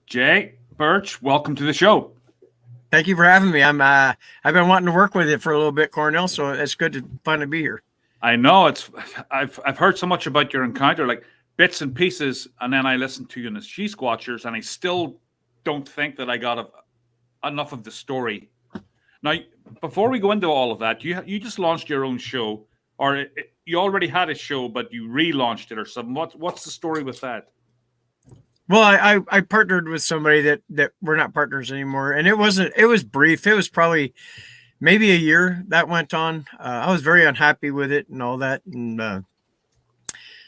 Jay, Burch, welcome to the show. Thank you for having me. I've been wanting to work with you for a little bit, Cornell, so it's good to finally be here. I know I've heard so much about your encounter, like bits and pieces, and then I listened to you in the Sasquatchers, and I still don't think that I got enough of the story. Now, before we go into all of that, you just launched your own show, or you already had a show, but you relaunched it or something. What's the story with that? Well, I partnered with somebody that we're not partners anymore, and it was brief. It was probably maybe a year that went on. I was very unhappy with it and all that, and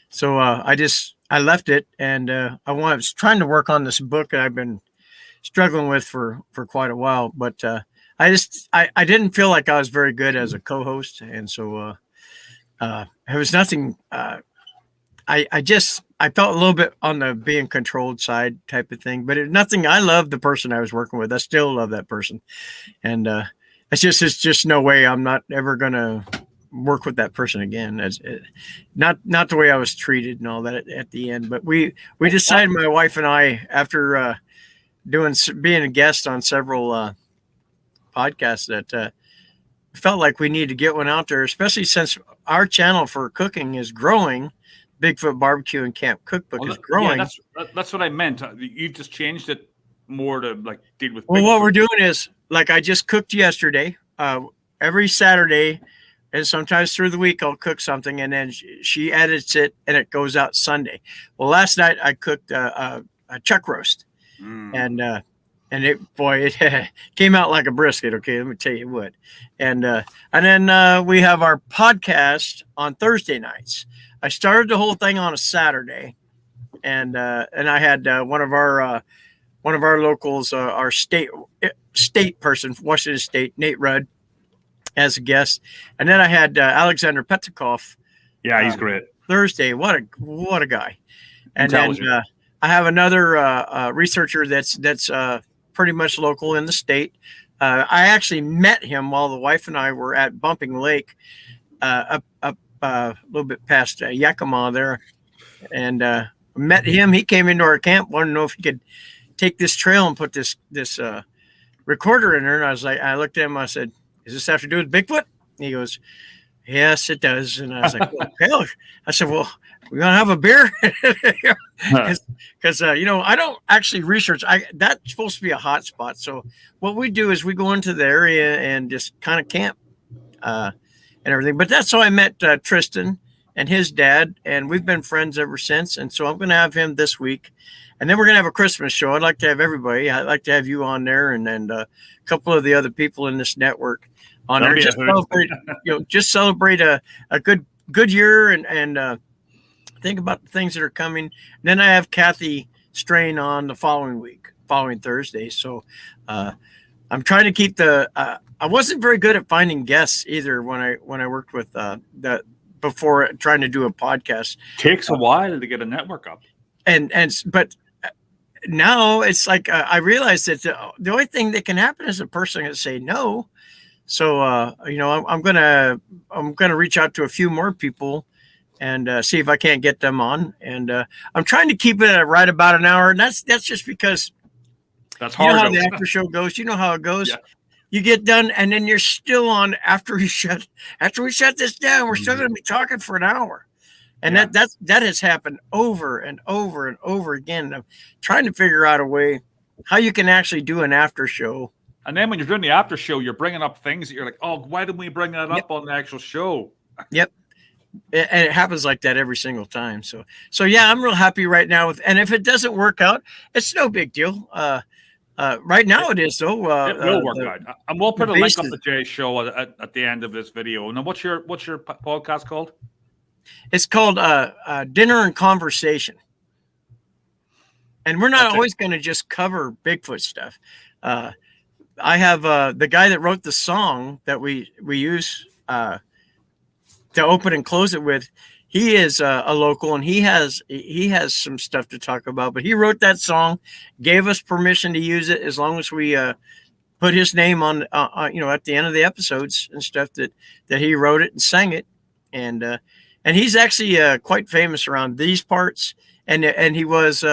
so I left it, and I was trying to work on this book that I've been struggling with for quite a while, but I didn't feel like I was very good as a co-host, and so it was nothing. I felt a little bit on the being controlled side type of thing, but nothing. I love the person I was working with. I still love that person. And it's just no way I'm not ever going to work with that person again. Not the way I was treated and all that at the end, but we decided, my wife and I, after being a guest on several podcasts, that felt like we need to get one out there, especially since our channel for cooking is growing. Bigfoot Barbecue and Camp Cookbook is growing. Yeah, that's what I meant. You just changed it more to like deal with. Well, what we're doing is, like, I just cooked yesterday. Every Saturday, and sometimes through the week, I'll cook something, and then she edits it, and it goes out Sunday. Well, last night I cooked a chuck roast, and it came out like a brisket. Okay, let me tell you what. And then we have our podcast on Thursday nights. I started the whole thing on a Saturday, and I had one of our locals, our state person, Washington State, Nate Rudd, as a guest, and then I had Alexander Petikoff. Yeah, he's great. Thursday, what a guy! And then I have another researcher that's pretty much local in the state. I actually met him while the wife and I were at Bumping Lake, up a little bit past Yakima there, and met him. He came into our camp, wanted to know if he could take this trail and put this recorder in there. And I looked at him. I said, "Does this have to do with Bigfoot?" And he goes, "Yes, it does." And I was like, "Okay." I said, "Well, we're gonna have a beer," because I don't actually research. That's supposed to be a hot spot. So what we do is we go into the area and just kind of camp. And everything, but that's how I met Tristan and his dad, and we've been friends ever since. And so I'm going to have him this week, and then we're going to have a Christmas show. I'd like to have everybody. I'd like to have you on there, and a couple of the other people in this network on there. Just celebrate a good year, and think about the things that are coming. And then I have Kathy Strain on the following Thursday. So I'm trying to keep I wasn't very good at finding guests either when I worked with before trying to do a podcast. Takes a while to get a network up. But now it's like I realized that the only thing that can happen is a person can say no. So I'm gonna reach out to a few more people and see if I can't get them on. And I'm trying to keep it at right about an hour, and that's just because that's hard. You know how the after show goes. You know how it goes. Yeah. You get done, and then you're still on after we shut this down. We're still going to be talking for an hour, and that has happened over and over and over again. I'm trying to figure out a way how you can actually do an after show. And then when you're doing the after show, you're bringing up things that you're like, oh, why didn't we bring that up on the actual show? Yep. And it happens like that every single time. So yeah, I'm real happy right now and if it doesn't work out, it's no big deal. Right now it is though. It will work out, and we'll put a link up to Jay's show at the end of this video. Now, what's your podcast called? It's called Dinner and Conversation, and we're not always going to just cover Bigfoot stuff. I have the guy that wrote the song that we use to open and close it with. He is a local, and he has some stuff to talk about. But he wrote that song, gave us permission to use it as long as we put his name on at the end of the episodes and stuff that he wrote it and sang it. And he's actually quite famous around these parts. And he was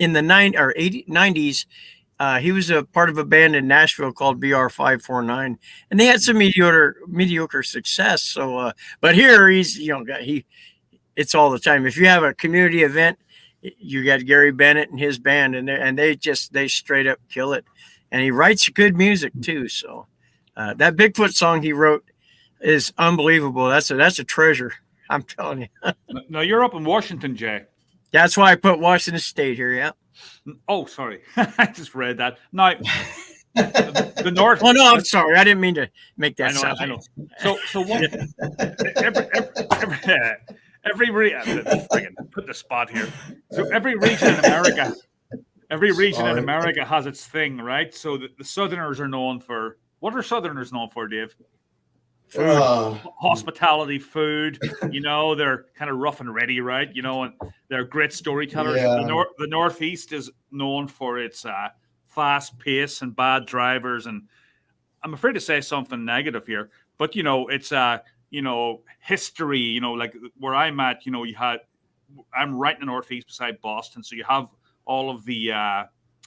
in the 90s. He was a part of a band in Nashville called BR549, and they had some mediocre success. So, but here he's, it's all the time. If you have a community event, you got Gary Bennett and his band, and they straight up kill it. And he writes good music too. So that Bigfoot song he wrote is unbelievable. That's a treasure. I'm telling you. No, you're up in Washington, Jay. That's why I put Washington State here. Yeah. Oh, sorry. I just read that. No, the North. Oh no, I'm sorry. I didn't mean to make that sound. I know. So what? Put the spot here. So every region in America has its thing, right? So the Southerners are known for, what are Southerners known for, Dave? Food, hospitality, food. They're kind of rough and ready, right? And they're great storytellers. Yeah. The Northeast is known for its fast pace and bad drivers. And I'm afraid to say something negative here, but it's history. Like where I'm at, I'm right in the Northeast beside Boston, so you have all of the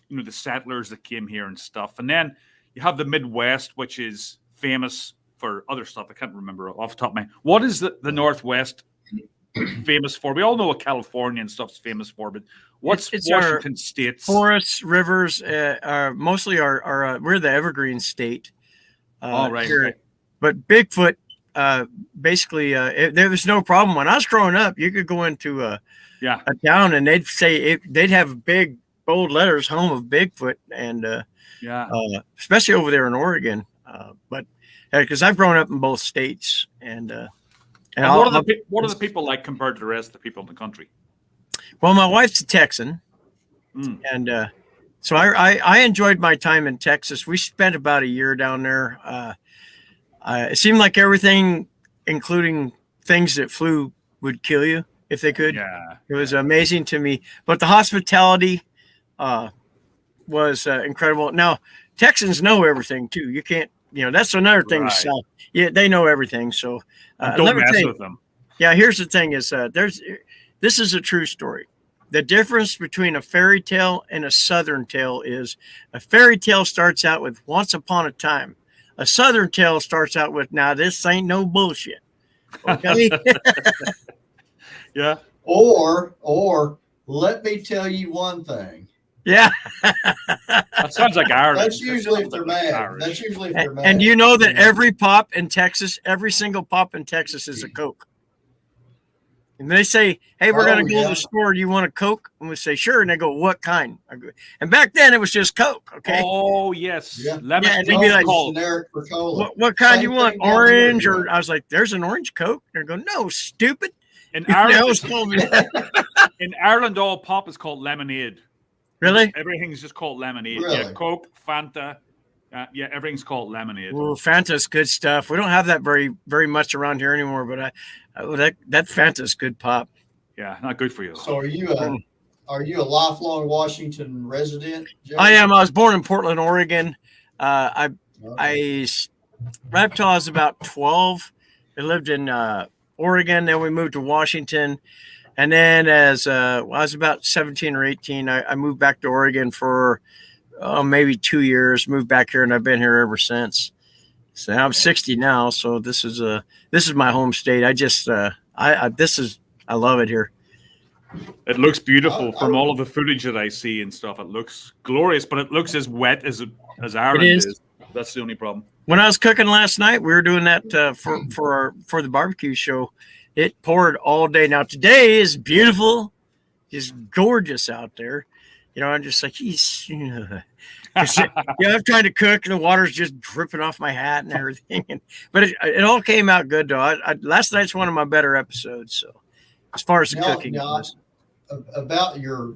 the settlers that came here and stuff, and then you have the Midwest, which is famous for other stuff. I can't remember off the top of my head. What is the Northwest famous for? We all know what California and stuff's famous for, but what's Washington State's? Forests, rivers, mostly we're the Evergreen State. All right. Here. But Bigfoot, basically, there was no problem. When I was growing up, you could go into a town and they'd say they'd have big, bold letters, "Home of Bigfoot," and especially over there in Oregon. But because I've grown up in both states, and what are the people like compared to the rest of the people in the country? Well, my wife's a Texan, and so I enjoyed my time in Texas. We spent about a year down there. It seemed like everything, including things that flew, would kill you if they could. Yeah, it was amazing to me. But the hospitality was incredible. Now, Texans know everything too. You can't. That's another thing. Right. Yeah, they know everything. So don't mess with them. Yeah, here's the thing: is this is a true story. The difference between a fairy tale and a Southern tale is a fairy tale starts out with "once upon a time." A Southern tale starts out with "now this ain't no bullshit." Okay. Yeah. Or let me tell you one thing. Yeah. That sounds like Ireland. That's usually if they're mad. That's usually if they're mad. And you know that every pop in Texas, every single pop in Texas is a Coke. And they say, "Hey, we're going to go to the store. Do you want a Coke?" And we say, "Sure." And they go, "What kind?" And back then it was just Coke. Okay. Oh, yes. Yeah. Lemon. And they'd be like, generic for cola. What kind do you want? Orange? Or I was like, "There's an orange Coke." And they go, "No, stupid." In Ireland, all pop is called lemonade. Really? Everything's just called lemonade. Really? Yeah, Coke, Fanta. Everything's called lemonade. Well, Fanta's good stuff. We don't have that very much around here anymore, but that Fanta's good pop. Yeah, not good for you. So are you a lifelong Washington resident, Jay? I am. I was born in Portland, Oregon. I right up till I was about 12. I lived in Oregon. Then we moved to Washington. And then as I was about 17 or 18, I moved back to Oregon for maybe 2 years, moved back here, and I've been here ever since. So I'm 60 now. So this is my home state. I love it here. It looks beautiful from all of the footage that I see and stuff. It looks glorious, but it looks as wet as Ireland is. That's the only problem. When I was cooking last night, we were doing that for the barbecue show. It poured all day. Now today is beautiful, just gorgeous out there. I'm just like, I'm trying to cook, and the water's just dripping off my hat and everything. But it all came out good though. Last night's one of my better episodes. So as far as the cooking goes, about your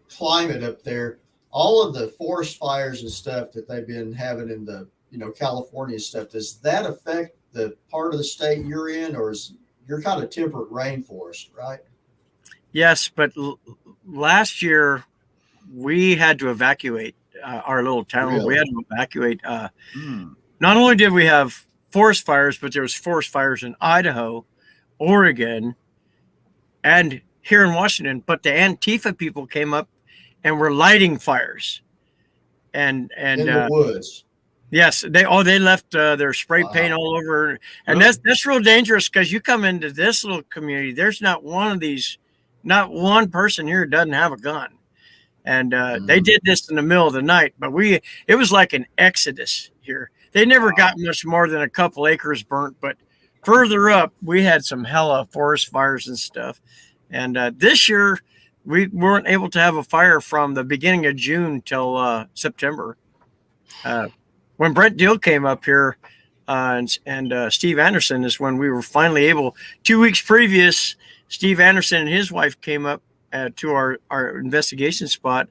climate up there, all of the forest fires and stuff that they've been having in the California stuff, does that affect the part of the state you're in, or is you're kind of temperate rainforest, right? Yes, but last year we had to evacuate our little town. Really? We had to evacuate. Not only did we have forest fires, but there was forest fires in Idaho, Oregon, and here in Washington. But the Antifa people came up and were lighting fires. And in the woods. Yes, they left their spray paint all over, and that's real dangerous because you come into this little community. There's not one person here who doesn't have a gun, and they did this in the middle of the night. But it was like an exodus here. They never got much more than a couple acres burnt, but further up we had some hella forest fires and stuff. And this year we weren't able to have a fire from the beginning of June till September. When Brent Deal came up here and Steve Anderson is when we were finally able. 2 weeks previous, Steve Anderson and his wife came up to our investigation spot,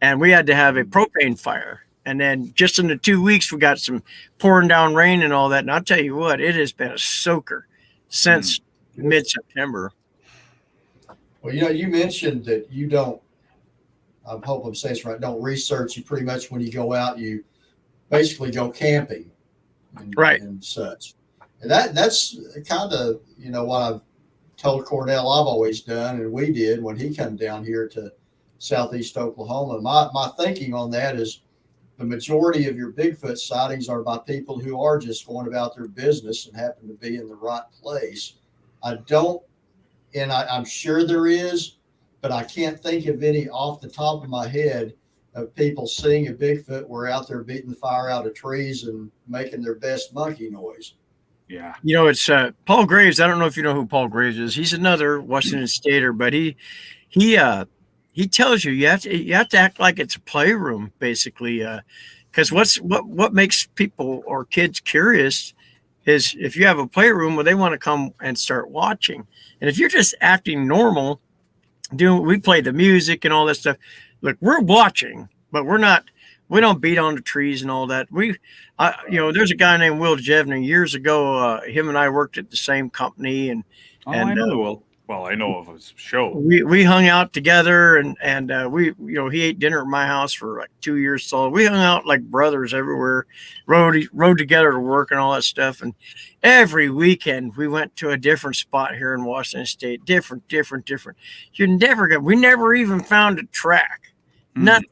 and we had to have a propane fire. And then just in the 2 weeks, we got some pouring down rain and all that. And I'll tell you what, it has been a soaker since mid-September. Well, you mentioned that you don't, I hope I'm saying this right, don't research. You pretty much, when you go out, you basically go camping and such. And that's kind of, what I've told Cornell I've always done, and we did when he came down here to Southeast Oklahoma. My thinking on that is the majority of your Bigfoot sightings are by people who are just going about their business and happen to be in the right place. I'm sure there is, but I can't think of any off the top of my head of people seeing a Bigfoot were out there beating the fire out of trees and making their best monkey noise. Yeah. It's Paul Graves. I don't know if you know who Paul Graves is. He's another Washington Stater, but he tells you have to act like it's a playroom, basically. Because what makes people or kids curious is if you have a playroom where they want to come and start watching. And if you're just acting normal, we play the music and all that stuff. Look, we're watching, but we don't beat on the trees and all that. There's a guy named Will Jevner years ago. Him and I worked at the same company, and I know Will. Well, I know of his show. We hung out together, and we he ate dinner at my house for like 2 years. So we hung out like brothers everywhere, rode together to work and all that stuff. And every weekend we went to a different spot here in Washington State, different. We never even found a track, nothing.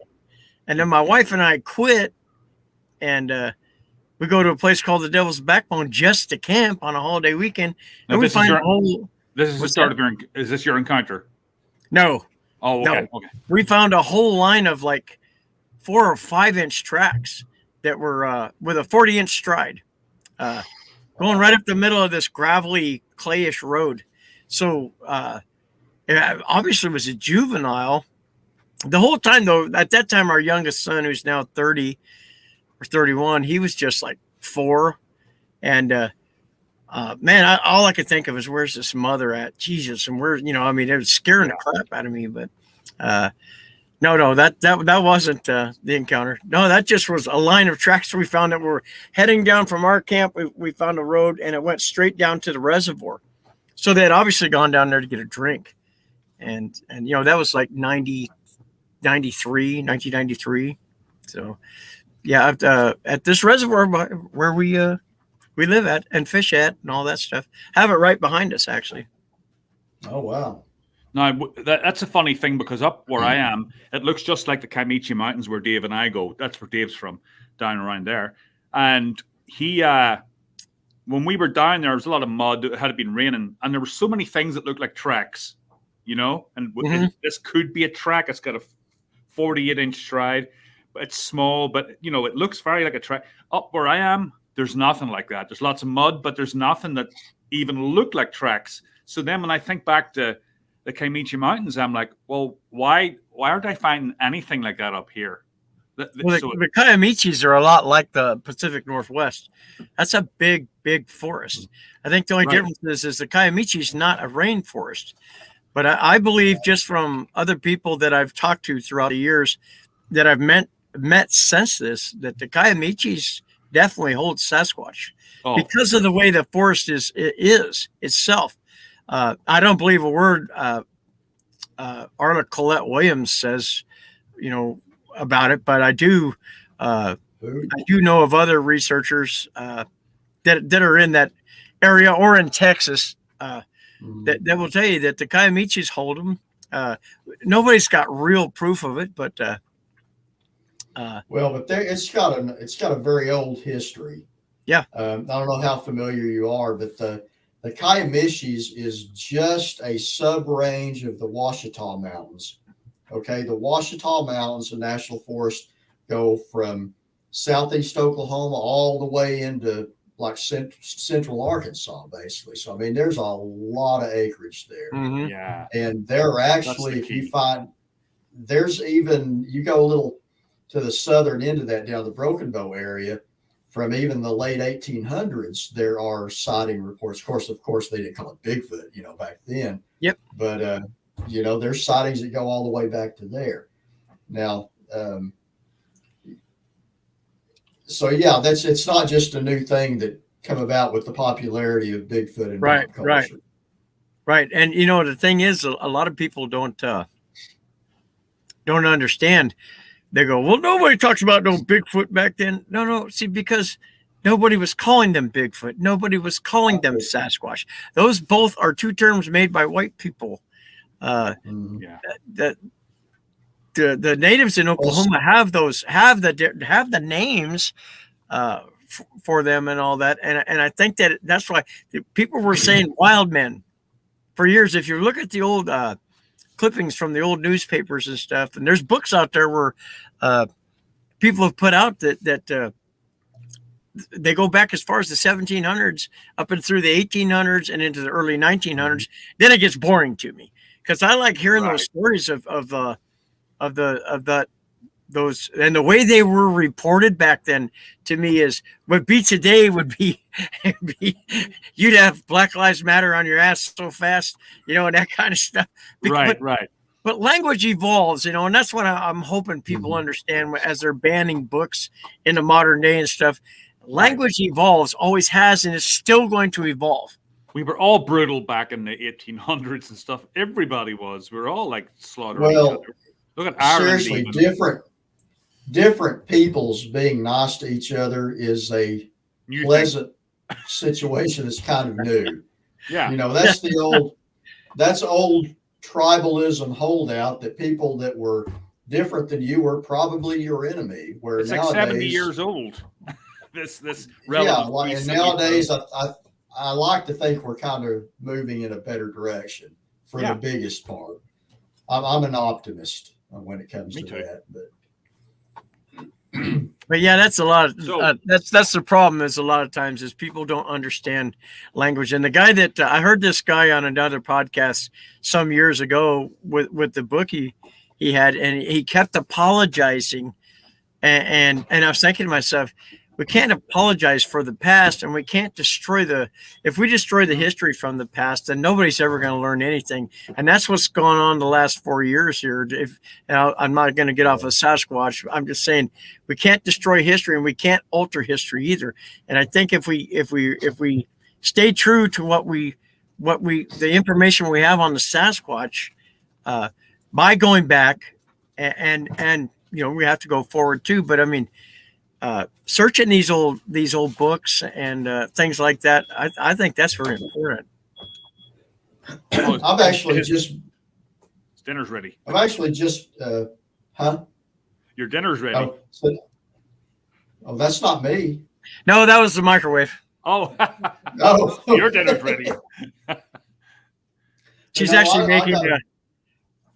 And then my wife and I quit, and we go to a place called the Devil's Backbone just to camp on a holiday weekend, and we find a whole. This is the start of is this your encounter? No. Oh, okay. No. Okay. We found a whole line of like 4 or 5 inch tracks that were with a 40-inch stride, going right up the middle of this gravelly, clayish road. So it obviously was a juvenile. The whole time, though, at that time, our youngest son, who's now 30 or 31, he was just like 4. And man, all I could think of is, where's this mother at? Jesus. And it was scaring the crap out of me. But no, that wasn't the encounter. No, that just was a line of tracks we found that were heading down from our camp. We found a road, and it went straight down to the reservoir. So they had obviously gone down there to get a drink. And that was like 1993. So, yeah, at this reservoir where we live at and fish at and all that stuff, have it right behind us, actually. Oh, wow. Now, that's a funny thing, because up where I am, it looks just like the Kaimichi Mountains where Dave and I go. That's where Dave's from, down around there. And he, when we were down there was a lot of mud. It had been raining, and there were so many things that looked like tracks, and this could be a track. It's got a 48-inch stride. It's small, but, it looks very like a track. Up where I am, there's nothing like that. There's lots of mud, but there's nothing that even looked like tracks. So then when I think back to the Kaimichi Mountains, I'm like, well, why aren't I finding anything like that up here? The Kaimichis are a lot like the Pacific Northwest. That's a big, big forest. I think the only difference is the Kaimichi is not a rainforest. But I believe, just from other people that I've talked to throughout the years that I've met since this, that the Kaimichis definitely hold Sasquatch because of the way the forest is itself. I don't believe a word Arla Colette Williams says, about it, but I do know of other researchers that are in that area or in Texas that will tell you that the Kaimichis hold them. Nobody's got real proof of it, but well, but it's got a very old history. Yeah. I don't know how familiar you are, but the Kiamichis is just a sub-range of the Ouachita Mountains. Okay, the Ouachita Mountains, the national forest, go from southeast Oklahoma all the way into like central Arkansas, basically. So I mean, there's a lot of acreage there. Mm-hmm. Yeah, and there actually, if you find, there's even, you go a little to the southern end of that, down the Broken Bow area, from even the late 1800s, there are sighting reports. Of course, they didn't call it Bigfoot, back then. Yep. But there's sightings that go all the way back to there. Now, so yeah, it's not just a new thing that come about with the popularity of Bigfoot in pop culture. Right. And the thing is, a lot of people don't understand. They go, well, nobody talks about no Bigfoot back then. No. See, because nobody was calling them Bigfoot. Nobody was calling them Sasquatch. Those both are two terms made by white people. The natives in Oklahoma have the names for them and all that. And I think that's why people were saying wild men for years. If you look at the old clippings from the old newspapers and stuff, and there's books out there where people have put out that they go back as far as the 1700s up and through the 1800s and into the early 1900s. Then it gets boring to me because I like hearing those stories of those, and the way they were reported back then to me is what beats a day would be you'd have Black Lives Matter on your ass so fast, and that kind of stuff. Right. But language evolves, and that's what I'm hoping people understand as they're banning books in the modern day and stuff. Language evolves, always has, and is still going to evolve. We were all brutal back in the 1800s and stuff. Everybody was. We were all like slaughtering each other. Look at Ireland. Seriously, different peoples being nice to each other is a pleasant situation. That's kind of new. Yeah. That's old tribalism holdout, that people that were different than you were probably your enemy. Where it's nowadays, like 70 years old. this and nowadays I like to think we're kind of moving in a better direction for the biggest part. I'm an optimist when it comes to that, but yeah, that's a lot. That's the problem. Is a lot of times is people don't understand language. And the guy that I heard this guy on another podcast some years ago with the book he had, and he kept apologizing, and I was thinking to myself, we can't apologize for the past, and we can't if we destroy the history from the past, then nobody's ever going to learn anything. And that's what's gone on the last 4 years here. I'm not going to get off of Sasquatch. I'm just saying we can't destroy history, and we can't alter history either. And I think if we stay true to the information we have on the Sasquatch, by going back and we have to go forward too. But I mean, searching these old books and things like that, I think that's very important. I've actually just dinner's ready. I've actually just Your dinner's ready. Oh, that's not me. No, that was the microwave. Oh, no. Your dinner's ready. She's actually making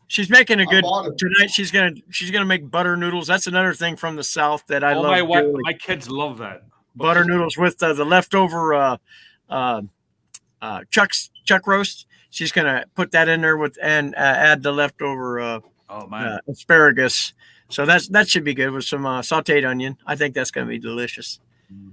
she's making a good tonight. She's gonna make butter noodles. That's another thing from the South that I love. My kids love that. Butter noodles with the leftover chuck roast. She's gonna put that in there and add the leftover asparagus. So that should be good with some sautéed onion. I think that's gonna be delicious.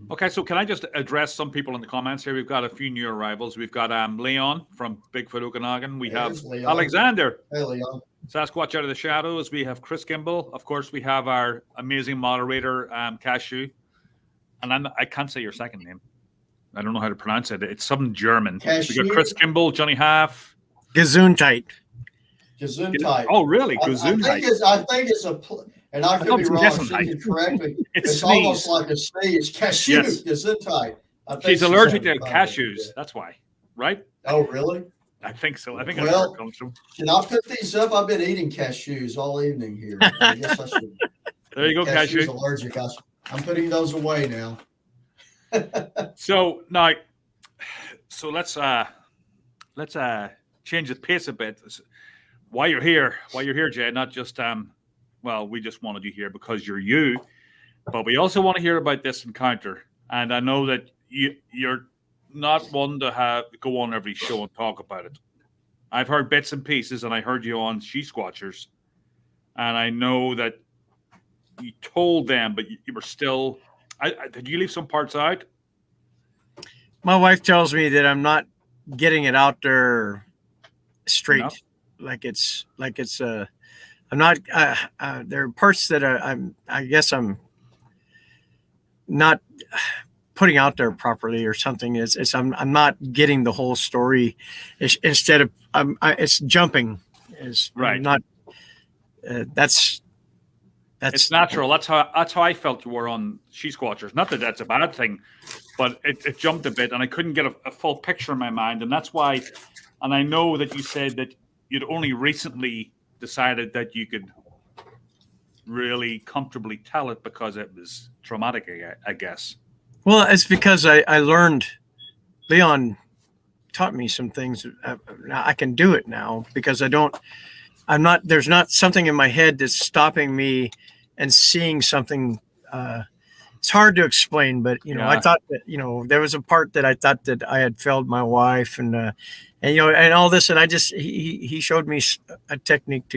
Okay, so can I just address some people in the comments here? We've got a few new arrivals. We've got Leon from Bigfoot Okanagan. We have Alexander. Hey, Leon. Sasquatch Out of the Shadows. We have Chris Kimball. Of course, we have our amazing moderator, Cashew. And I can't say your second name. I don't know how to pronounce it. It's something German. Cashew. We got Chris Kimball, Johnny Half. Gesundheit. Gesundheit. Oh, really? Gesundheit. I think it's and I could be wrong. She can correct me. It's almost like a sneeze. Cashew. Yes. Gesundheit. She's allergic to cashews. That's why, right? Oh, really? I think so. I think that's where Well, it comes from. should I put these up? I've been eating cashews all evening here. I guess I should. There you go, Cashews cashew. allergic. I'm putting those away now. So now, so let's change the pace a bit. Why you're here, Jay? Not just well, we just wanted you here because you're you, but we also want to hear about this encounter. And I know that you're not one to go on every show and talk about it. I've heard bits and pieces, and I heard you on Squatchers, and I know that you told them, but you were still. Did you leave some parts out? My wife tells me that I'm not getting it out there straight, No. like it's I'm not. There are parts that I guess I'm not putting out there properly or something. I'm not getting the whole story. Instead of it's jumping. Is Right. Not. That's It's natural. That's how I felt you were on Squatchers. Not that that's a bad thing, but it jumped a bit, and I couldn't get a full picture in my mind, and that's why. And I know that you said that you'd only recently decided that you could really comfortably tell it because it was traumatic, I guess. Well, it's because I learned. Leon taught me some things. I can do it now because there's not something in my head that's stopping me and seeing something. It's hard to explain, but Yeah. I thought that there was a part that I thought that I had failed my wife, and and all this, and he showed me a technique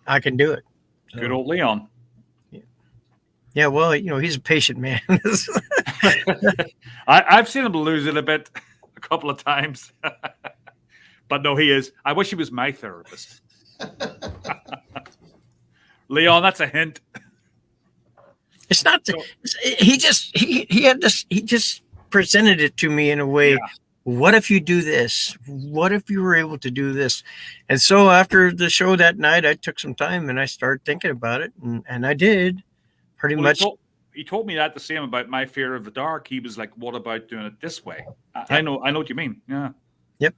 I can do it. So, Good old Leon. yeah, well, he's a patient man. I've seen him lose it a bit a couple of times, but no, he is. I wish he was my therapist. Leon, that's a hint. It's not. He just presented it to me in a way. Yeah. What if you do this? What if you were able to do this? And so after the show that night, I took some time and I started thinking about it, and I did pretty much. He told me that the same about my fear of the dark. He was like, "What about doing it this way?" I know what you mean. Yeah. Yep.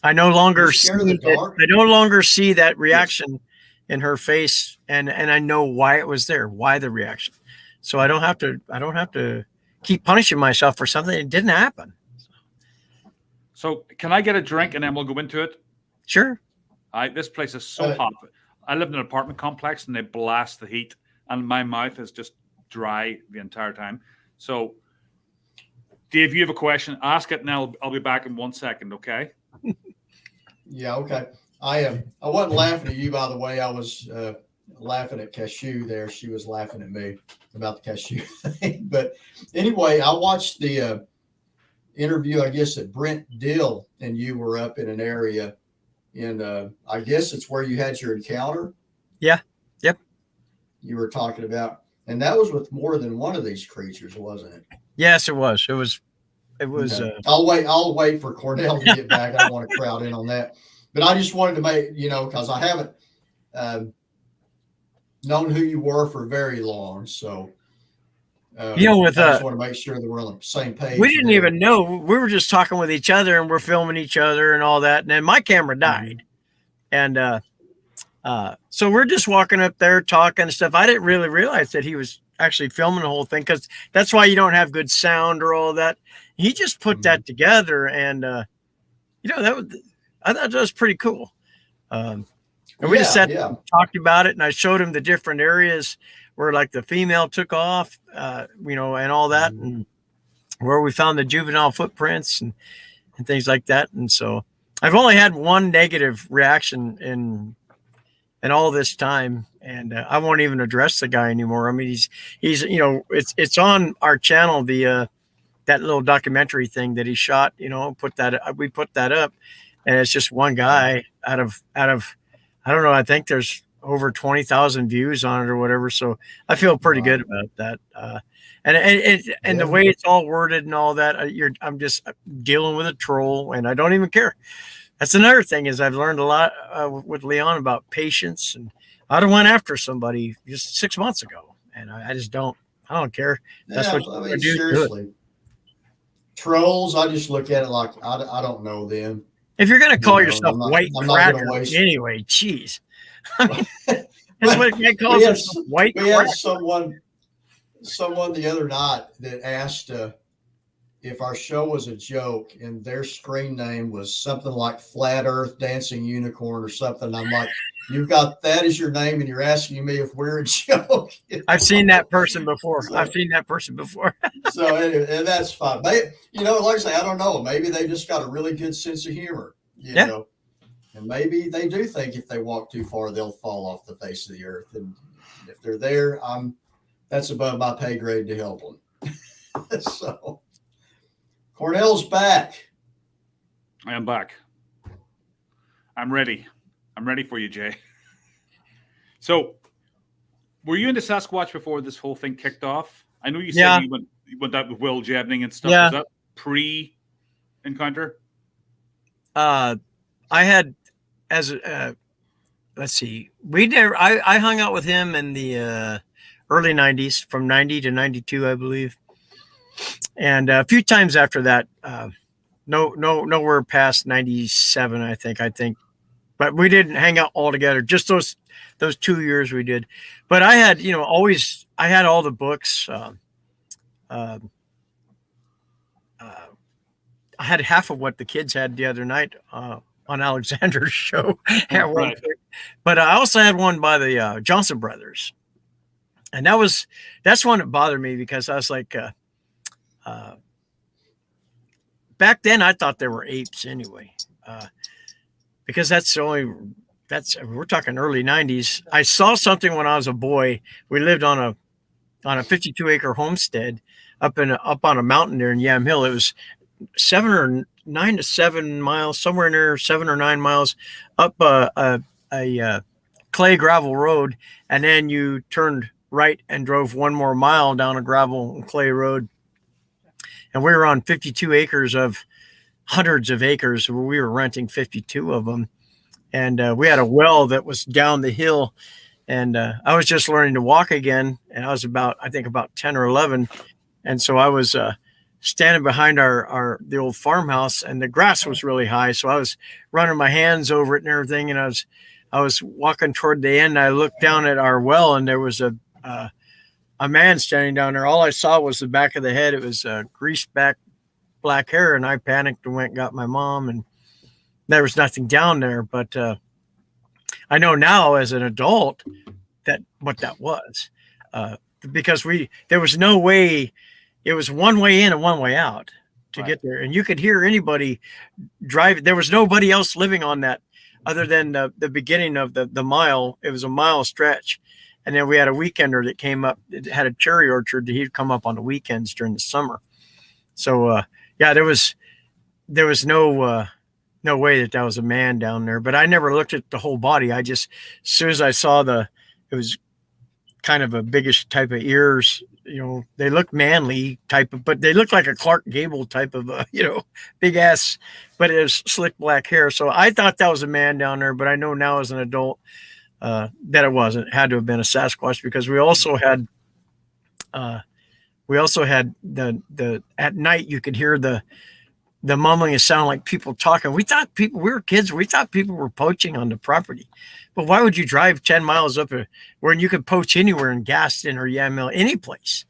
I no longer You're see scared of the dark? I no longer see that reaction in her face, and I know why it was there, why the reaction. So I don't have to keep punishing myself for something that didn't happen. So can I get a drink and then we'll go into it? Sure. This place is so hot. I live in an apartment complex and they blast the heat, and my mouth is just dry the entire time. So, Dave, you have a question? Ask it, and I'll be back in 1 second. Okay. Yeah, okay. I wasn't laughing at you, by the way. I was laughing at Cashew there. She was laughing at me about the cashew thing. But anyway, I watched the interview, I guess, that Brent Dill and you were up in an area in, I guess it's where you had your encounter. Yeah. Yep. You were talking about, and that was with more than one of these creatures, wasn't it? Yes, it was. It was. Okay. I'll wait for Cordell to get back. I don't want to crowd in on that, but I just wanted to make, because I haven't known who you were for very long. So, I just want to make sure that we're on the same page. We didn't even know. We were just talking with each other, and we're filming each other and all that. And then my camera died. And so we're just walking up there talking and stuff. I didn't really realize that he was actually filming the whole thing, because that's why you don't have good sound or all that. He just put that together, and I thought that was pretty cool. And we just sat and talked about it, and I showed him the different areas where, like, the female took off, and all that, and where we found the juvenile footprints and things like that. And so I've only had one negative reaction in all this time, and I won't even address the guy anymore. I mean, he's it's on our channel, the that little documentary thing that he shot. We put that up, and it's just one guy out of I don't know. I think there's over 20,000 views on it or whatever. So I feel pretty good about that. And the way it's all worded and all that, I'm just dealing with a troll, and I don't even care. That's another thing, is I've learned a lot with Leon about patience, and I went after somebody just 6 months ago, and I just don't care. That's what I mean, seriously. Trolls, I just look at it like I don't know them. If you're going to call You know, yourself I'm not- white I'm not gonna cracker, waste- anyway, geez. I mean, that's what they call We had- himself, white We had cracker. someone the other night that asked if our show was a joke, and their screen name was something like Flat Earth Dancing Unicorn or something. I'm like, you've got that as your name, and you're asking me if we're a joke. I've seen that person before. So- I've seen that person before. So anyway, and that's fine. Maybe, you know, like I say, I don't know. Maybe they just got a really good sense of humor, you Yeah. know. And maybe they do think if they walk too far, they'll fall off the face of the earth. And if they're there, that's above my pay grade to help them. So Cornell's back. I am back. I'm ready. I'm ready for you, Jay. So, were you into Sasquatch before this whole thing kicked off? I know you said Yeah. you went out with Will Jebning and stuff. Yeah. Was that pre-encounter? I had, as let's see, I hung out with him in the early 90s, from 90 to 92, I believe. And a few times after that, nowhere past 97, I think. But we didn't hang out all together. Just those 2 years we did. But I had, I had all the books. I had half of what the kids had the other night on Alexander's show. At one point. But I also had one by the Johnson Brothers. And that's one that bothered me, because I was like, back then I thought they were apes anyway, because we're talking early 90s. I saw something when I was a boy. We lived on a 52-acre homestead up on a mountain there in Yam Hill. It was 7 to 7 miles, somewhere near 7 or 9 miles up a clay gravel road, and then you turned right and drove 1 more mile down a gravel and clay road. And we were on 52 acres of hundreds of acres. We were renting 52 of them. And we had a well that was down the hill. And I was just learning to walk again. And I was about 10 or 11. And so I was standing behind the old farmhouse, and the grass was really high. So I was running my hands over it and everything. And I was walking toward the end. I looked down at our well, and there was a man standing down there. All I saw was the back of the head. It was greased back black hair, and I panicked and went and got my mom, and there was nothing down there. But I know now as an adult what that was, because there was no way. It was one way in and one way out to get there, and you could hear anybody drive. There was nobody else living on that other than the beginning of the mile. It was a mile stretch. And then we had a weekender that came up. It had a cherry orchard. He'd come up on the weekends during the summer. So there was no way that was a man down there. But I never looked at the whole body. I just, as soon as I saw it was kind of a biggish type of ears. They look manly type of, but they look like a Clark Gable type of, big ass. But it was slick black hair. So I thought that was a man down there. But I know now as an adult, that it wasn't. It had to have been a Sasquatch, because we also had the at night you could hear the mumbling. It sounded like people talking. We were kids. We thought people were poaching on the property, but why would you drive 10 miles up where you could poach anywhere in Gaston or Yam Hill, any place?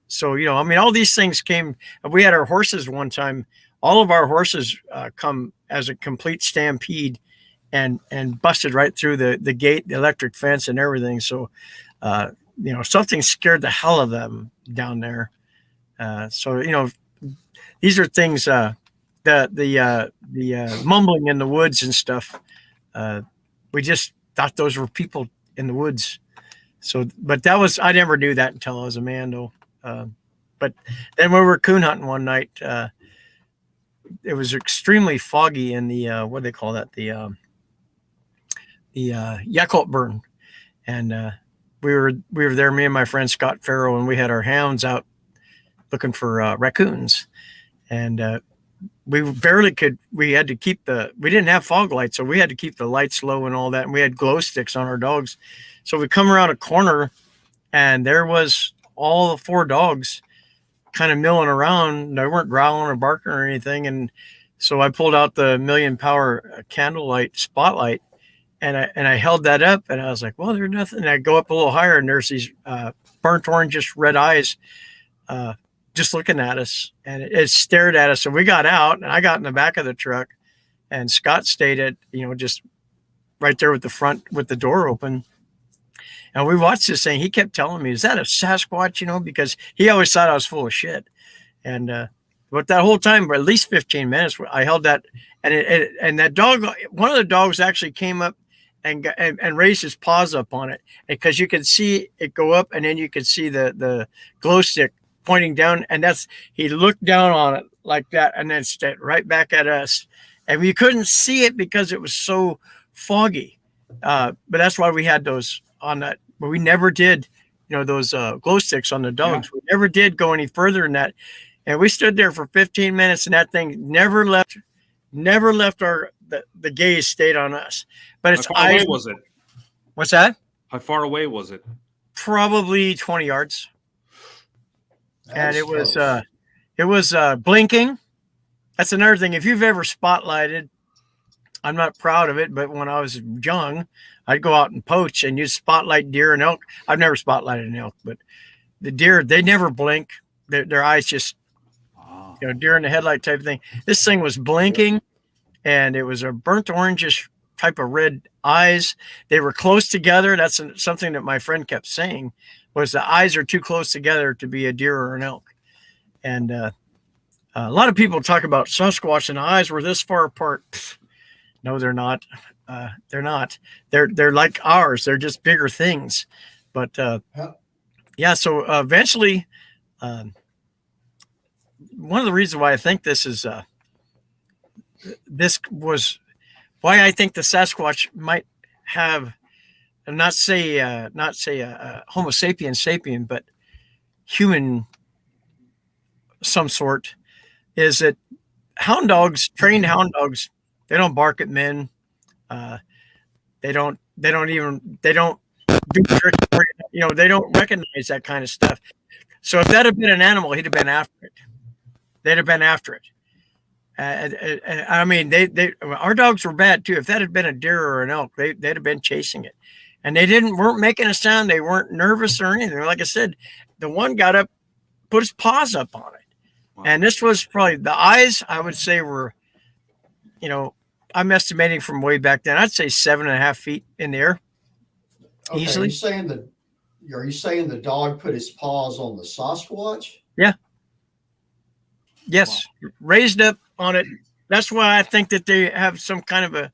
So all these things came. We had our horses one time. All of our horses come as a complete stampede. And busted right through the gate, the electric fence, and everything. So, something scared the hell of them down there. So these are things. The mumbling in the woods and stuff. We just thought those were people in the woods. So, but I never knew that until I was a man, though. But then we were coon hunting one night. It was extremely foggy in the what do they call that? The Yakult burn, and we were there, me and my friend Scott Farrow, and we had our hounds out looking for raccoons, and we barely could. We had to keep we didn't have fog lights, so we had to keep the lights low and all that, and we had glow sticks on our dogs. So we come around a corner, and there was all the 4 dogs kind of milling around. They weren't growling or barking or anything, and So I pulled out the 1,000,000 power candlelight spotlight, and I held that up, and I was like, well, there's nothing. And I go up a little higher, and there's these burnt orangish red eyes just looking at us, and it stared at us. So we got out, and I got in the back of the truck, and Scott stayed at, just right there with the door open. And we watched this thing. He kept telling me, is that a Sasquatch? Because he always thought I was full of shit. And but that whole time, for at least 15 minutes, I held that, and that dog, one of the dogs actually came up and raised his paws up on it, because you could see it go up, and then you could see the glow stick pointing down, and he looked down on it like that, and then stared right back at us, and we couldn't see it because it was so foggy. But that's why we had those on that. But we never did, those glow sticks on the dogs. Yeah. We never did go any further than that. And we stood there for 15 minutes, and that thing never left the gaze stayed on us. But it's how far away was it? What's that? How far away was it? Probably 20 yards. And it was blinking. That's another thing. If you've ever spotlighted, I'm not proud of it, but when I was young, I'd go out and poach, and you'd spotlight deer and elk. I've never spotlighted an elk, but the deer, they never blink. Their eyes just, deer in the headlight type of thing. This thing was blinking, and it was a burnt orangish type of red eyes. They were close together. That's something that my friend kept saying, was the eyes are too close together to be a deer or an elk. And a lot of people talk about Sasquatch and the eyes were this far apart. No, they're not. They're not. They're like ours. They're just bigger things. But yeah. So eventually, one of the reasons why I think this was why I think the Sasquatch might have, not say Homo sapiens sapien, but human some sort, is that trained hound dogs, they don't bark at men. They don't do tricks. They don't recognize that kind of stuff. So if that had been an animal, he'd have been after it. They'd have been after it. I mean, our dogs were bad too. If that had been a deer or an elk, they'd have been chasing it, and they weren't making a sound. They weren't nervous or anything. Like I said, the one got up, put his paws up on it. Wow. And this was probably the eyes, I would say, were, I'm estimating from way back then, I'd say 7.5 feet in the air. Okay, easily. Are you saying the dog put his paws on the Sasquatch? Yeah. Yes. Wow. Raised up on it. That's why I think that they have some kind of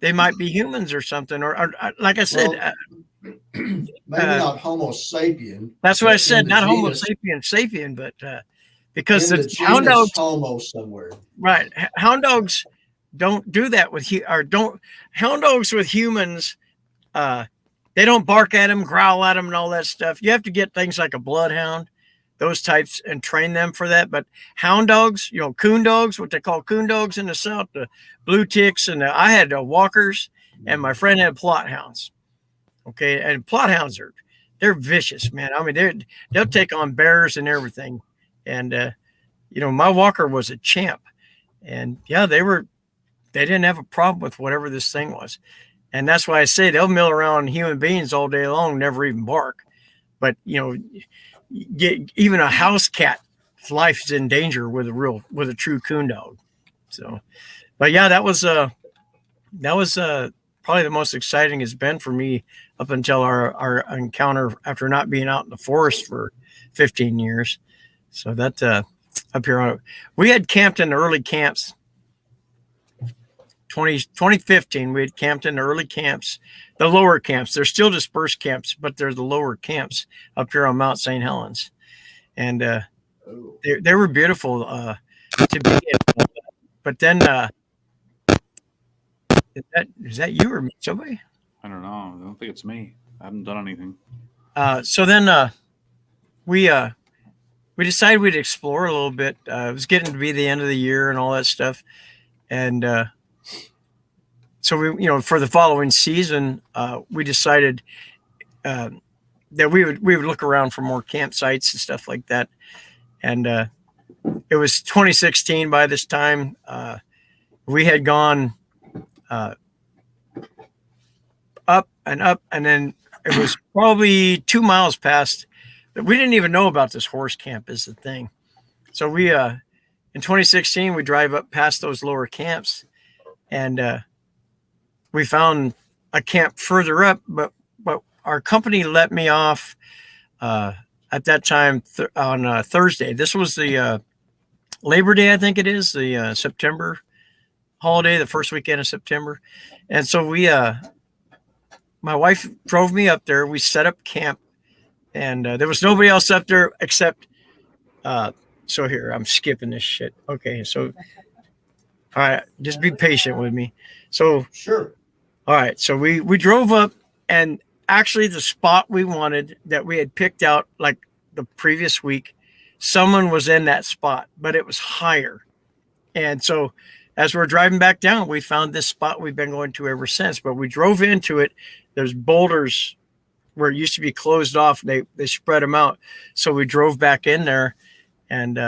they might be humans or something, or like I said, maybe not Homo sapien. That's what I said, not Homo sapien, but because the hound dogs, Homo somewhere, right? Hound dogs don't do that hound dogs with humans. They don't bark at them, growl at them, and all that stuff. You have to get things like a bloodhound, those types, and train them for that. But hound dogs, coon dogs, what they call coon dogs in the South, the blue ticks, and I had walkers, and my friend had plot hounds. Okay, and plot hounds they're vicious, man. I mean, they'll take on bears and everything. And my walker was a champ, and yeah, they didn't have a problem with whatever this thing was. And that's why I say they'll mill around human beings all day long, never even bark. But, even a house cat's life is in danger with a true coon dog. So, but yeah, that was probably the most exciting it's been for me up until our encounter after not being out in the forest for 15 years. So that up here, we had camped in the early camps. 2015, we had camped in the early camps, the lower camps. They're still dispersed camps, but they're the lower camps up here on Mount St. Helens. And they were beautiful to be in. But then, is that you or somebody? I don't know. I don't think it's me. I haven't done anything. So then we decided we'd explore a little bit. It was getting to be the end of the year and all that stuff. And so we, for the following season, we decided that we would look around for more campsites and stuff like that. And it was 2016 by this time. we had gone up and up, and then it was probably 2 miles past. We didn't even know about this horse camp is the thing. So we in 2016 we drive up past those lower camps, and we found a camp further up, but our company let me off at that time on Thursday. This was the Labor Day, I think it is, the September holiday, the first weekend of September. And so my wife drove me up there. We set up camp, and there was nobody else up there except, so here, I'm skipping this shit. Okay, so, all right, just be patient with me. So, Sure. all right, so we drove up, and actually the spot we wanted that we had picked out like the previous week, someone was in that spot, but it was higher. And so as we're driving back down, we found this spot we've been going to ever since, but we drove into it. There's boulders where it used to be closed off. They spread them out. So we drove back in there, and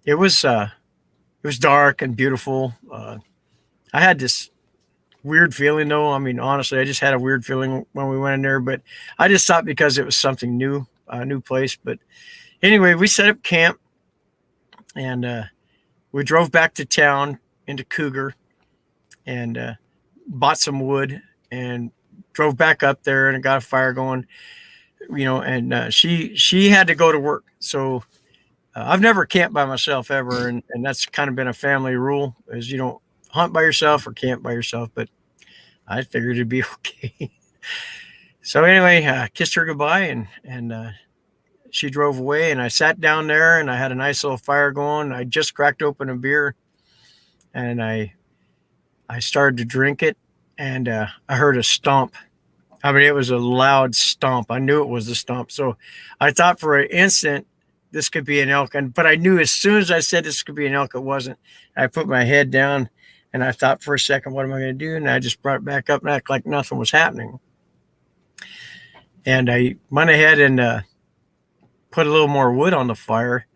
it was dark and beautiful. I had this weird feeling though. I mean, honestly, I just had a weird feeling when we went in there, but I just thought because it was something new, a new place. But anyway, we set up camp, and we drove back to town into Cougar, and bought some wood and drove back up there and got a fire going, and she had to go to work. So I've never camped by myself ever. And that's kind of been a family rule, is you don't hunt by yourself or camp by yourself, but I figured it'd be okay. So anyway, I kissed her goodbye, and she drove away, and I sat down there, and I had a nice little fire going. I just cracked open a beer, and I started to drink it, and I heard a stomp. I mean, it was a loud stomp. I knew it was a stomp. So I thought for an instant this could be an elk, but I knew as soon as I said this could be an elk, it wasn't. I put my head down, and I thought for a second, what am I going to do? And I just brought it back up and act like nothing was happening. And I went ahead and put a little more wood on the fire.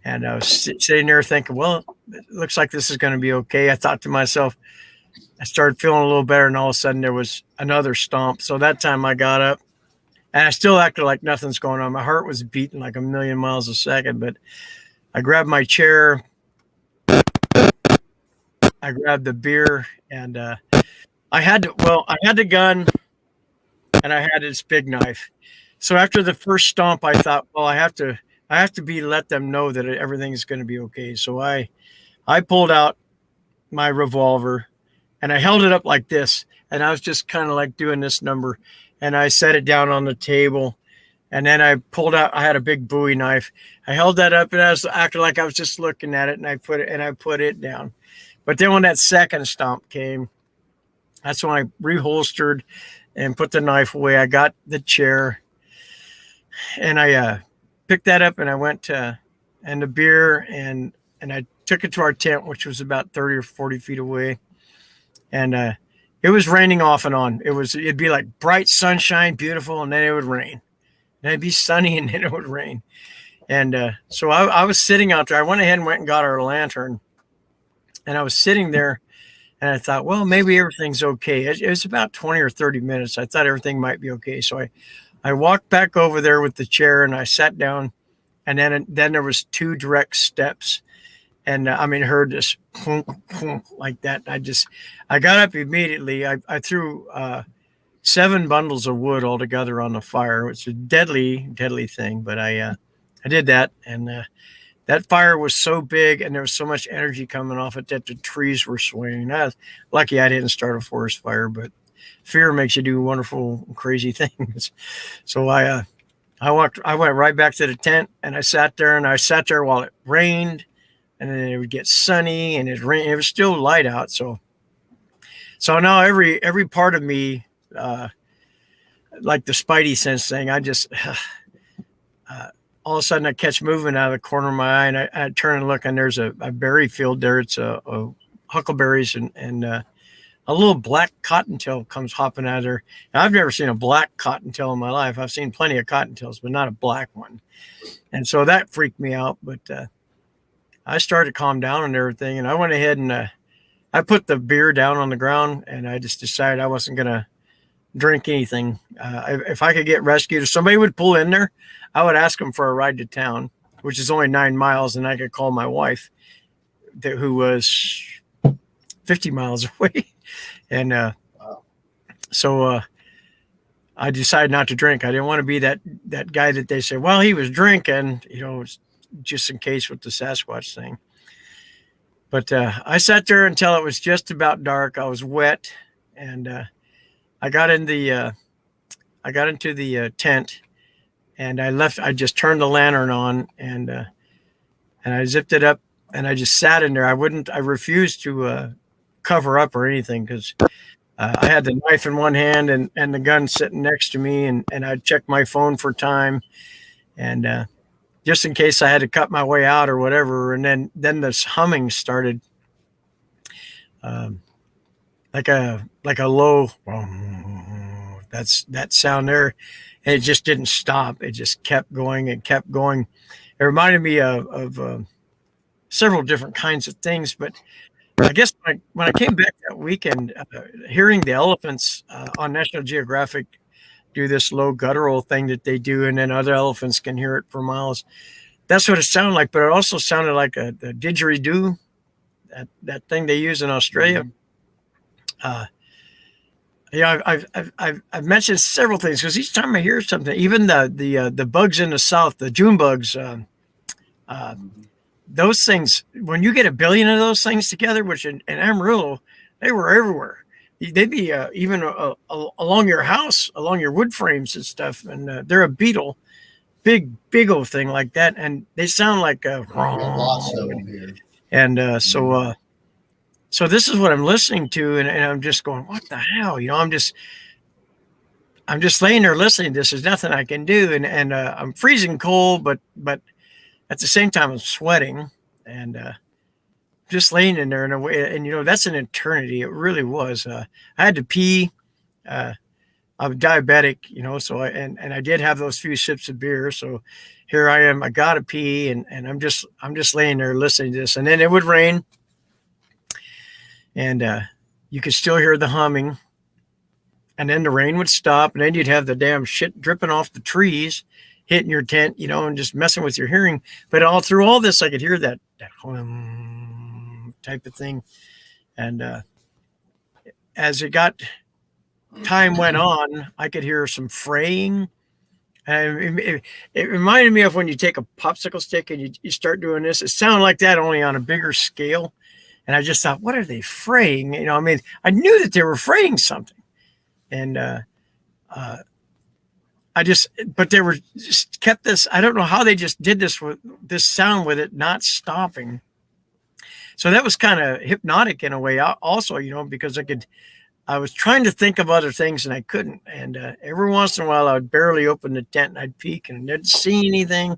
And I was sitting there thinking, well, it looks like this is going to be okay. I thought to myself, I started feeling a little better, and all of a sudden there was another stomp. So that time I got up, and I still acted like nothing's going on. My heart was beating like a million miles a second, but I grabbed my chair, I grabbed the beer, and I had the gun, and I had this big knife. So after the first stomp, I thought, well, I have to let them know that everything's going to be okay. So I pulled out my revolver, and I held it up like this, and I was just kind of like doing this number, and I set it down on the table, and then I pulled out. I had a big Bowie knife. I held that up, and I was acting like I was just looking at it, and I put it down. But then when that second stomp came, that's when I reholstered and put the knife away. I got the chair, and I picked that up, and I went and the beer, and I took it to our tent, which was about 30 or 40 feet away. And it was raining off and on. It'd be like bright sunshine, beautiful, and then it would rain. And it'd be sunny, and then it would rain. And so I was sitting out there. I went ahead and went and got our lantern, and I was sitting there, and I thought, well, maybe everything's okay. It was about 20 or 30 minutes. I thought everything might be okay. So I walked back over there with the chair, and I sat down, and then there was 2 direct steps. And heard this clunk, clunk, like that. I got up immediately. I threw 7 bundles of wood all together on the fire. It's a deadly, deadly thing. But I did that, and that fire was so big, and there was so much energy coming off it that the trees were swaying. I was lucky I didn't start a forest fire, but fear makes you do wonderful, crazy things. So I went right back to the tent, and I sat there while it rained. And then it would get sunny, and it rained. It was still light out. So now every part of me, like the spidey sense thing, I just all of a sudden I catch movement out of the corner of my eye, and I turn and look, and there's a berry field there. It's a huckleberries and a little black cottontail comes hopping out of there. Now, I've never seen a black cottontail in my life. I've seen plenty of cottontails, but not a black one. And so that freaked me out. But I started to calm down and everything, and I went ahead and I put the beer down on the ground, and I just decided I wasn't going to drink anything. If I could get rescued, if somebody would pull in there, I would ask them for a ride to town, which is only 9 miles, and I could call my wife, who was 50 miles away. And so I decided not to drink. I didn't want to be that guy that they say, well, he was drinking, just in case with the Sasquatch thing. But I sat there until it was just about dark. I was wet, and I got into the tent, and I left. I just turned the lantern on, and I zipped it up, and I just sat in there. I refused to cover up or anything, because I had the knife in one hand and the gun sitting next to me, and I'd check my phone for time, and just in case I had to cut my way out or whatever. And then this humming started, like a low, that sound there. And it just didn't stop. It just kept going and kept going. It reminded me of several different kinds of things. But I guess when I came back that weekend, hearing the elephants on National Geographic do this low guttural thing that they do, and then other elephants can hear it for miles. That's what it sounded like, but it also sounded like a didgeridoo, that thing they use in Australia. I've mentioned several things, because each time I hear something, even the bugs in the south, the June bugs, those things, when you get 1 billion of those things together, which in Amarillo, they were everywhere. They'd be even along your house, along your wood frames and stuff. And they're a beetle, big old thing like that. And they sound like lots of them here. And so this is what I'm listening to, and I'm just going, what the hell? I'm just laying there listening. This is nothing I can do, and I'm freezing cold, but at the same time I'm sweating, and just laying in there in a way. And that's an eternity. It really was. I had to pee. I'm diabetic, so I did have those few sips of beer. So here I am. I gotta pee, and I'm just laying there listening to this, and then it would rain. And you could still hear the humming, and then the rain would stop, and then you'd have the damn shit dripping off the trees, hitting your tent, and just messing with your hearing. But all through all this, I could hear that hum type of thing. And as time went on, I could hear some fraying. And it reminded me of when you take a popsicle stick and you start doing this. It sounded like that, only on a bigger scale. And I just thought, what are they fraying? I knew that they were fraying something. And but they were just kept this. I don't know how they just did this with this sound with it not stopping. So that was kind of hypnotic in a way also, because I was trying to think of other things and I couldn't. And every once in a while I would barely open the tent and I'd peek and didn't see anything.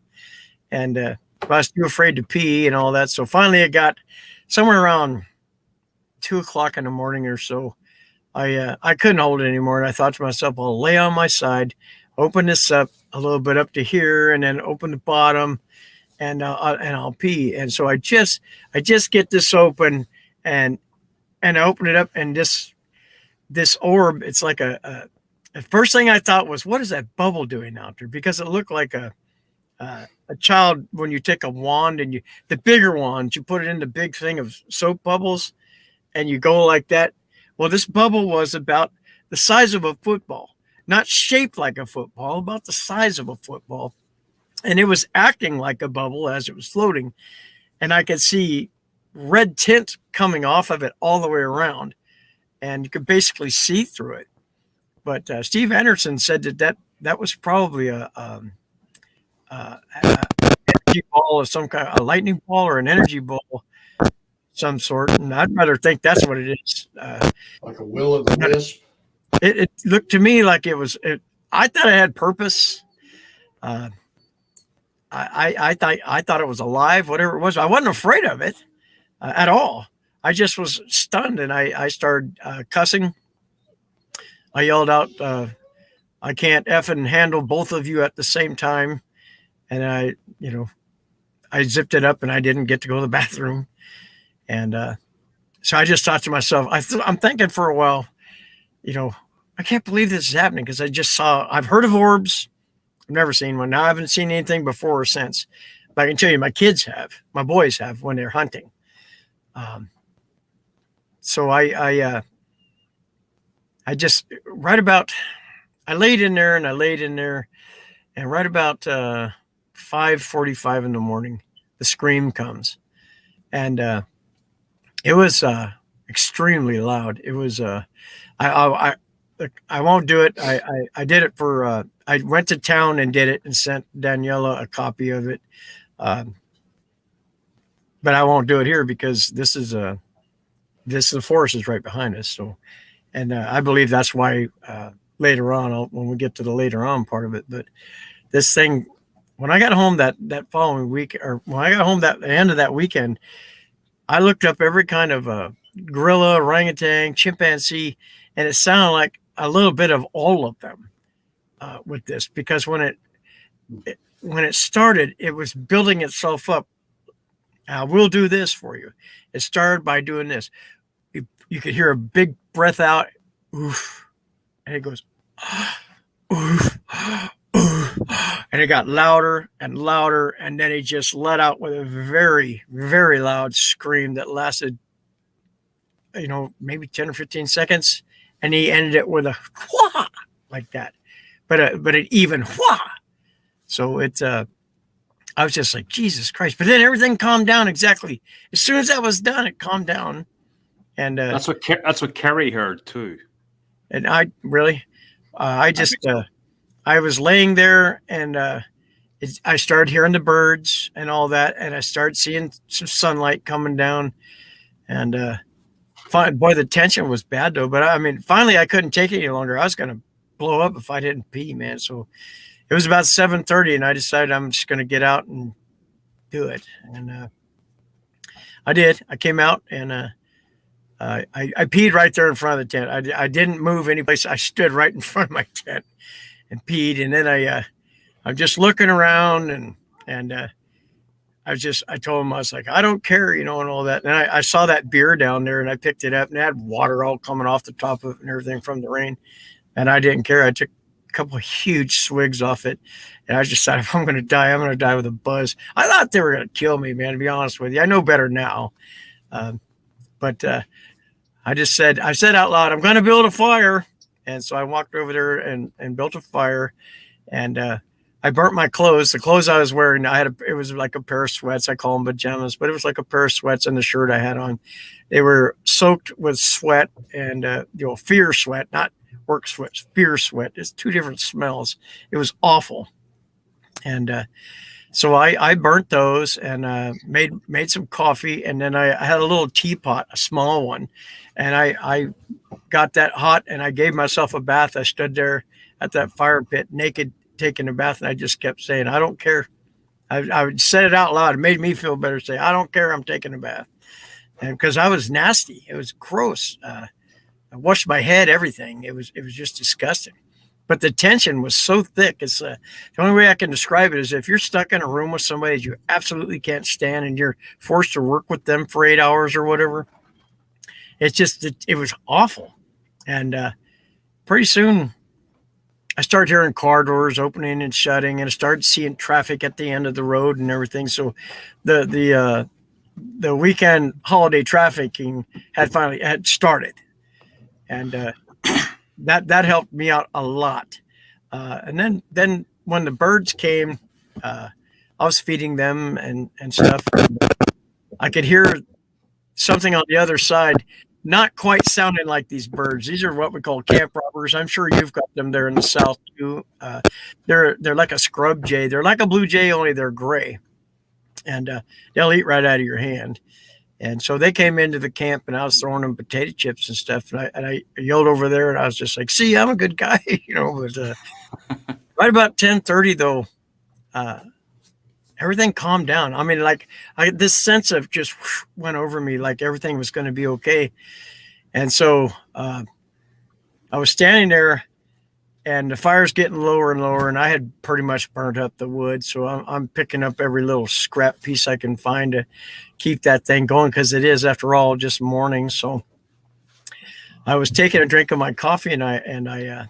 And I was too afraid to pee and all that. So finally it got somewhere around 2:00 in the morning or so. I couldn't hold it anymore. And I thought to myself, I'll lay on my side, open this up a little bit up to here, and then open the bottom, and I'll pee. And so I just get this open, and I open it up, and this orb, it's like the first thing I thought was, what is that bubble doing out there? Because it looked like a child, when you take a wand and the bigger wand, you put it in the big thing of soap bubbles and you go like that. Well, this bubble was about the size of a football, not shaped like a football, about the size of a football. And it was acting like a bubble as it was floating. And I could see red tint coming off of it all the way around. And you could basically see through it. But Steve Anderson said that was probably a energy ball of some kind, a lightning ball or an energy ball, some sort. And I'd rather think that's what it is. Like a will-o'-the-wisp. It looked to me like it was. I thought it had purpose. I thought it was alive, whatever it was. I wasn't afraid of it at all. I just was stunned, and I started cussing. I yelled out, "I can't effing handle both of you at the same time." And I zipped it up, and I didn't get to go to the bathroom. And So I just thought to myself, I'm thinking for a while, I can't believe this is happening because I've heard of orbs. I've never seen one. Now I haven't seen anything before or since. But I can tell you, my boys have when they're hunting. So I laid in there and right about 5:45 in the morning, the scream comes, and it was extremely loud. It was I won't do it. I did it for I went to town and did it and sent Daniela a copy of it. But I won't do it here because the forest is right behind us. So, and I believe that's why later on, when we get to the later on part of it, but this thing, when I got home that following week, or when I got home at the end of that weekend, I looked up every kind of gorilla, orangutan, chimpanzee, and it sounded like a little bit of all of them with this, because when it started, it was building itself up. We'll do this for you. It started by doing this. You could hear a big breath out, oof, and it goes, oof, oof, and it got louder and louder, and then it just let out with a very, very loud scream that lasted, maybe 10 or 15 seconds, and he ended it with a wha like that, but an even wha. So I was just like, Jesus Christ! But then everything calmed down exactly as soon as that was done. It calmed down, and that's what Kerry heard too. And I was laying there, and I started hearing the birds and all that, and I started seeing some sunlight coming down, and boy, the tension was bad though. But I mean, finally, I couldn't take it any longer. I was going to blow up if I didn't pee, man. So it was about 7:30, and I decided I'm just going to get out and do it. And I did. I came out, and I peed right there in front of the tent. I didn't move any place. I stood right in front of my tent and peed. And then I'm just looking around, and I told him, I was like, I don't care, and all that. And I saw that beer down there, and I picked it up, and it had water all coming off the top of it and everything from the rain. And I didn't care. I took a couple of huge swigs off it, and I just decided, if I'm going to die, I'm going to die with a buzz. I thought they were going to kill me, man, to be honest with you. I know better now. But I said out loud, I'm going to build a fire. And so I walked over there and built a fire, and I burnt my clothes. The clothes I was wearing, it was like a pair of sweats. I call them pajamas, but it was like a pair of sweats and the shirt I had on. They were soaked with sweat and, fear sweat, not work sweat, fear sweat. It's two different smells. It was awful. And so I burnt those and made some coffee. And then I had a little teapot, a small one. And I got that hot, and I gave myself a bath. I stood there at that fire pit naked, taking a bath, and I just kept saying, I don't care. I would say it out loud. It made me feel better. Say, I don't care. I'm taking a bath. And because I was nasty, it was gross. I washed my head, everything. It was just disgusting. But the tension was so thick. It's the only way I can describe it is if you're stuck in a room with somebody that you absolutely can't stand, and you're forced to work with them for 8 hours or whatever. It was awful. And pretty soon I started hearing car doors opening and shutting, and I started seeing traffic at the end of the road and everything. So the weekend holiday trafficking had started, and that helped me out a lot. And then when the birds came, I was feeding them and stuff. I could hear something on the other side, not quite sounding like these birds. These are what we call camp robbers. I'm sure you've got them there in the South too. They're like a scrub jay. They're like a blue jay, only they're gray, and they'll eat right out of your hand. And so they came into the camp, and I was throwing them potato chips and stuff. And I yelled over there, and I was just like, "See, I'm a good guy," But right about 10:30 though, everything calmed down. I mean, this sense of just went over me, like everything was going to be okay. And so I was standing there, and the fire's getting lower and lower, and I had pretty much burnt up the wood. So I'm picking up every little scrap piece I can find to keep that thing going, because it is, after all, just morning. So I was taking a drink of my coffee, and I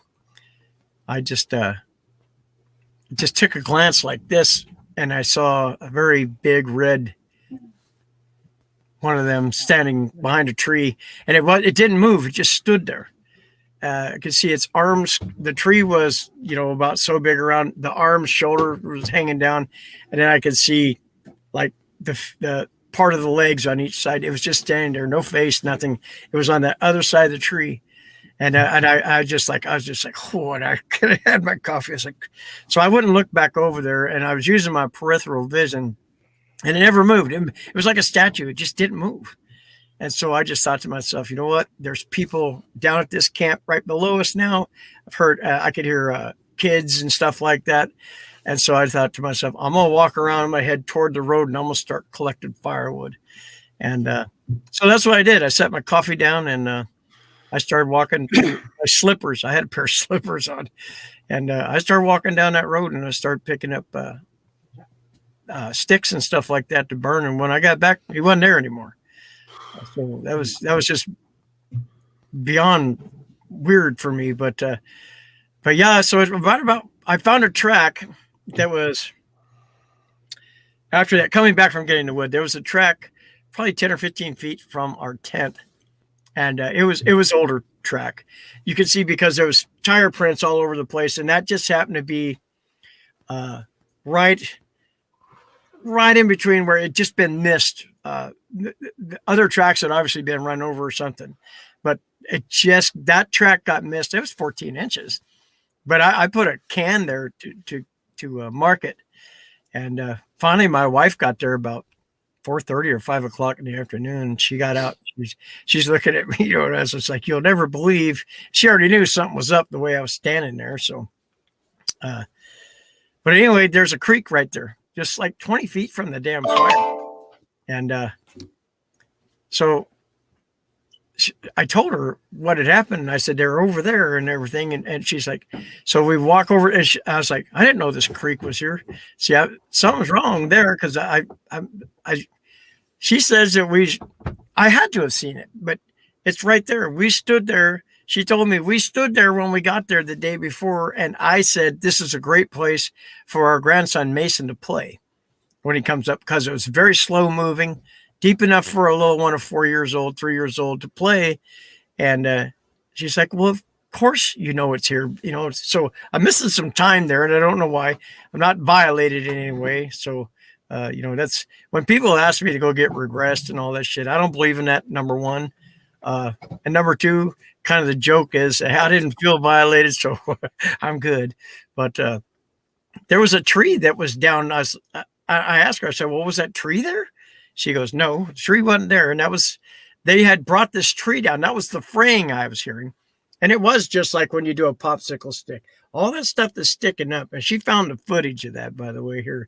just took a glance like this, and I saw a very big red one of them standing behind a tree, and it didn't move. It just stood there. I could see its arms. The tree was, about so big around the arms, shoulder was hanging down. And then I could see like the part of the legs on each side. It was just standing there, no face, nothing. It was on the other side of the tree. And I was just like, oh, and I could have had my coffee. I was like, so I wouldn't look back over there, and I was using my peripheral vision, and it never moved. It was like a statue. It just didn't move. And so I just thought to myself, you know what? There's people down at this camp right below us now. I've heard, I could hear kids and stuff like that. And so I thought to myself, I'm going to walk around my head toward the road, and I'm going to start collecting firewood. And so that's what I did. I set my coffee down, and I started walking my slippers. I had a pair of slippers on, and I started walking down that road, and I started picking up sticks and stuff like that to burn. And when I got back, he wasn't there anymore. So that was just beyond weird for me, but yeah. So it's about I found a track that was, after that, coming back from getting the wood, there was a track probably 10 or 15 feet from our tent, and it was older track. You could see because there was tire prints all over the place, and that just happened to be right in between where it just been missed. The other tracks had obviously been run over or something, but that track got missed. It was 14 inches, but I put a can there to mark it. And finally my wife got there about 4:30 or 5 o'clock in the afternoon. She got out. She's looking at me, and I was just like, you'll never believe. She already knew something was up the way I was standing there. So, but anyway, there's a creek right there, just like 20 feet from the damn fire. And so I told her what had happened. And I said, they're over there and everything. And she's like, so we walk over, and I was like, I didn't know this creek was here. See, something's wrong there. Cause she says that I had to have seen it, but it's right there. We stood there. She told me we stood there when we got there the day before. And I said, this is a great place for our grandson Mason to play when he comes up, because it was very slow moving, deep enough for a little one of 4 years old, 3 years old to play. And she's like, well, of course, it's here, so I'm missing some time there, and I don't know why. I'm not violated in any way. So, that's when people ask me to go get regressed and all that shit. I don't believe in that, number one. And number two, kind of the joke is I didn't feel violated, so I'm good. But there was a tree that was down. I asked her, I said, well, was that tree there? She goes, no, the tree wasn't there. And they had brought this tree down. That was the fraying I was hearing. And it was just like when you do a popsicle stick, all that stuff that's sticking up. And she found the footage of that, by the way, here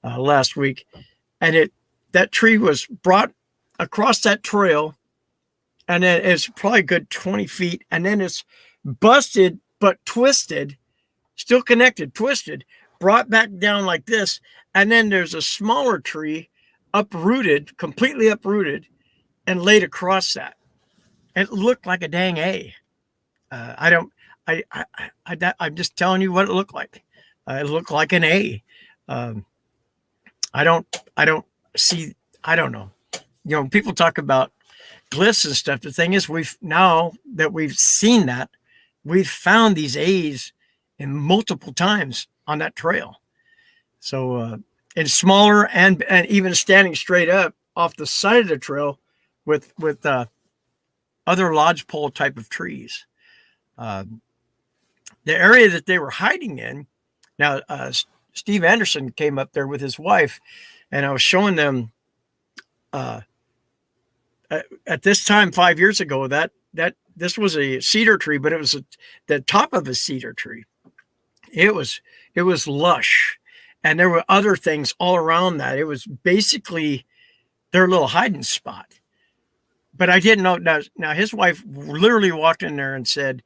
last week. And that tree was brought across that trail, and then it's probably a good 20 feet. And then it's busted, but twisted, still connected, twisted, brought back down like this. And then there's a smaller tree uprooted, completely uprooted, and laid across that. It looked like a dang A. I'm just telling you what it looked like. It looked like an A. I don't know. People talk about glyphs and stuff. The thing is, now that we've seen that, we've found these A's in multiple times on that trail. So it's smaller and even standing straight up off the side of the trail with other lodgepole type of trees. The area that they were hiding in. Now, Steve Anderson came up there with his wife, and I was showing them at this time 5 years ago that this was a cedar tree, but it was the top of a cedar tree. It was lush, and there were other things all around that. It was basically their little hiding spot. But I didn't know. Now his wife literally walked in there and said,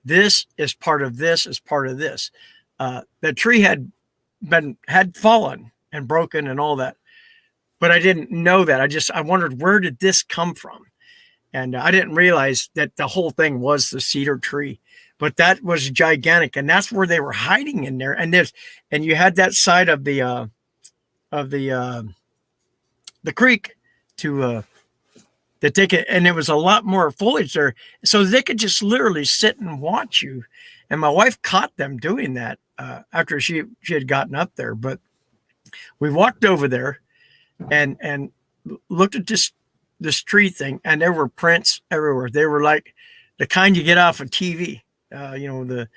this is part of this is part of this. The tree had fallen and broken and all that, but I didn't know that. I wondered, where did this come from? And I didn't realize that the whole thing was the cedar tree, but that was gigantic, and that's where they were hiding in there. And you had that side of the creek to that they could, and there was a lot more foliage there, so they could just literally sit and watch you. And my wife caught them doing that after she had gotten up there. But we walked over there and looked at this tree thing, and there were prints everywhere. They were like the kind you get off of TV, the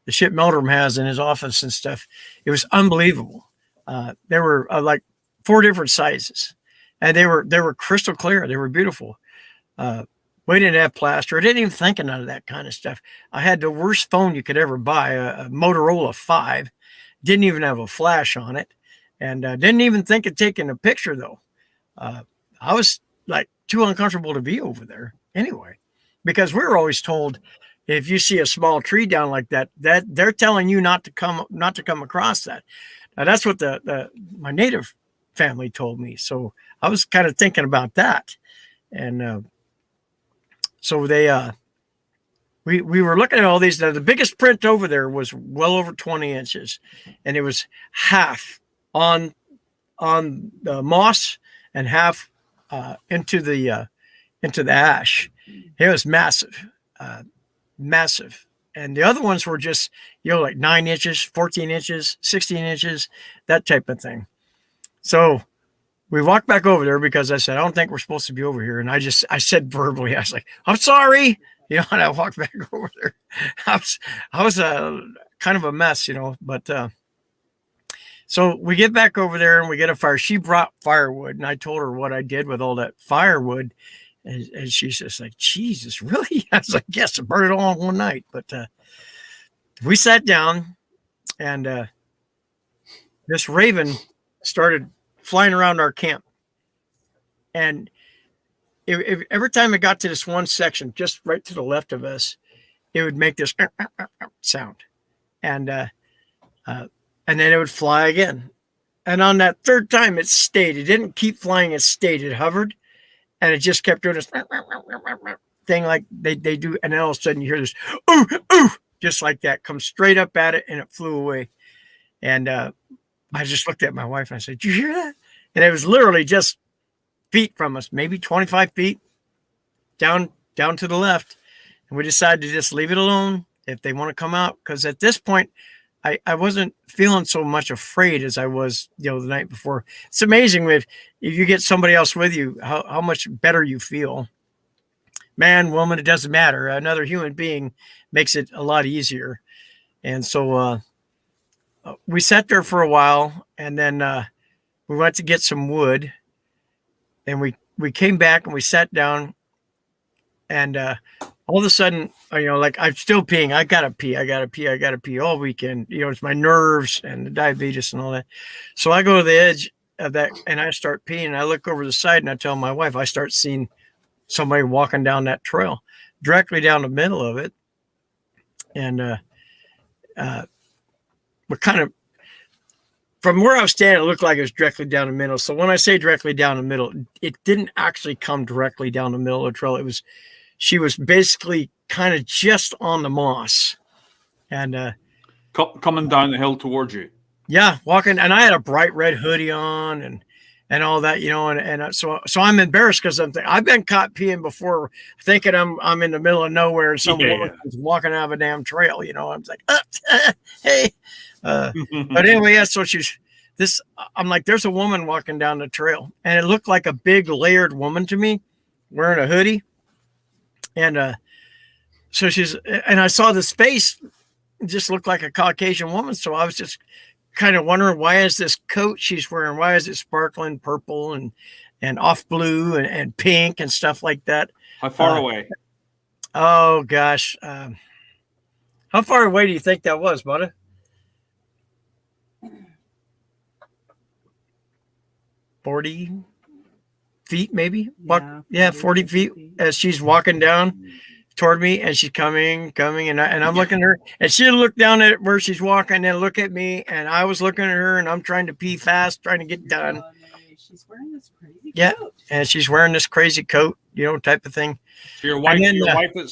shit Meldrum has in his office and stuff. It was unbelievable. There were like 4 different sizes, and they were crystal clear. They were beautiful. We didn't have plaster. I didn't even think of none of that kind of stuff. I had the worst phone you could ever buy, a Motorola 5. Didn't even have a flash on it, and didn't even think of taking a picture though. I was like too uncomfortable to be over there anyway, because we were always told, if you see a small tree down like that they're telling you not to come across that. Now that's what my native family told me. So I was kind of thinking about that. And so we were looking at all these. Now, the biggest print over there was well over 20 inches, and it was half on the moss and half into the ash. It was massive. And the other ones were just, like 9 inches, 14 inches, 16 inches, that type of thing. So we walked back over there because I said, I don't think we're supposed to be over here. And I said verbally, I was like, I'm sorry. And I walked back over there. I was kind of a mess, but so we get back over there and we get a fire. She brought firewood, and I told her what I did with all that firewood. And she's just like, Jesus, really? I was like, yes, I burned it all in one night. But we sat down, and this raven started flying around our camp. And every time it got to this one section, just right to the left of us, it would make this sound. And then it would fly again. And on that third time, it stayed. It didn't keep flying. It stayed. It hovered. And it just kept doing this thing like they do. And then all of a sudden you hear this, ooh, ooh, just like that, come straight up at it, and it flew away. And I just looked at my wife and I said, did you hear that? And it was literally just feet from us, maybe 25 feet down to the left. And we decided to just leave it alone if they want to come out. Because at this point, I wasn't feeling so much afraid as I was, the night before. It's amazing if you get somebody else with you, how much better you feel. Man, woman, it doesn't matter. Another human being makes it a lot easier. And so we sat there for a while, and then we went to get some wood, and we came back and we sat down, and all of a sudden, like I'm still peeing. I gotta pee all weekend. It's my nerves and the diabetes and all that. So I go to the edge of that and I start peeing. And I look over the side and I tell my wife, I start seeing somebody walking down that trail, directly down the middle of it. And we're kind of, from where I was standing, it looked like it was directly down the middle. So when I say directly down the middle, it didn't actually come directly down the middle of the trail. She was basically kind of just on the moss, and coming down the hill towards you. Yeah, walking, and I had a bright red hoodie on and all that, and so I'm embarrassed because I've been caught peeing before, thinking I'm in the middle of nowhere and some woman is walking out of a damn trail. I'm like, hey, but anyway, yeah. So I'm like, there's a woman walking down the trail, and it looked like a big layered woman to me, wearing a hoodie. And so and I saw the face, just looked like a Caucasian woman. So I was just kind of wondering, why is this coat she's wearing? Why is it sparkling purple and off blue and pink and stuff like that? How far away? Oh gosh. How far away do you think that was, buddy? $40 feet, maybe. Yeah, 40 feet as she's walking down toward me, and she's coming, and I'm looking at her, and she looked down at where she's walking, and look at me, and I was looking at her, and I'm trying to pee fast, trying to get done. She's wearing this crazy coat. And she's wearing this crazy coat, type of thing. So your wife,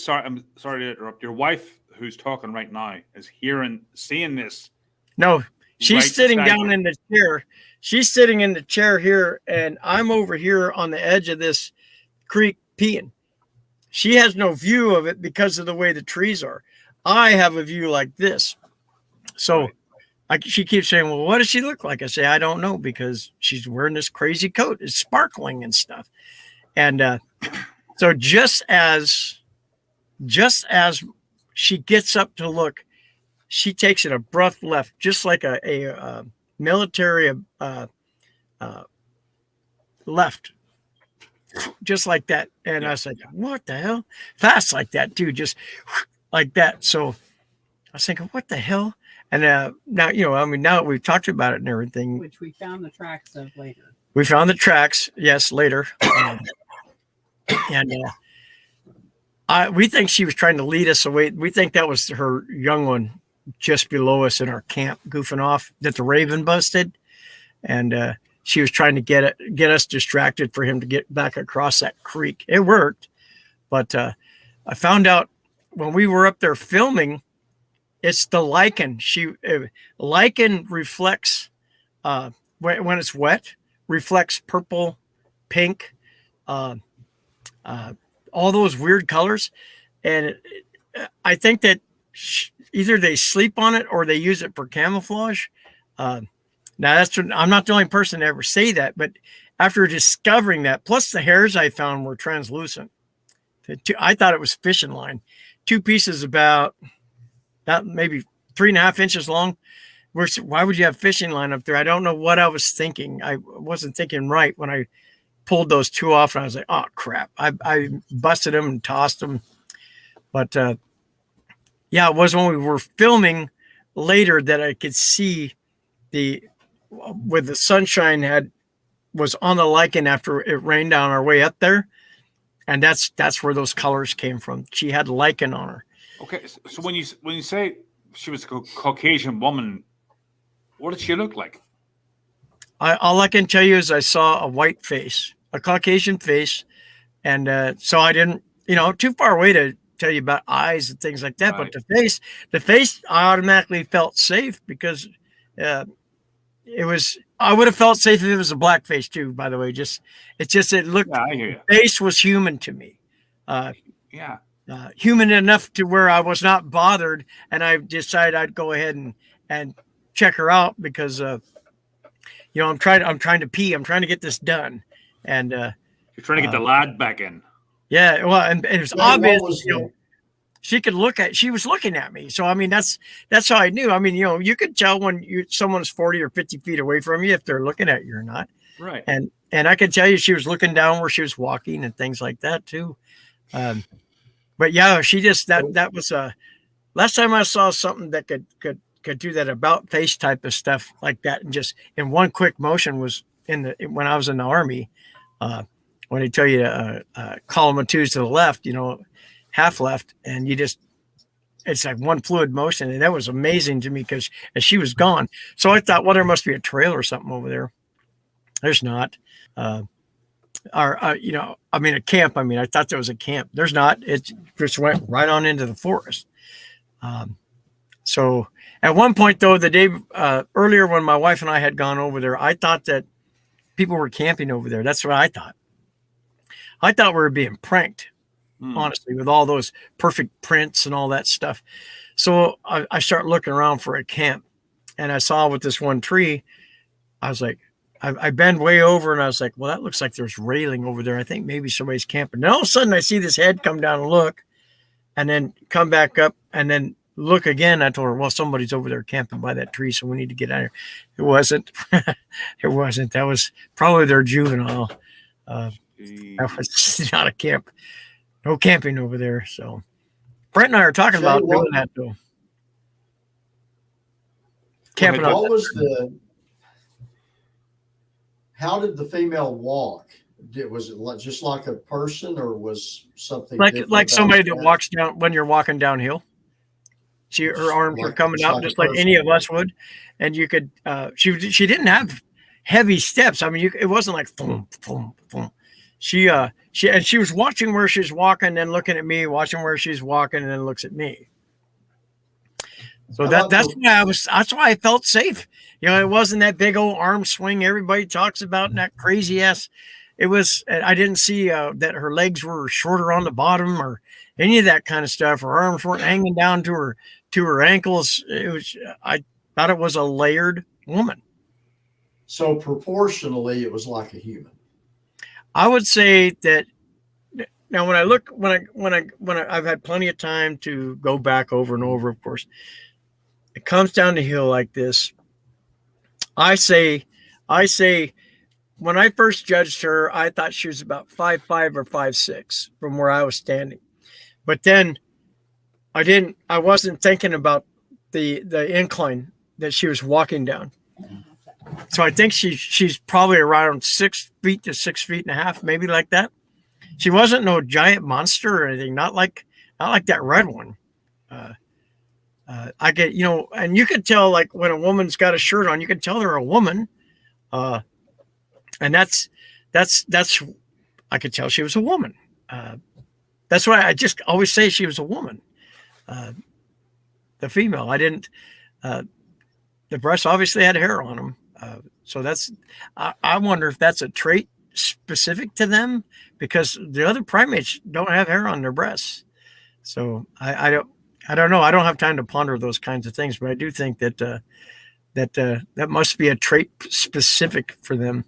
I'm sorry to interrupt. Your wife, who's talking right now, is seeing this. No, she's sitting down in the chair. She's sitting in the chair here, and I'm over here on the edge of this creek peeing. She has no view of it because of the way the trees are. I have a view like this. So she keeps saying, well, what does she look like? I say, I don't know, because she's wearing this crazy coat. It's sparkling and stuff. And so just as she gets up to look, she takes an abrupt left, just like a military left. Just like that. And I was like, what the hell? Fast like that, too. Just like that. So I was thinking, what the hell? And now, now that we've talked about it and everything. Which we found the tracks of later. We found the tracks, yes, later. We think she was trying to lead us away. We think that was her young one just below us in our camp goofing off that the raven busted. And she was trying to get us distracted for him to get back across that creek. It worked. But I found out when we were up there filming, it's the lichen. Lichen reflects, when it's wet, reflects purple, pink, all those weird colors. And I think that either they sleep on it or they use it for camouflage. Now I'm not the only person to ever say that, but after discovering that, plus the hairs I found were translucent. I thought it was fishing line. 2 pieces about maybe 3.5 inches long. Why would you have fishing line up there? I don't know what I was thinking. I wasn't thinking right when I pulled those 2 off, and I was like, oh crap. I busted them and tossed them. But it was when we were filming later that I could see where the sunshine was on the lichen after it rained on our way up there. And that's where those colors came from. She had lichen on her. Okay. So when you say she was a Caucasian woman, what did she look like? All I can tell you is I saw a white face, a Caucasian face. And so I didn't, too far away to tell you about eyes and things like that. Right. But the face, I automatically felt safe because I would have felt safe if it was a black face too, by the way. It looked, I hear you. The face was human to me. Human enough to where I was not bothered. And I decided I'd go ahead and check her out because, I'm trying to pee. I'm trying to get this done. And, you're trying to get the lad back in. Yeah. Well, and it was obvious, she was looking at me. So, I mean, that's how I knew. I mean, you could tell when someone's 40 or 50 feet away from you, if they're looking at you or not. Right. And I could tell you, she was looking down where she was walking and things like that too. But yeah, she just, that was last time I saw something that could do that about face type of stuff like that. And just in one quick motion was when I was in the Army, when they tell you to column of 2s to the left, half left, and it's like one fluid motion. And that was amazing to me because she was gone. So I thought, well, there must be a trail or something over there. There's not. A camp. I mean, I thought there was a camp. There's not. It just went right on into the forest. So at one point, though, the day earlier when my wife and I had gone over there, I thought that people were camping over there. That's what I thought. I thought we were being pranked, honestly, with all those perfect prints and all that stuff. So I start looking around for a camp, and I saw with this one tree, I was like, I bend way over and I was like, well, that looks like there's railing over there. I think maybe somebody's camping. And all of a sudden I see this head come down and look and then come back up and then look again. I told her, well, somebody's over there camping by that tree. So we need to get out of here. It wasn't. It wasn't. That was probably their juvenile. That was not a camp. No camping over there. So Brent and I are talking about doing that though. Camping. How did the female walk? Was it just like a person, or was something like different somebody about that walks down when you're walking downhill. Her arms were coming out just like any of us would, and you could. She didn't have heavy steps. I mean, it wasn't like boom, boom, boom. She was watching where she's walking, and looking at me, watching where she's walking, and then looks at me. So that's why I felt safe. You know, it wasn't that big old arm swing everybody talks about and that crazy ass. It was. I didn't see that her legs were shorter on the bottom or any of that kind of stuff. Her arms weren't hanging down to her ankles. It was. I thought it was a layered woman. So proportionally, it was like a human. I would say that. Now, I've had plenty of time to go back over and over. Of course, it comes down the hill like this. I say, when I first judged her, I thought she was about 5'5" or 5'6" from where I was standing. But then I wasn't thinking about the incline that she was walking down. So I think she's probably around 6 feet to 6 feet and a half, maybe like that. She wasn't no giant monster or anything, not like that red one. I get, and you can tell, like, when a woman's got a shirt on, you can tell they're a woman. And that's I could tell she was a woman. That's why I just always say she was a woman. The female, I didn't. The breasts obviously had hair on them, so that's. I wonder if that's a trait specific to them, because the other primates don't have hair on their breasts. So I don't know. I don't have time to ponder those kinds of things, but I do think that that must be a trait specific for them.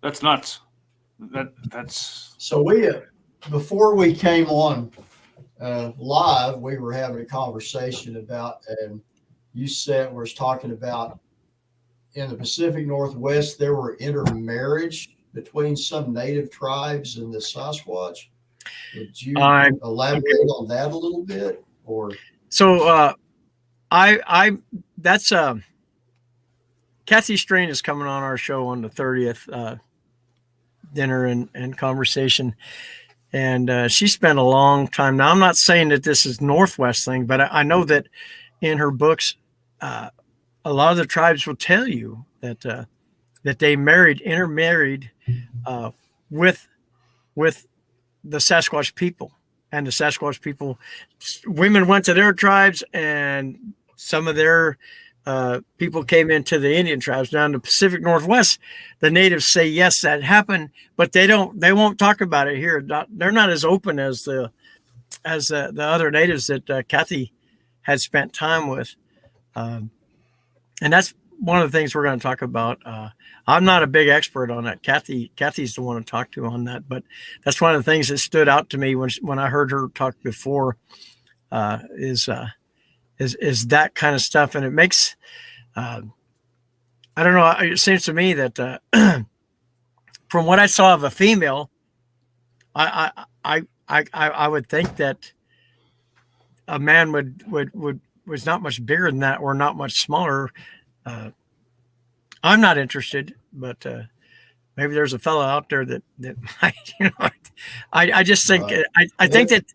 That's nuts. That's so. We before we came on live, we were having a conversation about, and you was talking about in the Pacific Northwest there were intermarriage between some native tribes and the Sasquatch. Would you elaborate on that a little bit, or? So that's Kathy Strain is coming on our show on the 30th, dinner and conversation. And she spent a long time. Now, I'm not saying that this is Northwest thing, but I know that in her books, a lot of the tribes will tell you that they intermarried with the Sasquatch people. And the Sasquatch people, women went to their tribes, and some of their people came into the Indian tribes. Now in the Pacific Northwest, the natives say yes, that happened, but they won't talk about it here. They're not as open as the other natives that Kathy had spent time with, and that's one of the things we're going to talk about. I'm not a big expert on that. Kathy's the one to talk to on that, but that's one of the things that stood out to me when I heard her talk before, is that kind of stuff. And it makes, I don't know, it seems to me that from what I saw of a female, I would think that a man was not much bigger than that, or not much smaller. I'm not interested, but maybe there's a fellow out there that might, I just think, I think that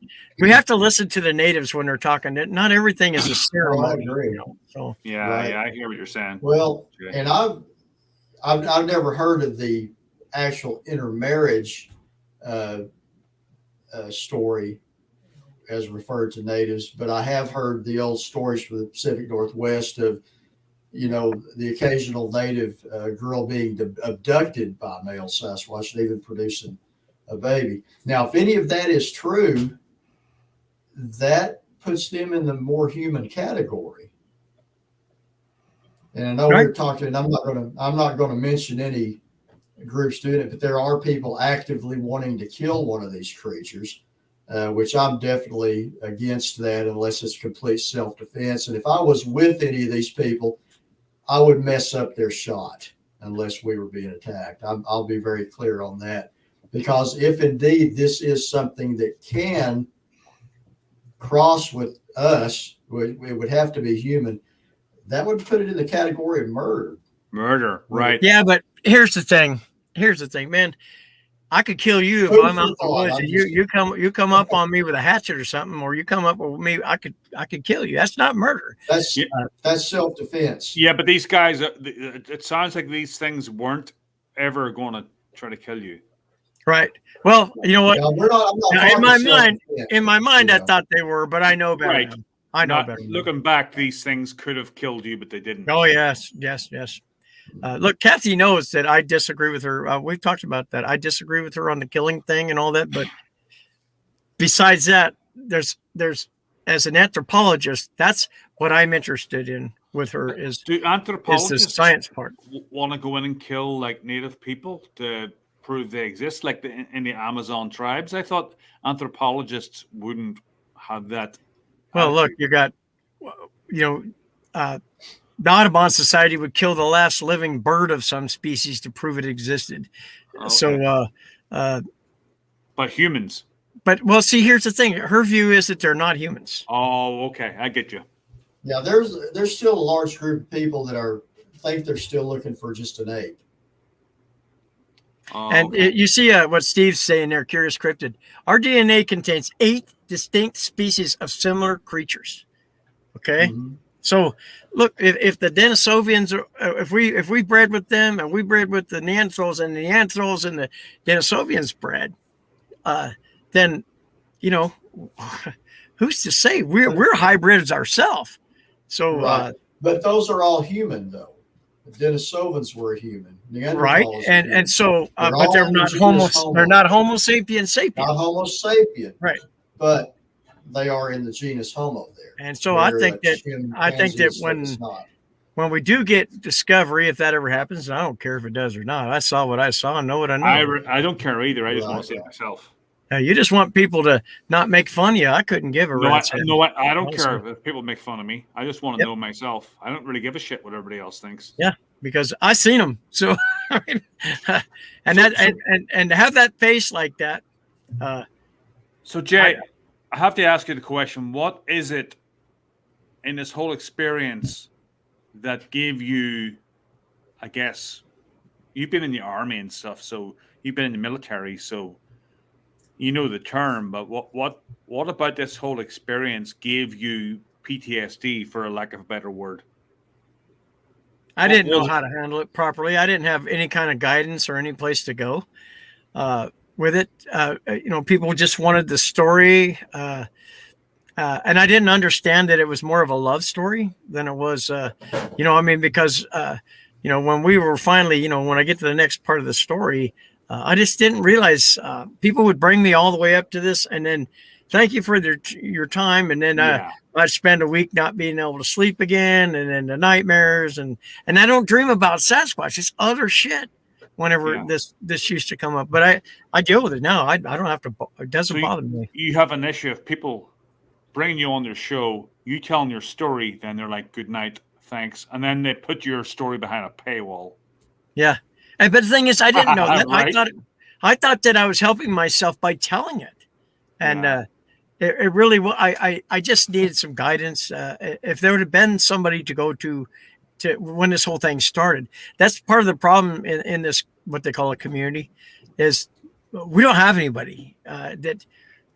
we have to listen to the natives when they're talking. Not everything is a ceremony. I agree. So yeah, I hear what you're saying. Well, and I've never heard of the actual intermarriage story as referred to natives, but I have heard the old stories from the Pacific Northwest of, the occasional native girl being abducted by a male Sasquatch and even producing a baby. Now, if any of that is true, that puts them in the more human category. And I know we're talking, I'm not going to mention any groups doing it, but there are people actively wanting to kill one of these creatures, which I'm definitely against that unless it's complete self-defense. And if I was with any of these people, I would mess up their shot unless we were being attacked. I'll be very clear on that, because if indeed this is something that can cross with us, it would have to be human. That would put it in the category of murder. Murder, right? Yeah, but here's the thing, man. I could kill you if Food I'm for out in the thought. woods I'm and just you come up on me with a hatchet or something, or you come up with me. I could kill you. That's not murder. That's Yeah. that's self-defense. Yeah, but these guys, it sounds like these things weren't ever going to try to kill you. Right. Well, you know what? Now, I'm not Now, talking in my self-defense. mind, I Yeah. thought they were, but I know better. Right. Now. I know Not better. now. looking back, these things could have killed you, but they didn't. Oh yes. Look, Kathy knows that I disagree with her. We've talked about that. I disagree with her on the killing thing and all that. But besides that, there's as an anthropologist, that's what I'm interested in with her is Do the anthropologists science part. want to go in and kill like native people to prove they exist, like in the Amazon tribes? I thought anthropologists wouldn't have that. Well, look, attitude. you got, the Audubon Society would kill the last living bird of some species to prove it existed. Okay. So, But humans. but well, see, here's the thing. Her view is that they're not humans. Oh, okay, I get you. Yeah, there's still a large group of people that think they're still looking for just an ape. Oh, And okay. you see what Steve's saying there, Curious Cryptid. Our DNA contains 8 distinct species of similar creatures. Okay. Mhm. So look, if the Denisovians are, if we bred with them and we bred with the Neanderthals and the Neanderthals and the Denisovians bred, then, who's to say we're hybrids ourselves? So, Right. But those are all human, though. The Denisovans were human. right. Neanderthals were And human. so, They're but they're all not indigenous They're not Homo sapien not sapien. Homo sapien. Right. But they are in the genus Homo there. And so I Where think a that chimpanzee is not. when we do get discovery, if that ever happens, and I don't care if it does or not, I saw what I saw and know what I know. I don't care either. I just want Right, to see it right. myself. You just want people to not make fun of you. I couldn't give a No, rat's head. I don't Honestly. care if people make fun of me. I just want to Yep. know myself. I don't really give a shit what everybody else thinks. Yeah, because I seen them. So, I mean, and to have that face like that. So, Jay, I have to ask you the question: what is it in this whole experience that gave you? I guess you've been in the army and stuff, so you've been in the military, so you know the term. But what about this whole experience gave you PTSD, for a lack of a better word? I didn't know how to handle it properly. I didn't have any kind of guidance or any place to go with it. People just wanted the story. And I didn't understand that it was more of a love story than it was, because, when we were finally, when I get to the next part of the story, I just didn't realize people would bring me all the way up to this and then thank you for your time. And then I'd spend a week not being able to sleep again, and then the nightmares, and I don't dream about Sasquatch. It's other shit whenever this used to come up. But I deal with it now. I don't have to. It doesn't bother me. You have an issue of people bringing you on their show, you telling your story, then they're like, "Good night, thanks," and then they put your story behind a paywall. Yeah, but the thing is, I didn't know that. Right? I thought that I was helping myself by telling it, and. It really, I just needed some guidance. If there would have been somebody to go to when this whole thing started, that's part of the problem in this, what they call a community, is we don't have anybody that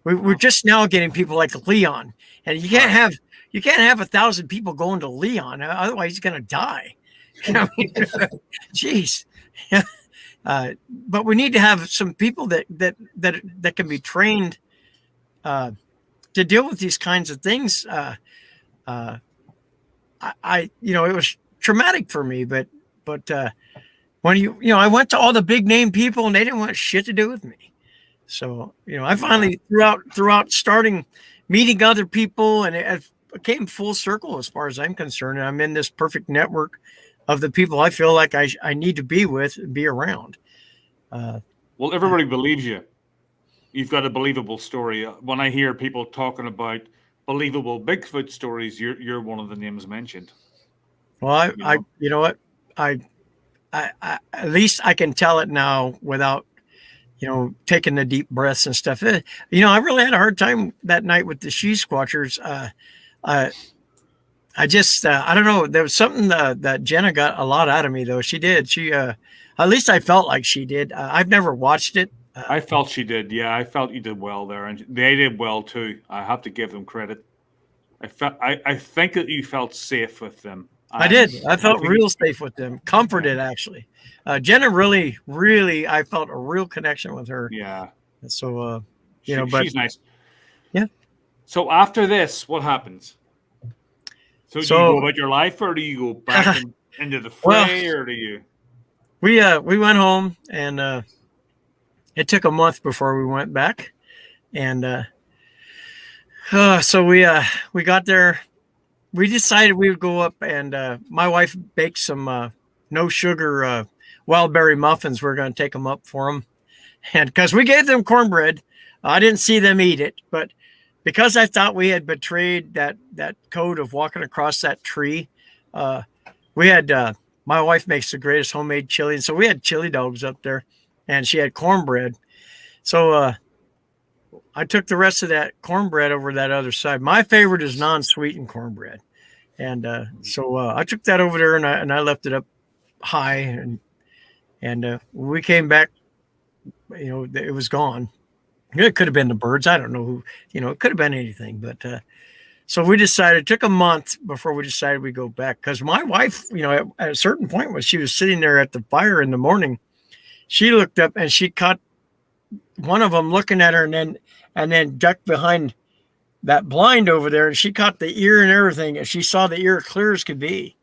we're just now getting people like Leon, and you can't have 1,000 people going to Leon, otherwise he's going to die. Jeez. But we need to have some people that can be trained to deal with these kinds of things. It was traumatic for me, but when I went to all the big name people and they didn't want shit to do with me. So, I finally throughout starting meeting other people, and it came full circle as far as I'm concerned. And I'm in this perfect network of the people I feel like I need to be with and be around. Well, everybody believes you. You've got a believable story. When I hear people talking about believable Bigfoot stories, you're one of the names mentioned. Well, I at least I can tell it now without, taking the deep breaths and stuff. I really had a hard time that night with the Sasquatchers. I just, I don't know. There was something that Jenna got a lot out of me, though. She did. She, at least I felt like she did. I've never watched it. I felt she did. Yeah, I felt you did well there, and they did well too. I have to give them credit. I think that you felt safe with them. I did. I felt real safe with them. Comforted, actually. Jenna really, I felt a real connection with her. Yeah. So, she's nice. Yeah. So after this, what happens? So do you go about your life, or do you go back into the fray, or do you? We went home, and it took a month before we went back, and so we got there. We decided we would go up, and my wife baked some no sugar wild berry muffins. We're going to take them up for them, and because we gave them cornbread, I didn't see them eat it, but because I thought we had betrayed that code of walking across that tree, we had my wife makes the greatest homemade chili, and so we had chili dogs up there, and she had cornbread. So I took the rest of that cornbread over that other side. My favorite is non-sweetened cornbread, and so I took that over there, and I left it up high, and we came back. It was gone. It could have been the birds. I don't know who. It could have been anything. But so we decided. It took a month before we decided we'd go back, because my wife, at a certain point when she was sitting there at the fire in the morning, she looked up and she caught one of them looking at her, and then ducked behind that blind over there, and she caught the ear and everything, and she saw the ear clear as could be,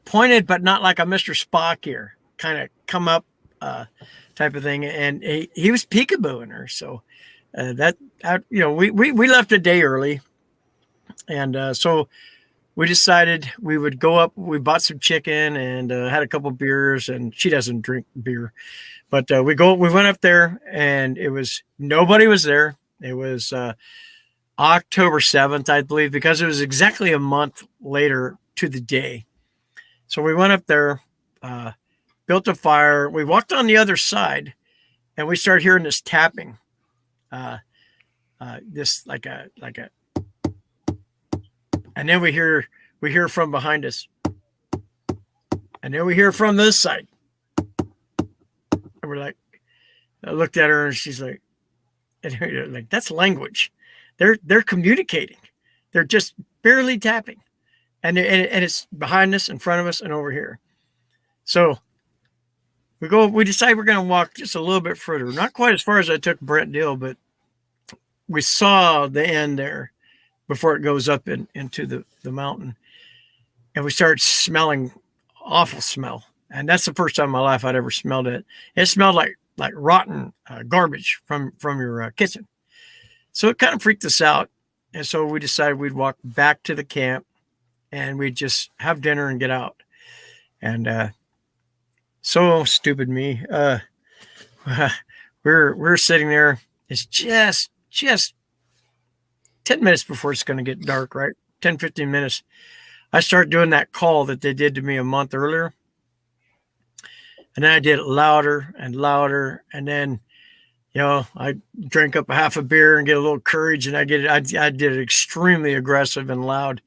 pointed but not like a Mr. Spock ear, kind of come up type of thing, and he was peekabooing her. So we left a day early, and so we decided we would go up. We bought some chicken and had a couple beers, and she doesn't drink beer. But we went up there, and nobody was there. It was October 7th, I believe, because it was exactly a month later to the day. So we went up there, built a fire. We walked on the other side, and we started hearing this tapping. This like a, and then we hear from behind us, and then we hear from this side. And we're like, I looked at her, and she's like, that's language. They're communicating. They're just barely tapping, and it's behind us, in front of us, and over here. So we decide we're going to walk just a little bit further, not quite as far as I took Brent Dill, but we saw the end there before it goes up into the mountain, and we started smelling awful smell. And that's the first time in my life I'd ever smelled it. It smelled like rotten garbage from your kitchen. So it kind of freaked us out. And so we decided we'd walk back to the camp, and we'd just have dinner and get out. And so stupid me. We're sitting there. It's just 10 minutes before it's going to get dark, right? 10, 15 minutes. I start doing that call that they did to me a month earlier. And then I did it louder and louder. And then, I drink up a half a beer and get a little courage. And I did it extremely aggressive and loud.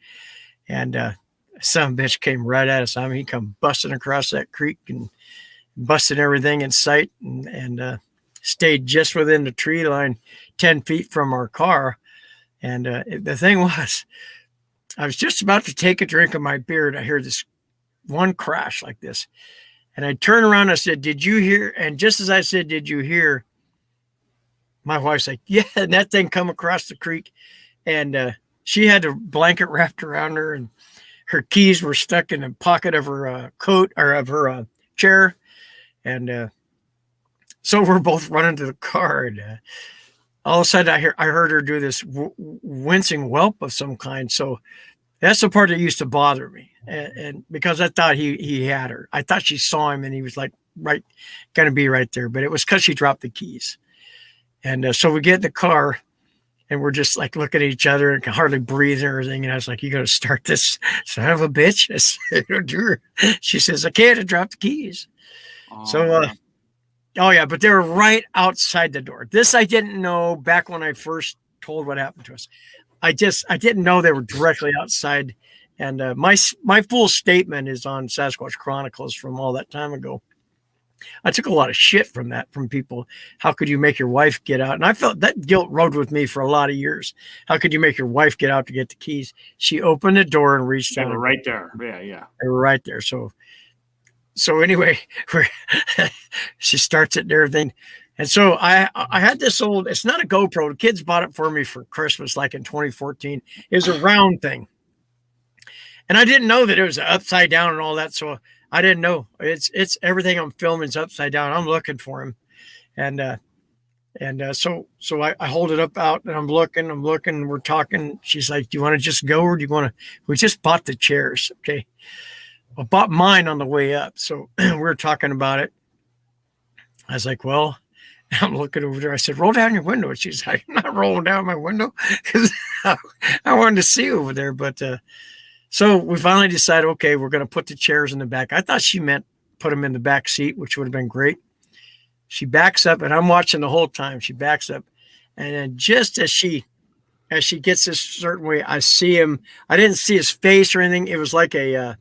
And some bitch came right at us. I mean, he come busting across that creek and busted everything in sight, and stayed just within the tree line, 10 feet from our car. And the thing was, I was just about to take a drink of my beer, and I hear this one crash like this. And I turned around and I said, "Did you hear?" And just as I said, "Did you hear?" my wife's like, "Yeah." And that thing come across the creek, and she had a blanket wrapped around her, and her keys were stuck in the pocket of her coat, or of her chair. And so we're both running to the car, and all of a sudden I heard her do this wincing whelp of some kind. So that's the part that used to bother me. And because I thought he had her, I thought she saw him, and he was like going to be right there, but it was because she dropped the keys. And so we get in the car, and we're just like looking at each other and can hardly breathe and everything. And I was like, "You got to start this son of a bitch." I said, she says, "I can't. I dropped the keys." Oh. So, oh yeah, but they were right outside the door. This I didn't know back when I first told what happened to us. I didn't know they were directly outside. And my full statement is on Sasquatch Chronicles from all that time ago. I took a lot of shit from people. How could you make your wife get out? And I felt that guilt rode with me for a lot of years. How could you make your wife get out to get the keys? She opened the door and reached down. They were right there. Yeah. They were right there. So anyway, she starts it and everything. And so I had this old, it's not a GoPro. The kids bought it for me for Christmas, like in 2014. It was a round thing. And I didn't know that it was upside down and all that. So I didn't know. It's everything I'm filming is upside down. I'm looking for him. And so I hold it up out and I'm looking, and we're talking. She's like, do you want to just go, or do you want to, we just bought the chairs. Okay. I bought mine on the way up. So we were talking about it. I was like, well, I'm looking over there. I said, roll down your window. And she's like, I'm not rolling down my window because I wanted to see over there. But, so we finally decided, okay, we're going to put the chairs in the back. I thought she meant put them in the back seat, which would have been great. She backs up, and I'm watching the whole time. She backs up, and then just as she gets this certain way, I see him. I didn't see his face or anything. It was like a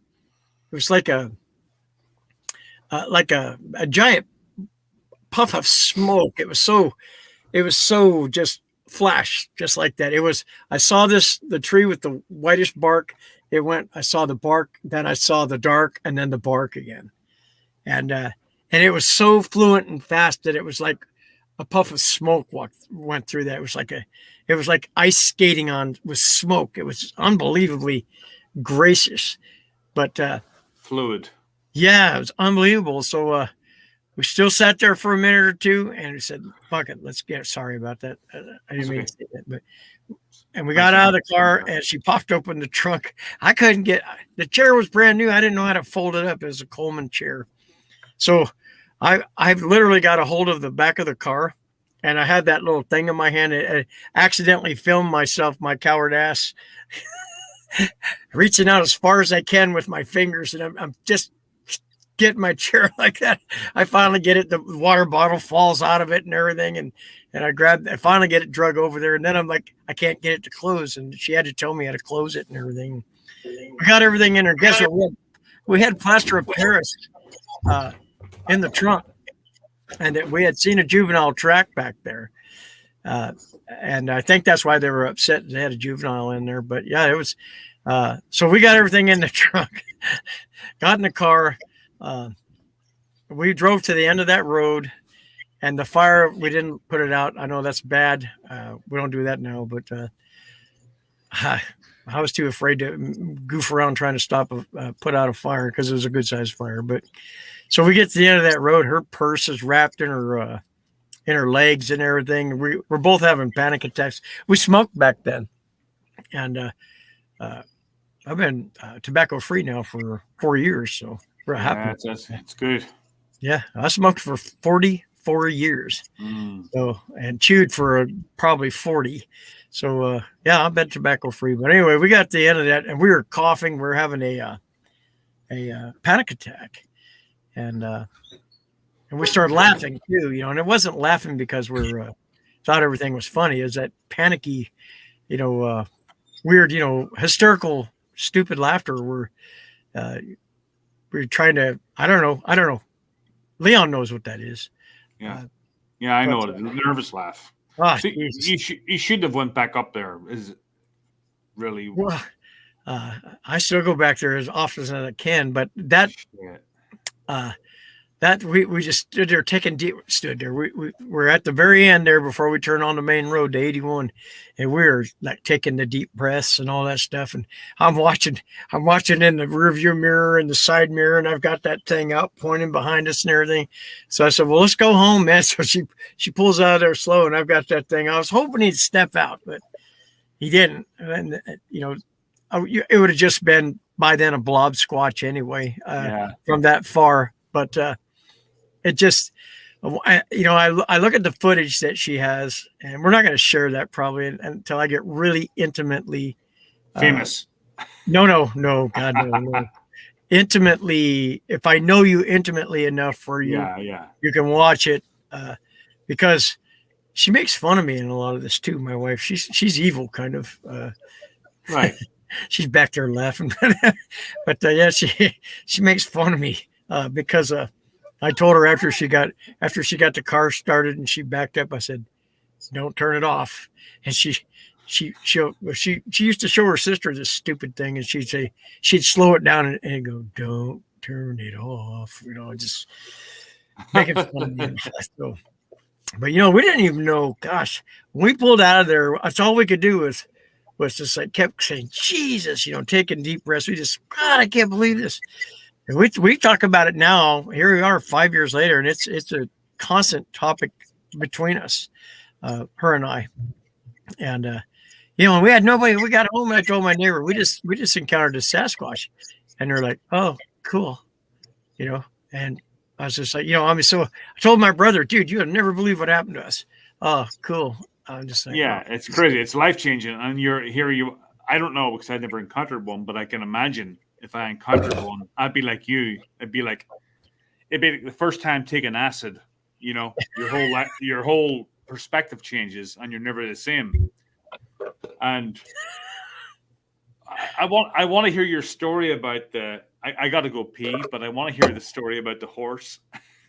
giant puff of smoke. It was so just flash, just like that. I saw the tree with the whitish bark. I saw the bark, then I saw the dark, and then the bark again. And it was so fluent and fast that it was like a puff of smoke went through that. It was like ice skating with smoke. It was unbelievably gracious, but fluid. Yeah, it was unbelievable. So we still sat there for a minute or two, and we said, fuck it, let's get, sorry about that. I didn't mean to say that, and we got out of the car, and she popped open the trunk. I couldn't the chair was brand new. I didn't know how to fold it up. It was a Coleman chair. So I've literally got a hold of the back of the car, and I had that little thing in my hand. I accidentally filmed myself, my coward ass, reaching out as far as I can with my fingers, and I'm just getting my chair like that. I finally get it. The water bottle falls out of it and everything, and I finally get it drug over there, and then I'm like, I can't get it to close, and she had to tell me how to close it and everything. We got everything in there. Guess what? We had plaster of Paris in the trunk, and we had seen a juvenile track back there, and I think that's why they were upset. They had a juvenile in there, but yeah, it was. So we got everything in the trunk, got in the car. We drove to the end of that road, and the fire, we didn't put it out. I know that's bad. We don't do that now, but I was too afraid to goof around trying to put out a fire because it was a good sized fire. But so we get to the end of that road. Her purse is wrapped in her legs and everything. We're both having panic attacks. We smoked back then, and I've been tobacco free now for 4 years. So we're happy. That's good. Yeah, I smoked for 44 years. So, and chewed for probably 40. So yeah, I've been tobacco free. But anyway, we got to the end of that, and we were coughing. We were having a panic attack, and we started laughing too. And it wasn't laughing because we thought everything was funny. It was that panicky, weird, hysterical, stupid laughter. We're trying to. I don't know. Leon knows what that is. Yeah, I know it. Nervous laugh. See, you should have went back up there. Is it really? Well, I still go back there as often as I can, but that we just stood there we're at the very end there before we turn on the main road to 81, and we were like taking the deep breaths and all that stuff. And I'm watching in the rearview mirror and the side mirror, and I've got that thing out pointing behind us and everything. So I said, well, let's go home, man. So she pulls out of there slow, and I've got that thing. I was hoping he'd step out, but he didn't. And it would have just been by then a blob squatch anyway, from that far. But it just, I look at the footage that she has, and we're not going to share that probably until I get really intimately famous. No, God, no. Intimately, if I know you intimately enough for you, you can watch it, because she makes fun of me in a lot of this too. My wife, she's evil kind of. Right. She's back there laughing, but yeah, she makes fun of me because I told her after she got the car started and she backed up, I said, "Don't turn it off." And she used to show her sister this stupid thing, and she'd slow it down and go, "Don't turn it off," just making fun of me. So, but we didn't even know. Gosh, when we pulled out of there, that's all we could do was just like kept saying, "Jesus," taking deep breaths. We just, God, I can't believe this. And we talk about it now. Here we are 5 years later, and it's a constant topic between us, her and I. And we had nobody. We got home and I told my neighbor, we just encountered a Sasquatch, and they're like, "Oh, cool," And I was just like, so I told my brother, "Dude, you'll never believe what happened to us." "Oh, cool." I'm just like, yeah, it's crazy. It's life changing. And I don't know because I never encountered one, but I can imagine if I encountered one, I'd be like you. It'd be like the first time taking acid. Your whole life, your whole perspective changes, and you're never the same. And I want to hear your story about I got to go pee, but I want to hear the story about the horse,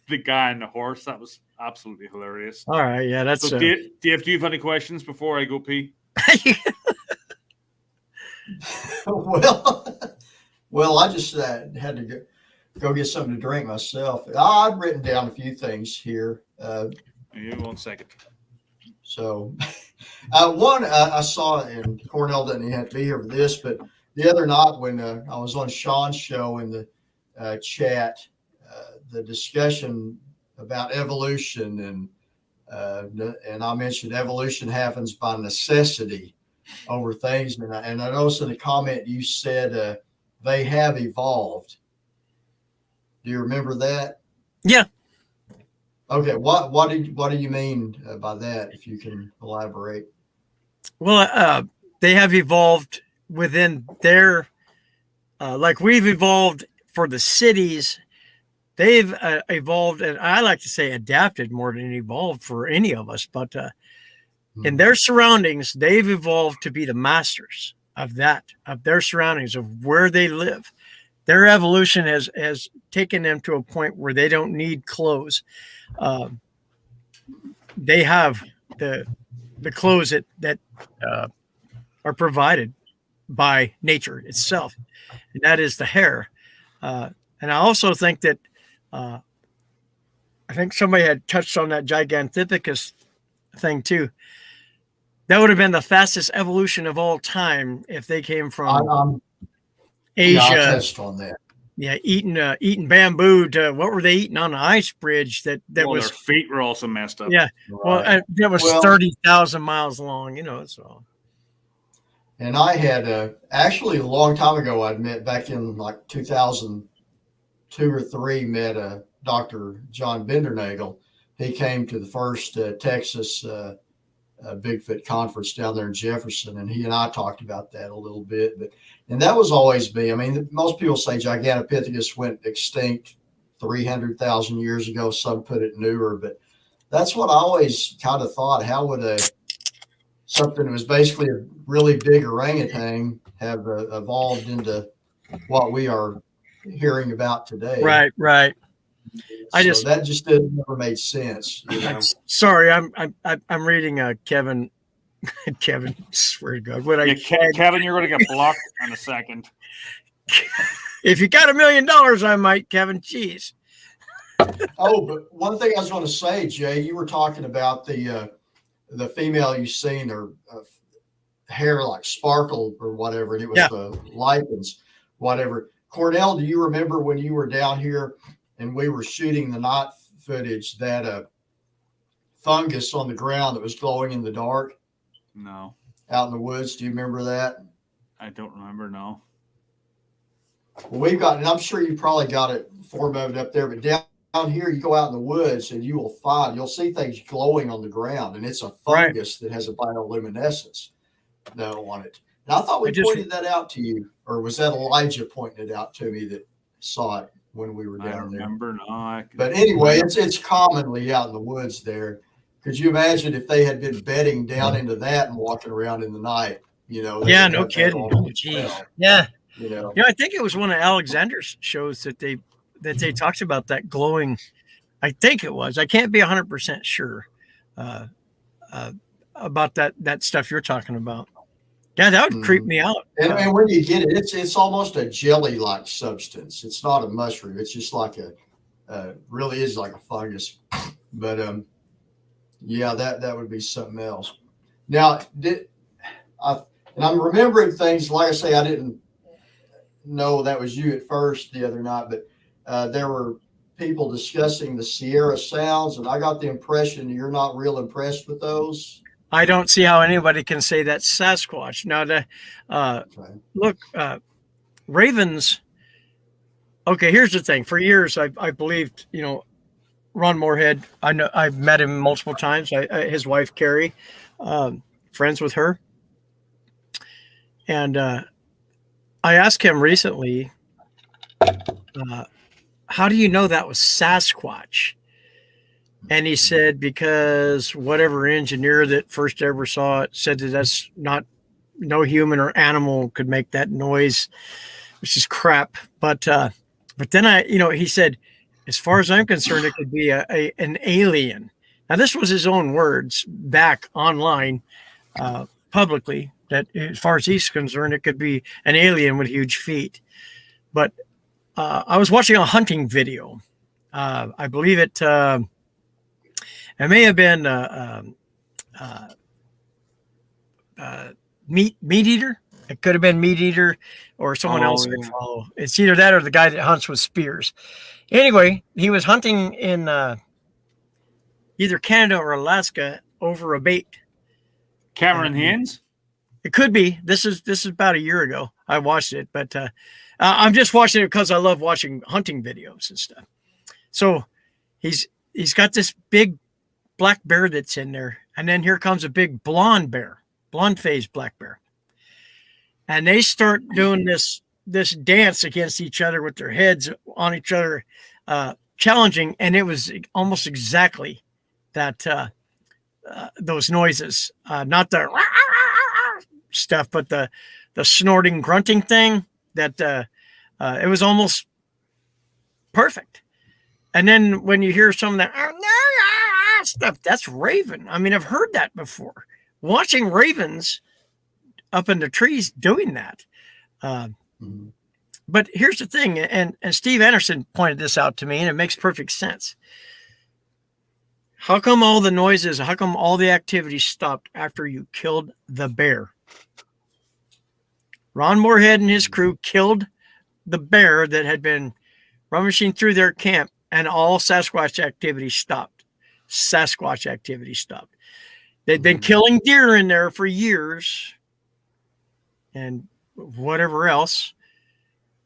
the guy and the horse. That was absolutely hilarious. All right, yeah, that's. So, do you have any questions before I go pee? Well, I just had to go get something to drink myself. I've written down a few things here. You 1 second. So, one I saw, and Cornell doesn't have to be here for this, but the other night when I was on Sean's show in the chat, the discussion about evolution and I mentioned evolution happens by necessity over things, and I noticed in the comment you said they have evolved. Do you remember that? Yeah. Okay. What do you mean by that? If you can elaborate. Well, they have evolved within their, like we've evolved for the cities. They've evolved, and I like to say adapted more than evolved for any of us. But in their surroundings, they've evolved to be the masters of their surroundings, of where they live. Their evolution has taken them to a point where they don't need clothes. They have the clothes that are provided by nature itself, and that is the hair. And I also think that I think somebody had touched on that Gigantopithecus thing too. That would have been the fastest evolution of all time if they came from Asia. Yeah, I touched on that. Yeah, eating bamboo. What were they eating on the ice bridge? That was their feet were also messed up. Yeah, right. That was 30,000 miles long. So. And I had actually a long time ago. I'd met back in like 2002 or 3. Met Dr. John Bindernagel. He came to the first Texas Bigfoot conference down there in Jefferson, and he and I talked about that a little bit. And that was always me. I mean, most people say Gigantopithecus went extinct 300,000 years ago. Some put it newer, but that's what I always kind of thought. How would something that was basically a really big orangutan have evolved into what we are hearing about today? Right. So that just never made sense. Sorry, I'm reading Kevin. Kevin, swear to God, Kevin, you're going to get blocked in a second. If you got $1 million, I might, Kevin. Jeez. Oh, but one thing I was going to say, Jay, you were talking about the female you seen, her hair like sparkled or whatever, and it was lichens, whatever. Cornell, do you remember when you were down here and we were shooting the night footage, that fungus on the ground that was glowing in the dark? No. Out in the woods. Do you remember that? I don't remember, no. Well, we've got, and I'm sure you probably got it formatted up there, but down here, you go out in the woods and you'll see things glowing on the ground, and it's a fungus that has a bioluminescence on it. And I thought we pointed that out to you, or was that Elijah pointing it out to me that saw it when we were down there? I remember, no. But anyway, it's commonly out in the woods there. could you imagine if they had been bedding down into that and walking around in the night? You know, they Yeah, would no have that kidding. on Oh, as geez. well, Yeah. you know. I think it was one of Alexander's shows that they talked about that glowing. I think it was. I can't be 100% sure uh, about that stuff you're talking about. Yeah, that would creep me out. And when you get it, it's almost a jelly-like substance. It's not a mushroom. It's just like really is like a fungus. But yeah, that would be something else. Now, and I'm remembering things. Like I say, I didn't know that was you at first the other night, but there were people discussing the Sierra Sounds, and I got the impression you're not real impressed with those. I don't see how anybody can say that's Sasquatch. Now, look, ravens. Okay, here's the thing. For years, I believed, Ron Moorhead. I know I've met him multiple times. His wife Carrie, friends with her, and I asked him recently, how do you know that was Sasquatch? And he said, because whatever engineer that first ever saw it said that that's no human or animal could make that noise, which is crap. But then he said, as far as I'm concerned, it could be an alien. Now, this was his own words back online publicly, that as far as he's concerned, it could be an alien with huge feet. But I was watching a hunting video. I believe it may have been meat eater. It could have been meat eater or someone else I follow. It's either that or the guy that hunts with spears. Anyway, he was hunting in either Canada or Alaska over a bait. Cameron Haynes? It could be. This is about a year ago. I watched it, but I'm just watching it because I love watching hunting videos and stuff. So he's got this big black bear that's in there, and then here comes a big blonde phased black bear, and they start doing this dance against each other with their heads on each other, challenging, and it was almost exactly that those noises, not the stuff, but the snorting, grunting thing. That it was almost perfect. And then when you hear some of that stuff, that's raven. I mean, I've heard that before. Watching ravens up in the trees doing that. But here's the thing, and Steve Anderson pointed this out to me, and it makes perfect sense. How come all the noises, how come all the activity stopped after you killed the bear? Ron Moorhead and his crew killed the bear that had been rummaging through their camp, and all Sasquatch activity stopped. They'd been killing deer in there for years and whatever else,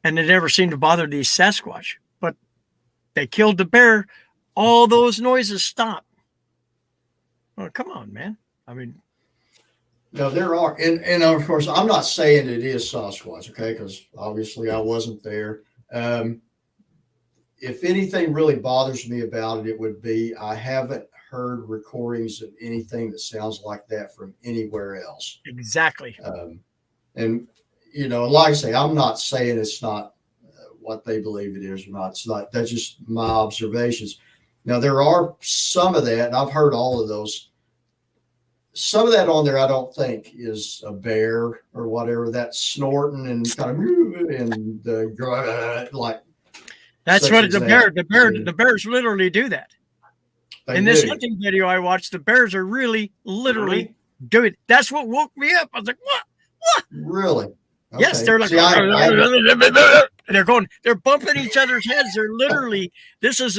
and it never seemed to bother these Sasquatch. But they killed the bear, all those noises stopped. Oh, come on, man. I mean, no, there are, and of course, I'm not saying it is Sasquatch, okay, because obviously I wasn't there. If anything really bothers me about it, it would be I haven't heard recordings of anything that sounds like that from anywhere else. Exactly. And like I say, I'm not saying it's not what they believe it is or not. It's not. That's just my observations. Now there are some of that, and I've heard all of those. Some of that on there, I don't think is a bear or whatever. That snorting and kind of and like. That's what the bears literally do that. In this hunting video I watched, the bears are literally doing. That's what woke me up. I was like, what? Really? Okay. Yes, they're like, they're bumping each other's heads. They're literally, this is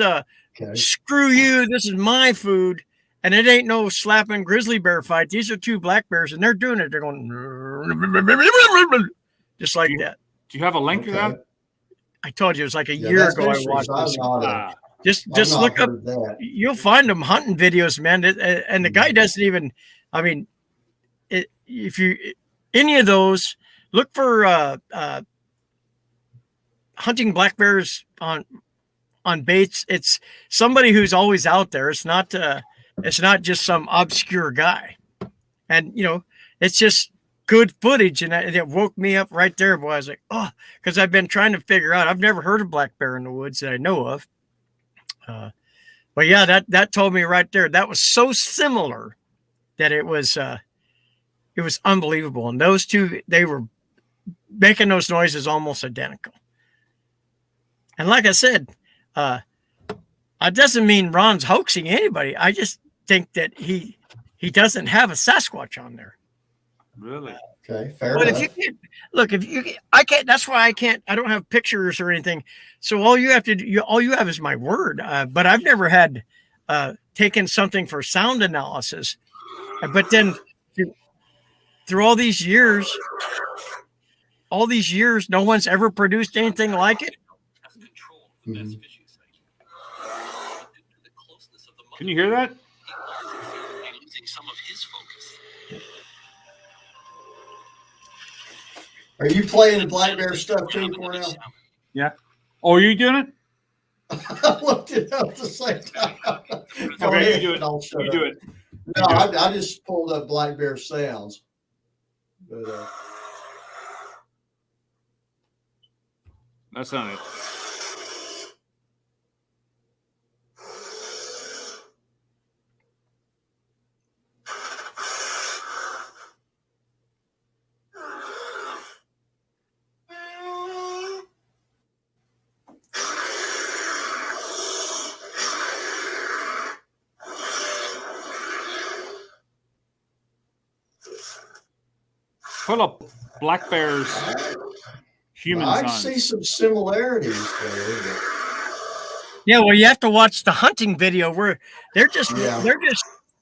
screw you. This is my food. And it ain't no slapping grizzly bear fight. These are two black bears, and they're doing it. They're going just like that. Do you have a link to that? I told you it was like a year ago. I watched this. Just look up. You'll find them hunting videos, man. And the guy doesn't even. I mean, if you any of those, look for hunting black bears on baits. It's somebody who's always out there. It's not It's not just some obscure guy. And, it's just good footage. And it woke me up right there. Boy, I was like, oh, because I've been trying to figure out. I've never heard of black bear in the woods that I know of. But yeah, that told me right there. That was so similar that it was unbelievable. And those two, they were making those noises almost identical. And like I said, it doesn't mean Ron's hoaxing anybody. I just think that he doesn't have a Sasquatch on there. Really? Okay, fair But enough. if you can't, look, I can't. That's why I can't. I don't have pictures or anything. So all you have to do, all you have is my word. But I've never had taken something for sound analysis. But then through all these years, no one's ever produced anything like it. Mhm. Can you hear that? Are you playing the black bear stuff too, Cornell? Yeah. Oh, are you doing it? I looked it up at the same time. Go Okay, ahead, you do it. I'll shut You up. do it. No, I just pulled up black bear sounds. But That's not it. Pull up black bears human I sounds. see some similarities there. Yeah, well, you have to watch the hunting video where they're just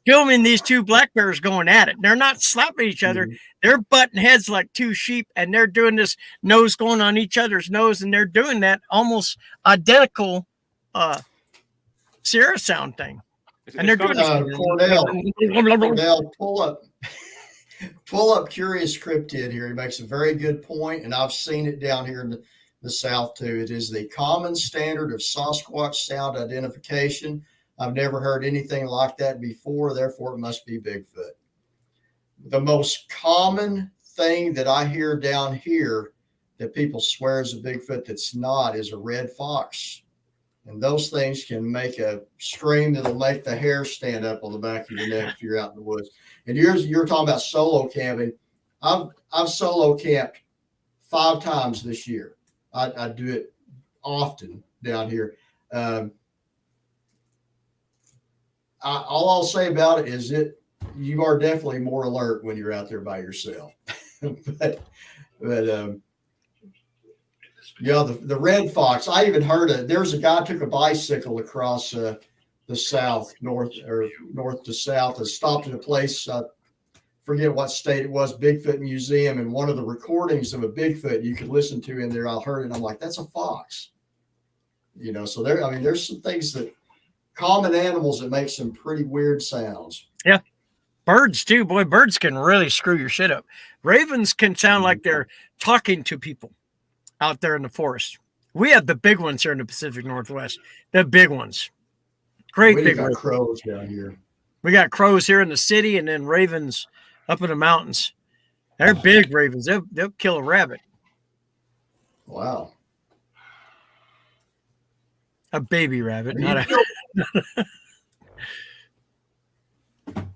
filming these two black bears going at it. They're not slapping each other. They're butting heads like two sheep, and they're doing this nose going on each other's nose, and they're doing that almost identical Sierra sound thing. And they're doing Cornell, pull up Curious Cryptid here. He makes a very good point, and I've seen it down here in the South too. It is the common standard of Sasquatch sound identification. I've never heard anything like that before, therefore it must be Bigfoot. The most common thing that I hear down here that people swear is a Bigfoot that's not is a red fox. And those things can make a scream that'll make the hair stand up on the back of your neck if you're out in the woods. And you're talking about solo camping. I've solo camped 5 times this year. I do it often down here. All I'll say about it is you are definitely more alert when you're out there by yourself. but yeah, the red fox. I even heard there's a guy took a bicycle across the south, north to south, and stopped at a place. Forget what state it was, Bigfoot Museum, and one of the recordings of a Bigfoot you could listen to in there. I heard it, and I'm like, that's a fox. So there's some things that common animals that make some pretty weird sounds. Yeah. Birds too. Boy, birds can really screw your shit up. Ravens can sound like they're talking to people out there in the forest. We have the big ones here in the Pacific Northwest. The big ones. Great big ones. Crows down here. We got crows here in the city, and then ravens up in the mountains. They're big ravens. They'll kill a rabbit. Wow. A baby rabbit,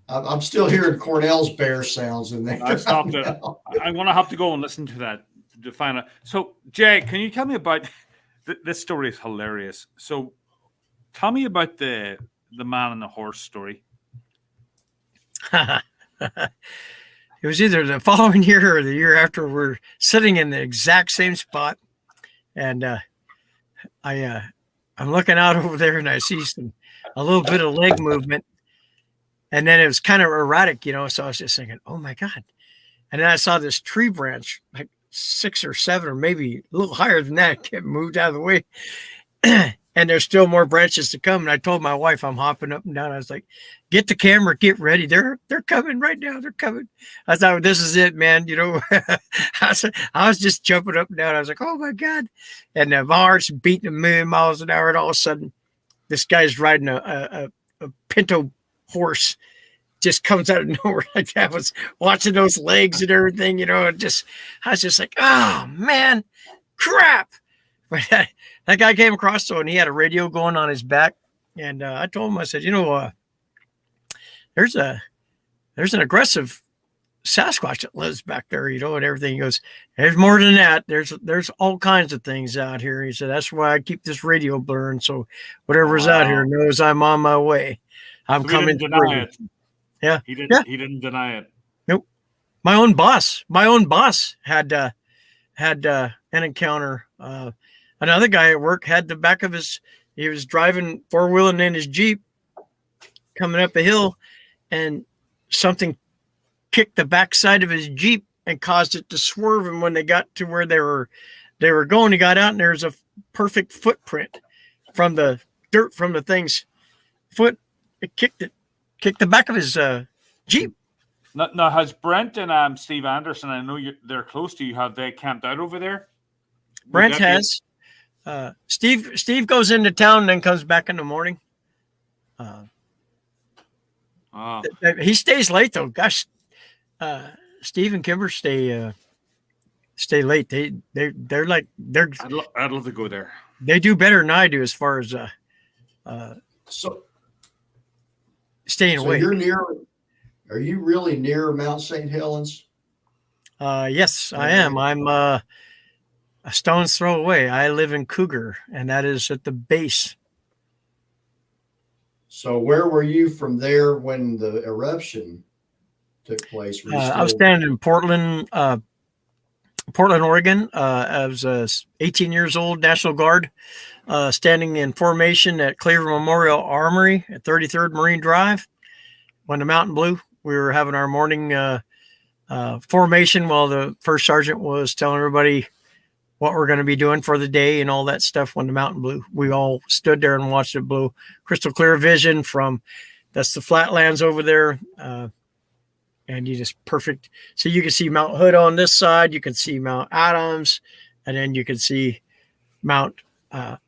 I'm still hearing Cornell's bear sounds in there. I stopped it. I'm going to have to go and listen to that to find out. So, Jay, can you tell me about this story? Is hilarious. So, tell me about the man and the horse story. It was either the following year or the year after. We're sitting in the exact same spot, and I'm looking out over there, and I see a little bit of leg movement, and then it was kind of erratic, So I was just thinking, "Oh my God!" And then I saw this tree branch, like 6 or 7, or maybe a little higher than that, get moved out of the way. And there's still more branches to come. And I told my wife, I'm hopping up and down. I was like, get the camera, get ready. They're coming right now. They're coming. I thought, this is it, man. I was just jumping up and down. I was like, oh my God. And my heart's beating a million miles an hour. And all of a sudden, this guy's riding a pinto horse just comes out of nowhere like that. I was watching those legs and everything, you know, I was just like, oh man, crap. But that guy came across, and he had a radio going on his back. And I told him, I said, you know, there's an aggressive Sasquatch that lives back there, you know, and everything. He goes, there's more than that. There's all kinds of things out here. He said, that's why I keep this radio blaring. So whatever's out here knows I'm on my way. I'm coming. He didn't deny it. Yeah. He didn't deny it. Nope. My own boss had an encounter. Another guy at work had the back of he was driving 4-wheeling in his Jeep coming up a hill, and something kicked the backside of his Jeep and caused it to swerve. And when they got to where they were going, he got out, and there's a perfect footprint from the dirt from the thing's foot. It kicked the back of his Jeep. Now, has Brent and Steve Anderson, I know they're close to you, have they camped out over there? Brent has. Steve goes into town and then comes back in the morning. He stays late though. Gosh, Steve and Kimber stay late. They're like I'd love to go there. They do better than I do as far as So staying away. Are you really near Mount St. Helens? Yes, I am. I'm a stone's throw away. I live in Cougar, and that is at the base. So where were you from there when the eruption took place? I was standing in Portland, Oregon. I was 18 years old, National Guard, standing in formation at Cleaver Memorial Armory at 33rd Marine Drive. When the mountain blew, we were having our morning formation while the first sergeant was telling everybody what we're going to be doing for the day and all that stuff. When the mountain blew, we all stood there and watched it blow. Crystal clear vision that's the flatlands over there. And you just perfect. So you can see Mount Hood on this side. You can see Mount Adams, and then you can see Mount St.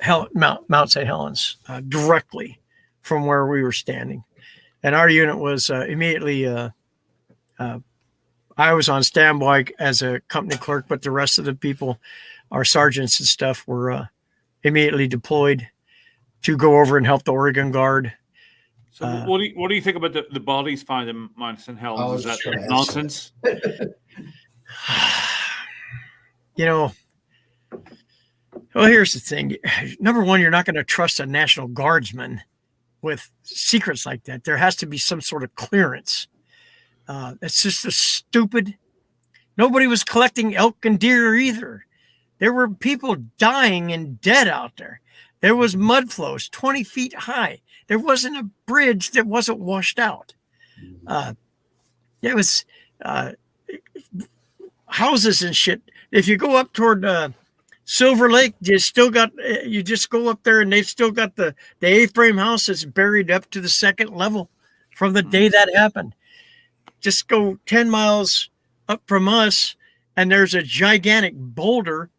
Helens directly from where we were standing. And our unit was immediately, I was on standby as a company clerk, but the rest of the people, our sergeants and stuff, were immediately deployed to go over and help the Oregon Guard. So what do you think about the bodies found in Mount St. Helens? Is that nonsense? You know, well, here's the thing. Number one, you're not going to trust a National Guardsman with secrets like that. There has to be some sort of clearance. It's just a stupid. Nobody was collecting elk and deer either. There were people dying and dead out there. There was mud flows 20 feet high. There wasn't a bridge that wasn't washed out. It was houses and shit. If you go up toward Silver Lake, you just go up there and they've still got the A-frame house that's buried up to the second level from the day that happened. Just go 10 miles up from us, and there's a gigantic boulder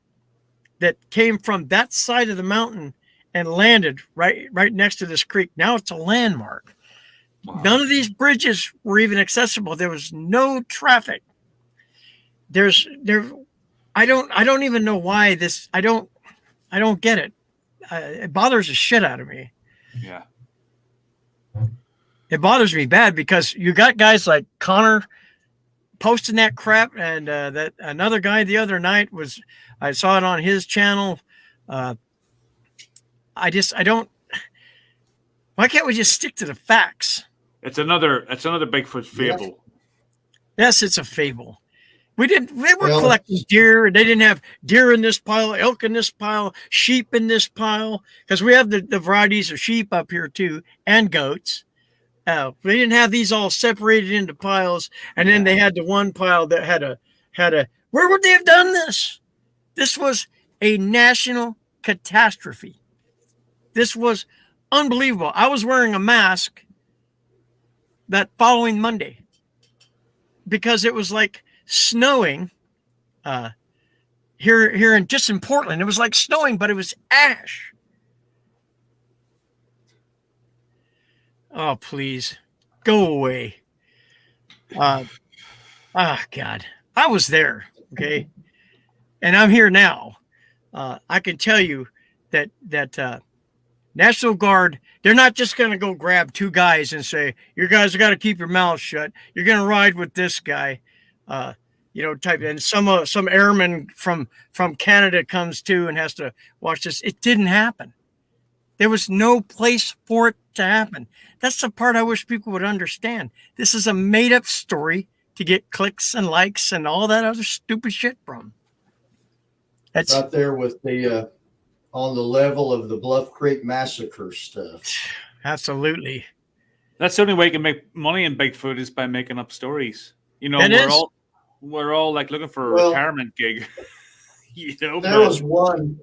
that came from that side of the mountain and landed right next to this creek. Now it's a landmark. Wow. None of these bridges were even accessible. There was no traffic. I don't even know why this. I don't get it. It bothers the shit out of me. Yeah. It bothers me bad because you got guys like Connor posting that crap, and that another guy the other night I saw it on his channel. I don't. Why can't we just stick to the facts? It's another Bigfoot fable. Yes, it's a fable. They were collecting deer, and they didn't have deer in this pile, elk in this pile, sheep in this pile, because we have the varieties of sheep up here too, and goats. They didn't have these all separated into piles, and then they had the one pile that had a. Where would they have done this? This was a national catastrophe. This was unbelievable. I was wearing a mask that following Monday because it was like snowing here in Portland. It was like snowing, but it was ash. Oh, please. Go away. God. I was there, okay? And I'm here now. I can tell you that National Guard, they're not just going to go grab two guys and say, you guys got to keep your mouths shut. You're going to ride with this guy. Type. And some airman from Canada comes too and has to watch this. It didn't happen. There was no place for it to happen. That's the part I wish people would understand. This is a made-up story to get clicks and likes and all that other stupid shit from. That's right there with the on the level of the Bluff Creek Massacre stuff. Absolutely. That's the only way you can make money in Bigfoot is by making up stories. We're all like looking for a retirement gig. There was one,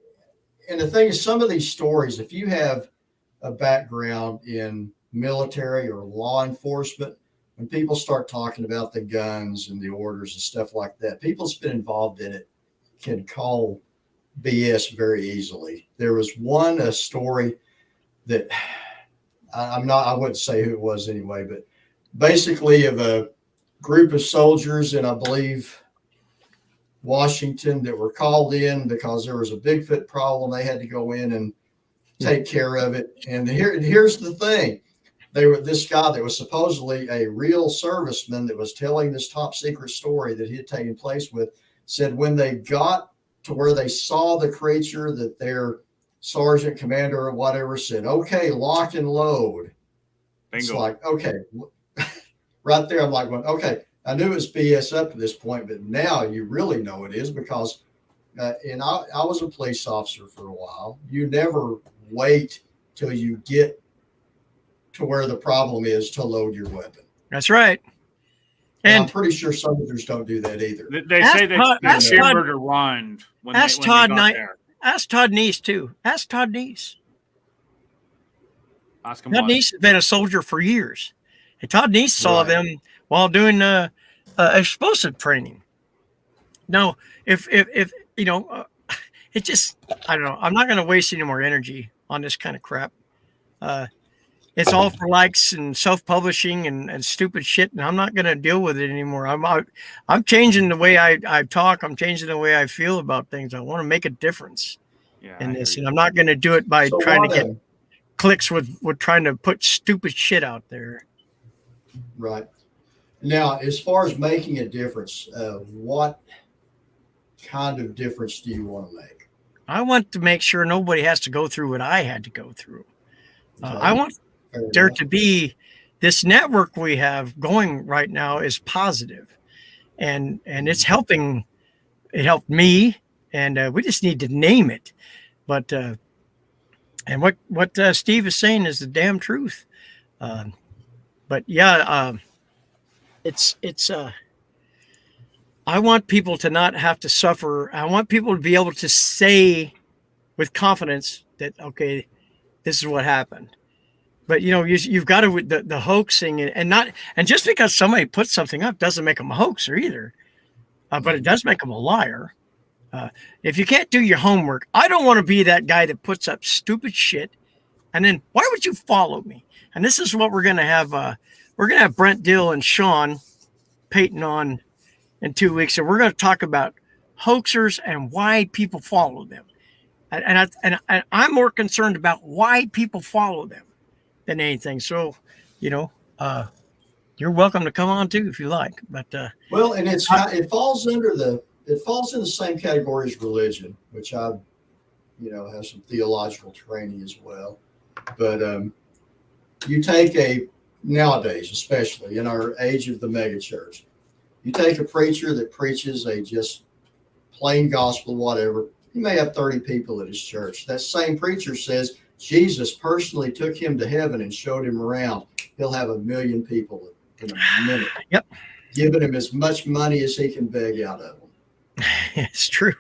and the thing is, some of these stories, if you have a background in military or law enforcement, when people start talking about the guns and the orders and stuff like that, people that's been involved in it can call BS very easily. There was a story that I wouldn't say who it was anyway, but basically of a group of soldiers in, I believe, Washington that were called in because there was a Bigfoot problem. They had to go in and take care of it. And here's the thing. This guy that was supposedly a real serviceman that was telling this top secret story that he had taken place with said when they got to where they saw the creature, that their sergeant, commander, or whatever said, okay, lock and load. Bingo. It's like, okay, right there. I'm like, well, okay, I knew it was BS up to this point, but now you really know it is because, and I was a police officer for a while. You never wait till you get to where the problem is to load your weapon. That's right. And I'm pretty sure soldiers don't do that either. They say they chambered around when they got there. Ask Todd Neese too. Ask Todd Neese. Ask him. Todd Neese has been a soldier for years, and Todd Neese saw them while doing explosive training. Now, if it just, I don't know. I'm not going to waste any more energy on this kind of crap. It's all for likes and self-publishing and stupid shit, and I'm not going to deal with it anymore. I'm changing the way I talk. I'm changing the way I feel about things. I want to make a difference in this, and I'm not going to do it by trying to get clicks with trying to put stupid shit out there. Right. Now, as far as making a difference, what kind of difference do you want to make? I want to make sure nobody has to go through what I had to go through. I want there to be this network we have going right now is positive, and it's helping. It helped me, and we just need to name it. But and what Steve is saying is the damn truth. But yeah, it's I want people to not have to suffer. I want people to be able to say with confidence that, okay, this is what happened. But you've got to the hoaxing and just because somebody puts something up doesn't make them a hoaxer either, but it does make them a liar. If you can't do your homework, I don't want to be that guy that puts up stupid shit, and then why would you follow me? And this is what we're gonna have. We're gonna have Brent Dill and Sean Payton on in 2 weeks, and we're gonna talk about hoaxers and why people follow them. And I'm more concerned about why people follow them than anything. So, you're welcome to come on too if you like. But well, and it falls in the same category as religion, which I, have some theological training as well. But you take nowadays, especially in our age of the megachurch, you take a preacher that preaches a just plain gospel, whatever. He may have 30 people at his church. That same preacher says Jesus personally took him to heaven and showed him around. He'll have 1 million people in a minute. Yep. Giving him as much money as he can beg out of them. It's true.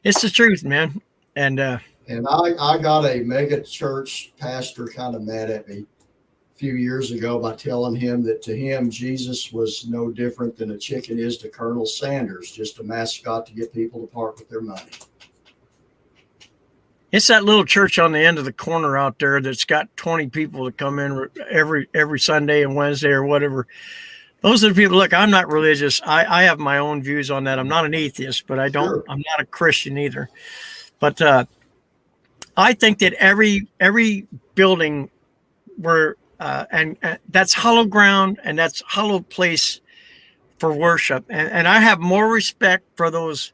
It's the truth, man. And I got a mega church pastor kind of mad at me a few years ago by telling him that to him, Jesus was no different than a chicken is to Colonel Sanders, just a mascot to get people to part with their money. It's that little church on the end of the corner out there that's got 20 people that come in every Sunday and Wednesday or whatever. Those are the people. Look, I'm not religious. I have my own views on that. I'm not an atheist, but I'm not a Christian either. But I think that every building where and that's hollow ground and that's hollow place for worship. And I have more respect for those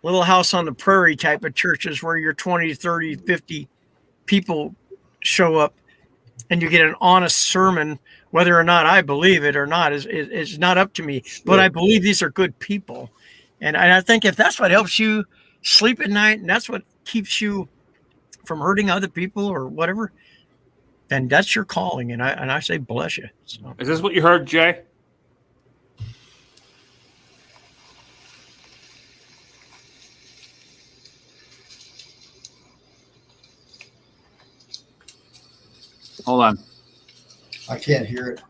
little house on the prairie type of churches where your 20, 30, 50 people show up and you get an honest sermon. Whether or not I believe it or not is not up to me. Sure. But I believe these are good people. And I think if that's what helps you sleep at night and that's what keeps you from hurting other people or whatever, then that's your calling. And I say bless you. So. Is this what you heard, Jay? Hold on. I can't hear it.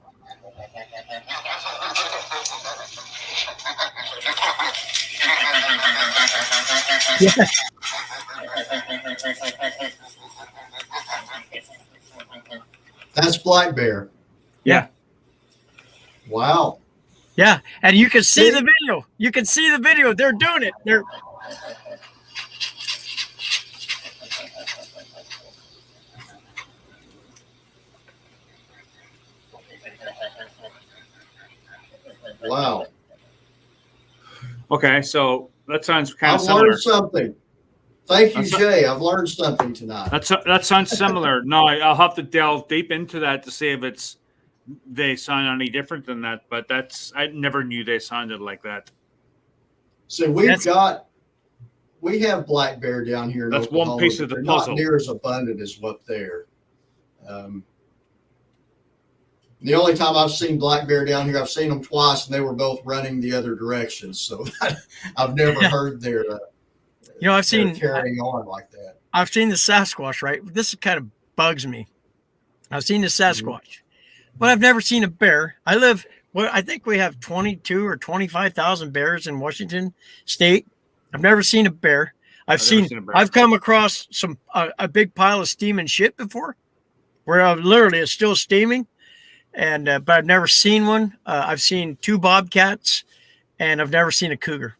Yeah. That's black bear. Yeah. Wow. Yeah, and you can see the video. You can see the video. They're doing it. They're. Wow. Okay, so that sounds kind of I've similar. learned something. Thank you, Jay. I've learned something tonight. That sounds similar. No, I'll have to delve deep into that to see if they sound any different than that. But I never knew they sounded like that. So we have black bear down here. That's Oklahoma, one piece of the they're puzzle. Not near as abundant as what there. The only time I've seen black bear down here, I've seen them twice, and they were both running the other direction. So I've never heard their. I've seen carrying on like that. I've seen the Sasquatch. Right, this kind of bugs me. I've seen the Sasquatch, but I've never seen a bear. I think we have 22 or 25,000 bears in Washington State. I've never seen a bear. I've come across a big pile of steaming shit before, where literally it's still steaming. And but I've never seen one. I've seen 2 bobcats, and I've never seen a cougar.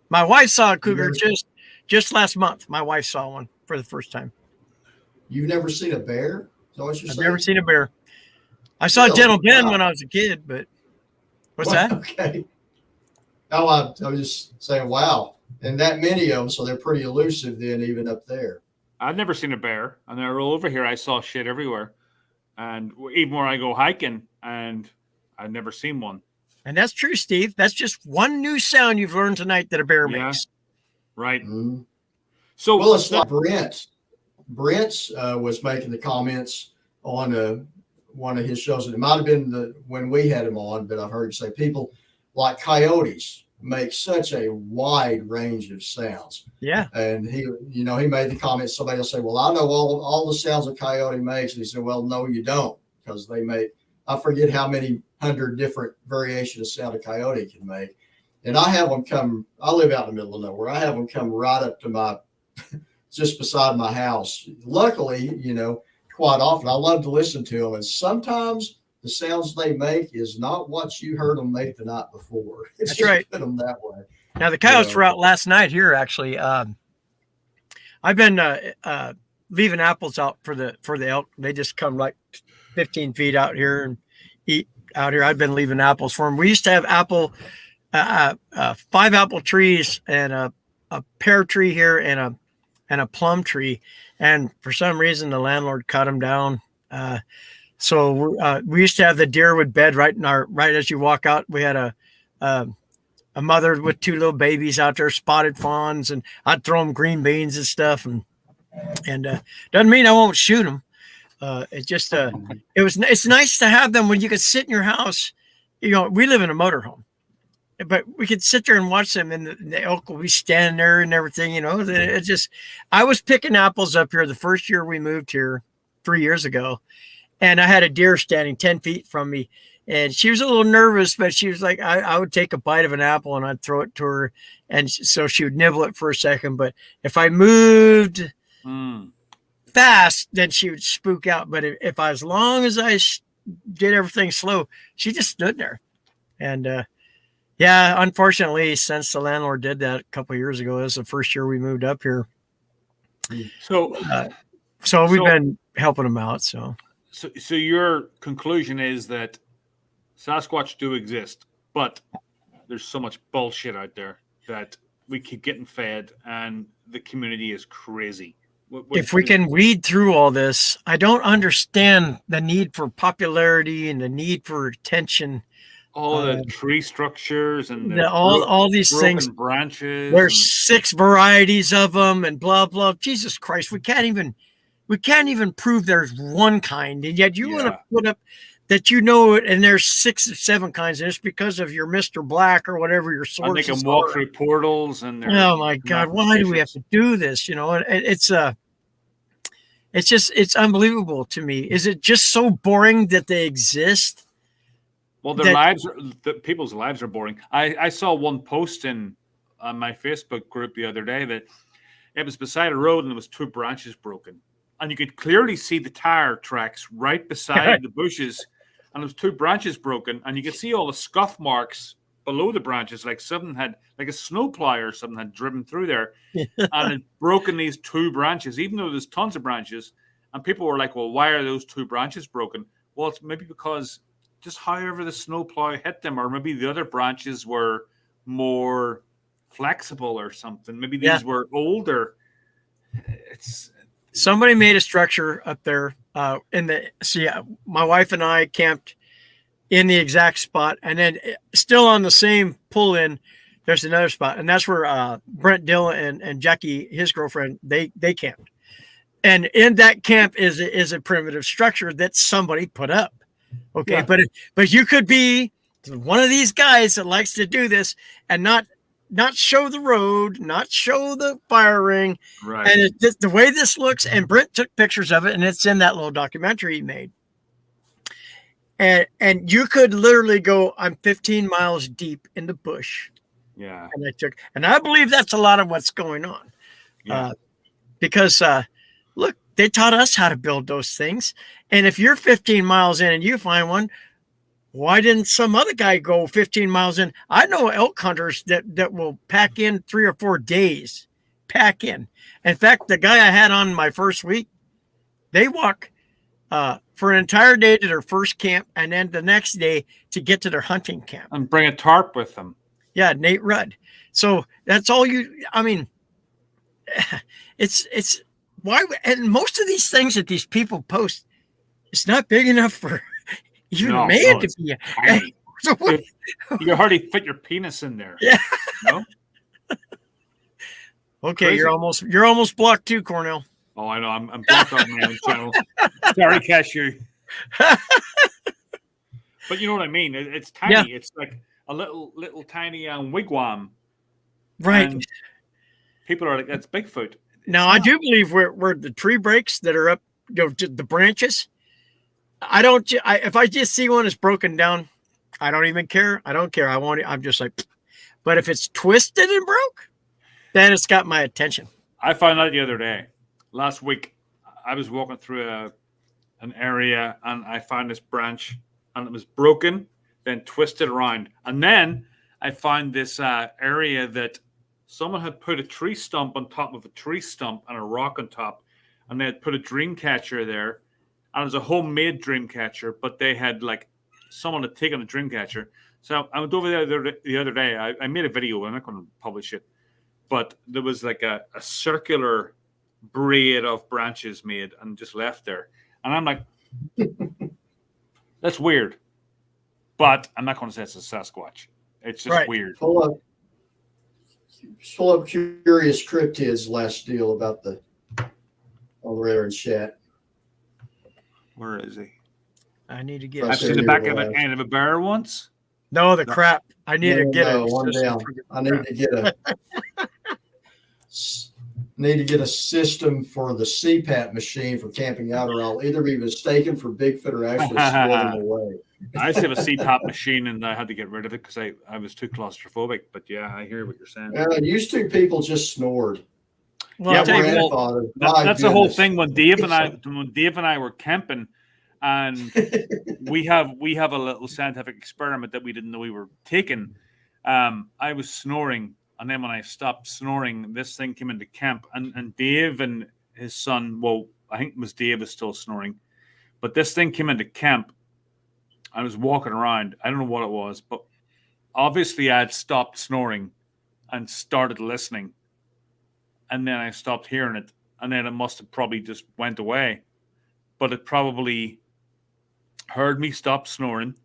My wife saw a cougar just last month. My wife saw one for the first time. You've never seen a bear? Is that what you're saying? I've never seen a bear. I saw Gentle Ben when I was a kid, but what's that? Okay. Oh, I was just saying, wow, and that many of them, so they're pretty elusive then, even up there. I've never seen a bear, and they're all over here. I saw shit everywhere. And even where I go hiking, and I've never seen one. And that's true, Steve. That's just one new sound you've learned tonight that a bear makes. Right. Mm-hmm. So, well, it's like Brent. Brent was making the comments on one of his shows, and it might have been when we had him on, but I've heard him say people like coyotes make such a wide range of sounds. Yeah. And he made the comment, somebody will say, well, I know all the sounds a coyote makes. And he said, well, no, you don't, because they make, I forget how many 100 different variations of sound a coyote can make. And I have them come, I live out in the middle of nowhere. I have them come right up to just beside my house. Luckily, quite often I love to listen to them. And sometimes the sounds they make is not what you heard them make the night before. That's right. Put them that way. Now the coyotes were out last night here. Actually, I've been leaving apples out for the elk. They just come like 15 feet out here and eat out here. I've been leaving apples for them. We used to have 5 apple trees and a pear tree here and a plum tree, and for some reason the landlord cut them down. So we used to have the deer would bed right as you walk out. We had a mother with 2 little babies out there, spotted fawns, and I'd throw them green beans and stuff. And doesn't mean I won't shoot them. It just it's nice to have them when you can sit in your house. We live in a motorhome, but we could sit there and watch them, and the elk will be standing there and everything. It's just, I was picking apples up here the first year we moved here 3 years ago. And I had a deer standing 10 feet from me, and she was a little nervous, but she was like, I would take a bite of an apple and I'd throw it to her. And so she would nibble it for a second. But if I moved Mm. fast, then she would spook out. But if as long as I did everything slow, she just stood there. And yeah, unfortunately, since the landlord did that a couple of years ago, this is the first year we moved up here. So, So we've been helping them out. So your conclusion is that Sasquatch do exist, but there's so much bullshit out there that we keep getting fed, and the community is crazy. If we can weed through all this, I don't understand the need for popularity and the need for attention. All the tree structures and all these broken things. branches. There's 6 varieties of them, and blah blah. Jesus Christ, we can't even prove there's one kind, and yet you want to put up that it, and there's 6 or 7 kinds, and it's because of your Mr. Black or whatever your sources and they can walk through portals, and oh my God, why do we have to do this? It's unbelievable to me. Is it just so boring that they exist? Well, people's lives are boring. I saw one post on my Facebook group the other day that it was beside a road and there was 2 branches broken, and you could clearly see the tire tracks right beside the bushes, and there was 2 branches broken, and you could see all the scuff marks below the branches, like something had, like a snowplow or something had driven through there, and had broken these 2 branches, even though there's tons of branches. And people were like, "Well, why are those 2 branches broken?" Well, it's maybe because just however the snowplow hit them, or maybe the other branches were more flexible or something. Maybe these were older. Somebody made a structure up there my wife and I camped in the exact spot, and then still on the same pull-in, there's another spot, and that's where Brent Dill and Jackie, his girlfriend, they camped. And in that camp is a primitive structure that somebody put up. Okay, but you could be one of these guys that likes to do this and not show the road, not show the fire ring, right? And the way this looks, and Brent took pictures of it, and it's in that little documentary he made. And you could literally go, I'm 15 miles deep in the bush. Yeah, and I believe that's a lot of what's going on. Yeah. Because look, they taught us how to build those things. And if you're 15 miles in and you find one, why didn't some other guy go 15 miles in? I know elk hunters that will pack in 3 or 4 days, pack in. In fact, the guy I had on my first week, they walk for an entire day to their first camp, and then the next day to get to their hunting camp. And bring a tarp with them. Yeah, Nate Rudd. So that's all it's why, and most of these things that these people post, it's not big enough for even man to be. So what, you can hardly fit your penis in there. Yeah. No? Okay, Crazy. you're almost blocked too, Cornell. Oh, I know. I'm blocked on my own channel. Sorry, cashew. But you know what I mean. It's tiny. Yeah. It's like a little tiny wigwam. Right. And people are like, that's Bigfoot. Now, I do believe where the tree breaks that are up, the branches, if I just see one that's broken down, I don't even care. I don't care. I'm just like, but if it's twisted and broke, then it's got my attention. I found out the other day, last week, I was walking through an area and I found this branch and it was broken, then twisted around. And then I found this area that someone had put a tree stump on top of a tree stump and a rock on top, and they had put a dream catcher there, and it was a homemade dream catcher, but they had someone had taken a dream catcher. So I went over there the other day. I made a video. I'm not going to publish it, but there was like a circular braid of branches made and just left there, and I'm like, that's weird, but I'm not going to say it's a Sasquatch. It's just weird. Pull up Curious Cryptid's last deal about the over there in chat. Where is he? I need to get. I've seen the back of an end of a bear once. No, the crap. I need to get one down. I need to get a system for the CPAP machine for camping out, or I'll either be mistaken for Bigfoot or actually squirrel away. I used to have a CPAP machine and I had to get rid of it because I was too claustrophobic. But yeah, I hear what you're saying. Used to people just snored. Well, Yeah, I'll tell you well, what, grandfather. That's the whole goodness. thing when Dave and I were camping, and we have a little scientific experiment that we didn't know we were taking. I was snoring, and then when I stopped snoring, this thing came into camp, and Dave and his son, well, I think it was Dave is still snoring, but this thing came into camp. I was walking around. I don't know what it was, but obviously I had stopped snoring and started listening, and then I stopped hearing it, and then it must have probably just went away. But it probably heard me stop snoring,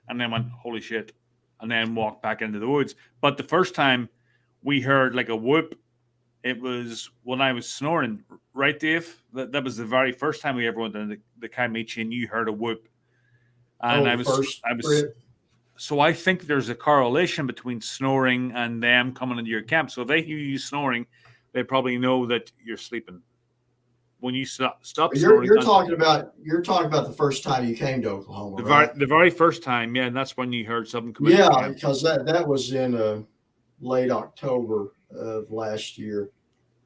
and then went, "Holy shit," and then walked back into the woods. But the first time we heard like a whoop, it was when I was snoring, right, Dave? That was the very first time we ever went to the Kaimichi, and you heard a whoop. And I was. So I think there's a correlation between snoring and them coming into your camp. So if they hear you snoring, they probably know that you're sleeping. When you stop snoring, You're talking about the first time you came to Oklahoma, right? the very first time, yeah, and that's when you heard something come in. Yeah, because that was in late October of last year.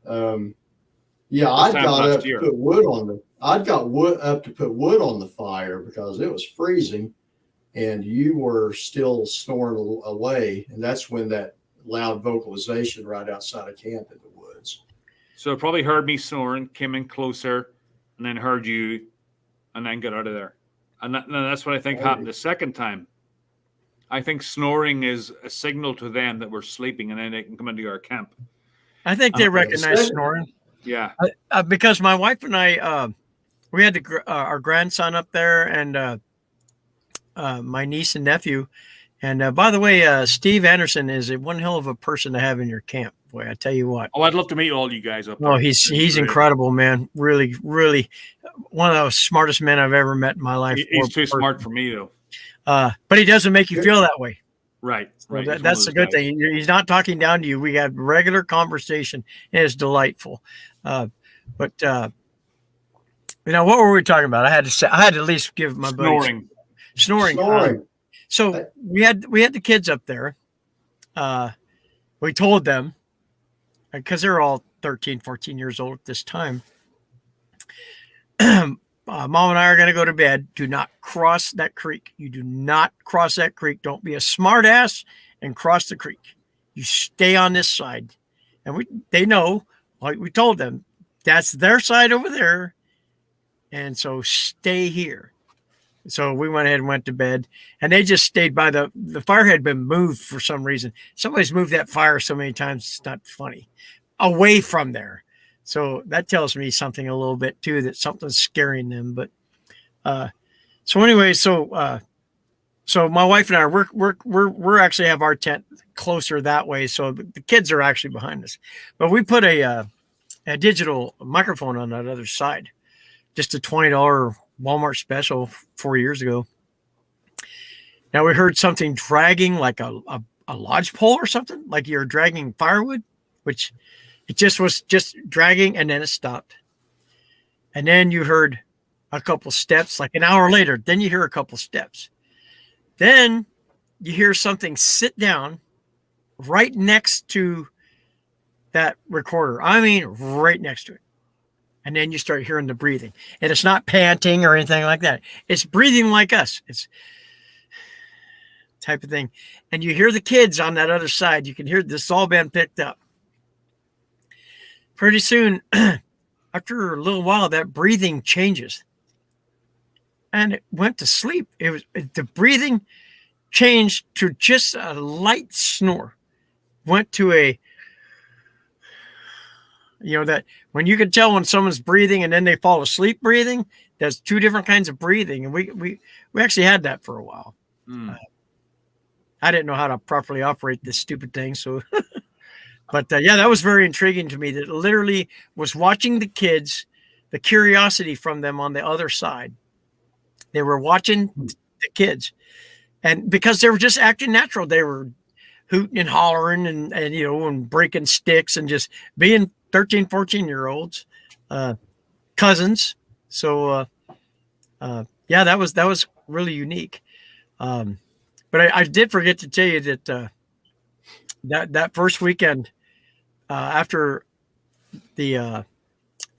Yeah, I got up to put wood on the fire because it was freezing, and you were still snoring away, and that's when that loud vocalization right outside of camp in the woods. So it probably heard me snoring, came in closer, and then heard you, and then got out of there. And that's what I think happened the second time. I think snoring is a signal to them that we're sleeping, and then they can come into our camp. I think they recognize snoring. Yeah. Because my wife and I, we had our grandson up there, and my niece and nephew. And by the way, Steve Anderson is one hell of a person to have in your camp. Boy, I tell you what. Oh, I'd love to meet all you guys up there. Oh, he's incredible, man. Really, really one of the smartest men I've ever met in my life. He's too smart for me, though. But he doesn't make you feel that way. Right. So that's a good thing. He's not talking down to you. We had regular conversation. It's delightful. But what were we talking about? I had to at least give my buddies snoring. So we had the kids up there. We told them, because they're all 13, 14 years old at this time. Mom and I are going to go to bed. Do not cross that creek. You do not cross that creek. Don't be a smart ass and cross the creek. You stay on this side. And they know, like we told them, that's their side over there. And so stay here. So we went ahead and went to bed, and they just stayed by the fire had been moved for some reason. Somebody's moved that fire so many times, it's not funny, away from there. So that tells me something a little bit too, that something's scaring them. But so anyway, so my wife and I, we're actually have our tent closer that way. So the kids are actually behind us, but we put a digital microphone on that other side, just a $20 Walmart special 4 years ago. Now we heard something dragging like a lodge pole or something, like you're dragging firewood, which it just was just dragging, and then it stopped. And then you heard a couple steps, like an hour later, then you hear a couple steps. Then you hear something sit down right next to that recorder. I mean, right next to it. And then you start hearing the breathing. And it's not panting or anything like that. It's breathing like us. It's type of thing. And you hear the kids on that other side. You can hear this all been picked up. Pretty soon, after a little while, that breathing changes. And it went to sleep. The breathing changed to just a light snore. Went to that when you can tell when someone's breathing and then they fall asleep breathing, there's two different kinds of breathing. And we actually had that for a while. I didn't know how to properly operate this stupid thing. So, but that was very intriguing to me, that literally was watching the kids, the curiosity from them on the other side. They were watching the kids, and because they were just acting natural, they were hooting and hollering and breaking sticks and just being 13, 14-year-olds, cousins. So, that was really unique. But I did forget to tell you that that first weekend, after the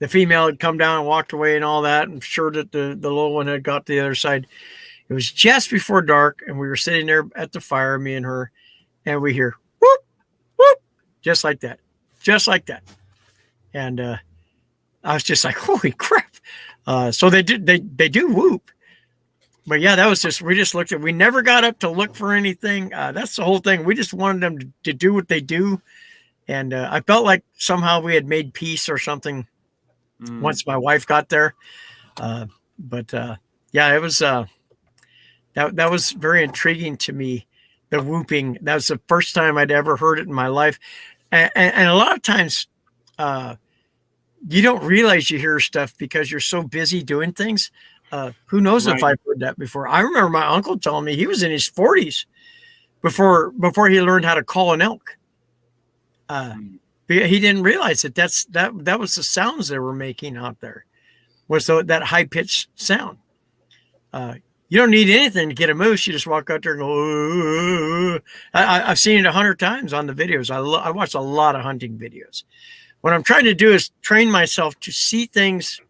female had come down and walked away and all that. I'm sure that the little one had got to the other side. It was just before dark, and we were sitting there at the fire, me and her, and we hear whoop, whoop, just like that. And I was just like, holy crap. So they do whoop. But yeah, that was we just looked we never got up to look for anything. That's the whole thing. We just wanted them to do what they do. And I felt like somehow we had made peace or something once my wife got there. But yeah, it was, that was very intriguing to me. The whooping, that was the first time I'd ever heard it in my life. And a lot of times, you don't realize you hear stuff because you're so busy doing things. Who knows if I've heard that before? I remember my uncle telling me he was in his 40s before he learned how to call an elk. He didn't realize that was the sounds they were making out there, was that high pitched sound. You don't need anything to get a moose. You just walk out there and go. Ooh. I've seen it 100 times on the videos. I watch a lot of hunting videos. What I'm trying to do is train myself to see things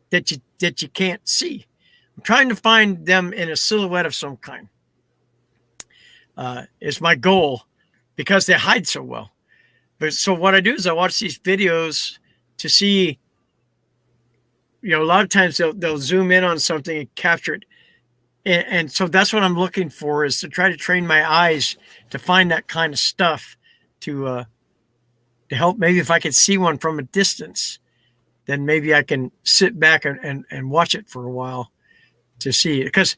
that you can't see. I'm trying to find them in a silhouette of some kind. Is my goal, because they hide so well. But so what I do is I watch these videos to see. A lot of times they'll zoom in on something and capture it. And so that's what I'm looking for, is to try to train my eyes to find that kind of stuff to help. Maybe if I could see one from a distance, then maybe I can sit back and watch it for a while to see it. Because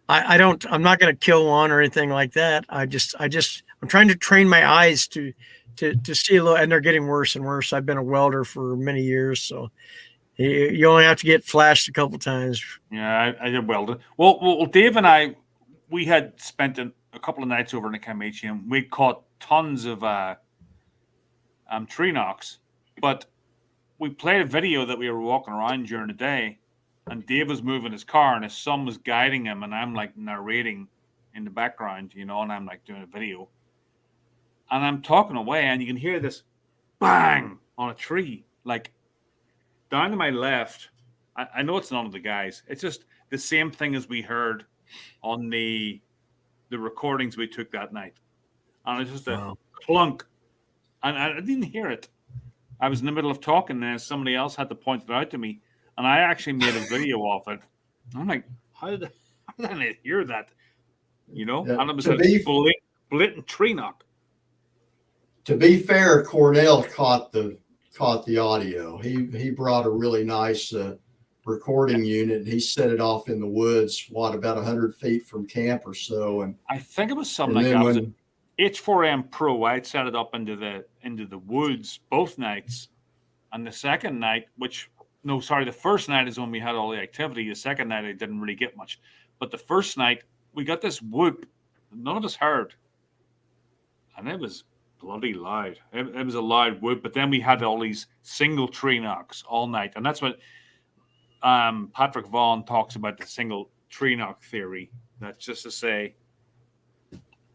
I'm not going to kill one or anything like that. I'm trying to train my eyes to see a little, and they're getting worse and worse. I've been a welder for many years, so you only have to get flashed a couple times. Yeah, I did welding. Well, Dave and I, we had spent a couple of nights over in the Camachia, and we caught tons of tree knocks. But we played a video that we were walking around during the day, and Dave was moving his car, and his son was guiding him, and I'm like narrating in the background, and I'm like doing a video. And I'm talking away, and you can hear this bang on a tree, like down to my left. I know it's none of the guys. It's just the same thing as we heard on the recordings we took that night. And it's just a clunk. And I didn't hear it. I was in the middle of talking, and somebody else had to point it out to me. And I actually made a video of it. I'm like, how did I not hear that? And it was a blatant tree knock. To be fair, Cornell caught the audio. He brought a really nice recording unit, and he set it off in the woods, about 100 feet from camp or so. And I think it was something like that. Was an H4M Pro. I'd set it up into the woods both nights. And the second night, the first night is when we had all the activity. The second night, I didn't really get much. But the first night, we got this whoop that none of us heard. And it was bloody loud. It was a loud whoop. But then we had all these single tree knocks all night. And that's what Patrick Vaughan talks about, the single tree knock theory. That's just to say,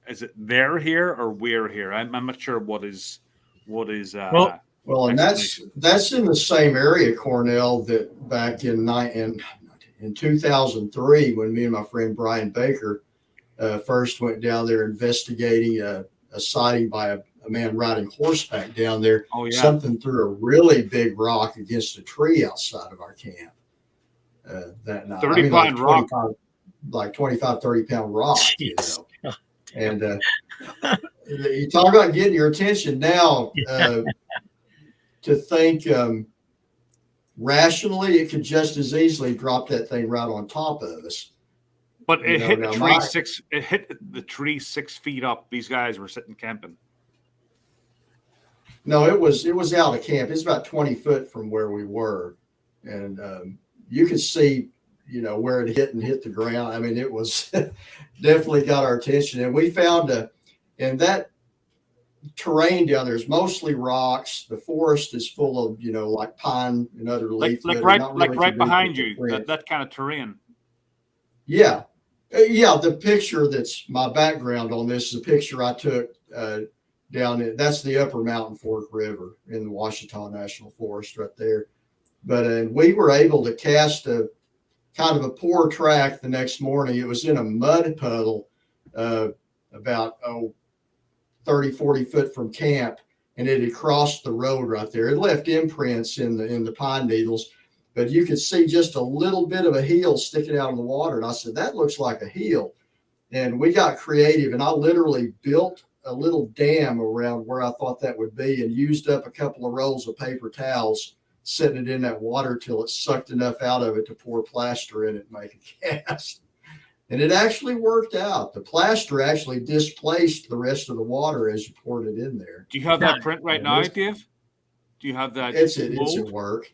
is it they're here or we're here? I'm not sure what is. Well, and that's in the same area, Cornell, that back in 2003, when me and my friend Brian Baker first went down there investigating a sighting by a man riding horseback down there. Oh, yeah. Something threw a really big rock against a tree outside of our camp that night. 30-pound rock. Like 25, 30-pound rock. And you talk about getting your attention now. To think rationally, it could just as easily drop that thing right on top of us. But it hit the tree It hit the tree 6 feet up. These guys were sitting camping. No, it was out of camp. It's about 20 foot from where we were, and you could see, where it hit the ground. I mean, it was definitely got our attention, and we found in that terrain down there is mostly rocks. The forest is full of, like pine and other leaf. Like right behind you, that kind of terrain. Yeah. The picture that's my background on this is a picture I took down in, that's the Upper Mountain Fork River in the Ouachita National Forest right there. But we were able to cast a kind of a poor track the next morning. It was in a mud puddle about 30, 40 foot from camp, and it had crossed the road right there. It left imprints in the pine needles, but you could see just a little bit of a heel sticking out in the water. And I said, that looks like a heel. And we got creative, and I literally built a little dam around where I thought that would be and used up a couple of rolls of paper towels, setting it in that water till it sucked enough out of it to pour plaster in it and make a cast. And it actually worked out. The plaster actually displaced the rest of the water as you poured it in there. Do you have that print right now, Dave? Do you have that? It's at work.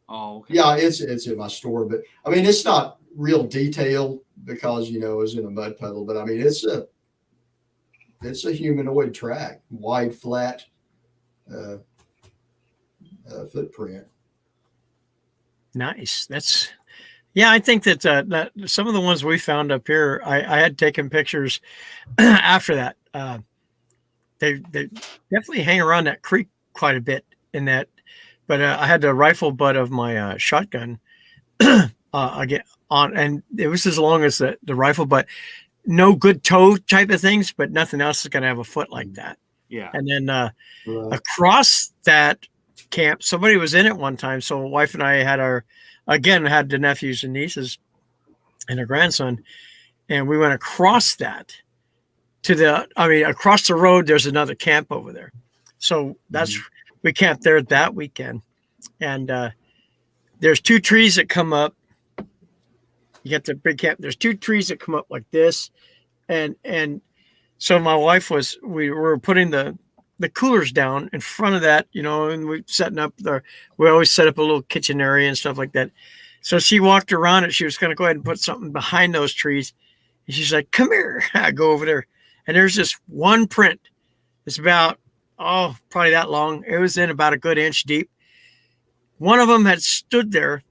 Oh, okay. Yeah, it's in my store, but I mean, it's not real detailed because, you know, it's in a mud puddle, but I mean, it's a humanoid track, wide, flat footprint. Nice. Yeah, I think that that some of the ones we found up here, I had taken pictures after that. They definitely hang around that creek quite a bit in that, but I had the rifle butt of my shotgun again on, and it was as long as the rifle butt. No good toe type of things, but nothing else is going to have a foot like that. Yeah. And then across that camp, somebody was in it one time. So my wife and I had had the nephews and nieces and a grandson, and we went across that across the road. There's another camp over there. So we camped there that weekend. And there's two trees that come up. You get the big camp. There's two trees that come up like this. And so my wife we were putting the coolers down in front of that, you know, and we always set up a little kitchen area and stuff like that. So she walked around it. She was going to go ahead and put something behind those trees. And she's like, come here. I go over there. And there's this one print. It's about, probably that long. It was in about a good inch deep. One of them had stood there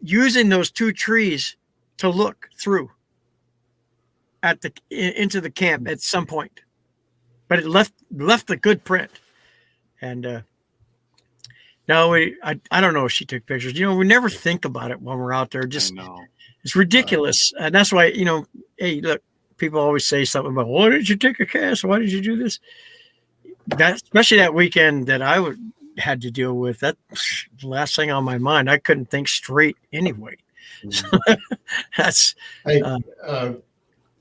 using those two trees to look through into the camp at some point. But it left a good print. And no, I don't know if she took pictures. You know, we never think about it when we're out there. Just it's ridiculous. And that's why, you know, hey, look, people always say something about, why did you take a cast? Why did you do this? That, especially that weekend that I had to deal with, that the last thing on my mind. I couldn't think straight anyway. So that's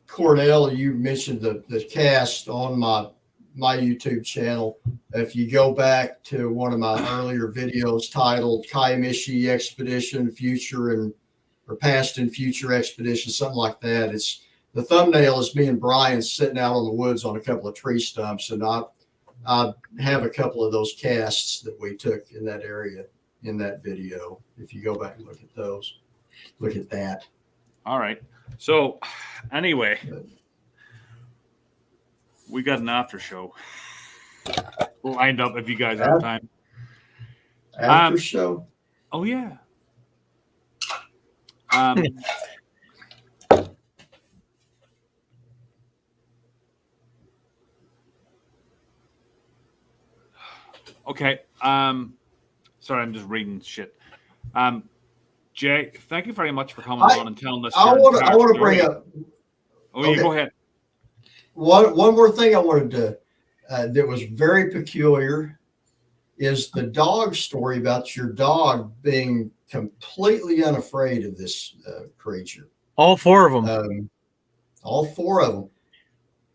Cornell, you mentioned the cast on my YouTube channel. If you go back to one of my earlier videos titled Kaimishi Expedition Future or Past and Future Expedition, something like that, it's the thumbnail is me and Brian sitting out in the woods on a couple of tree stumps, and I have a couple of those casts that we took in that area in that video. If you go back and look at those, look at that. All right. So anyway, we got an after show lined up if you guys have time. After show? Oh, yeah. Okay. Sorry, I'm just reading shit. Jay, thank you very much for coming on and telling us. I want to bring up. Oh, okay. You go ahead. One more thing I wanted to that was very peculiar is the dog story about your dog being completely unafraid of this creature. All four of them. All four of them.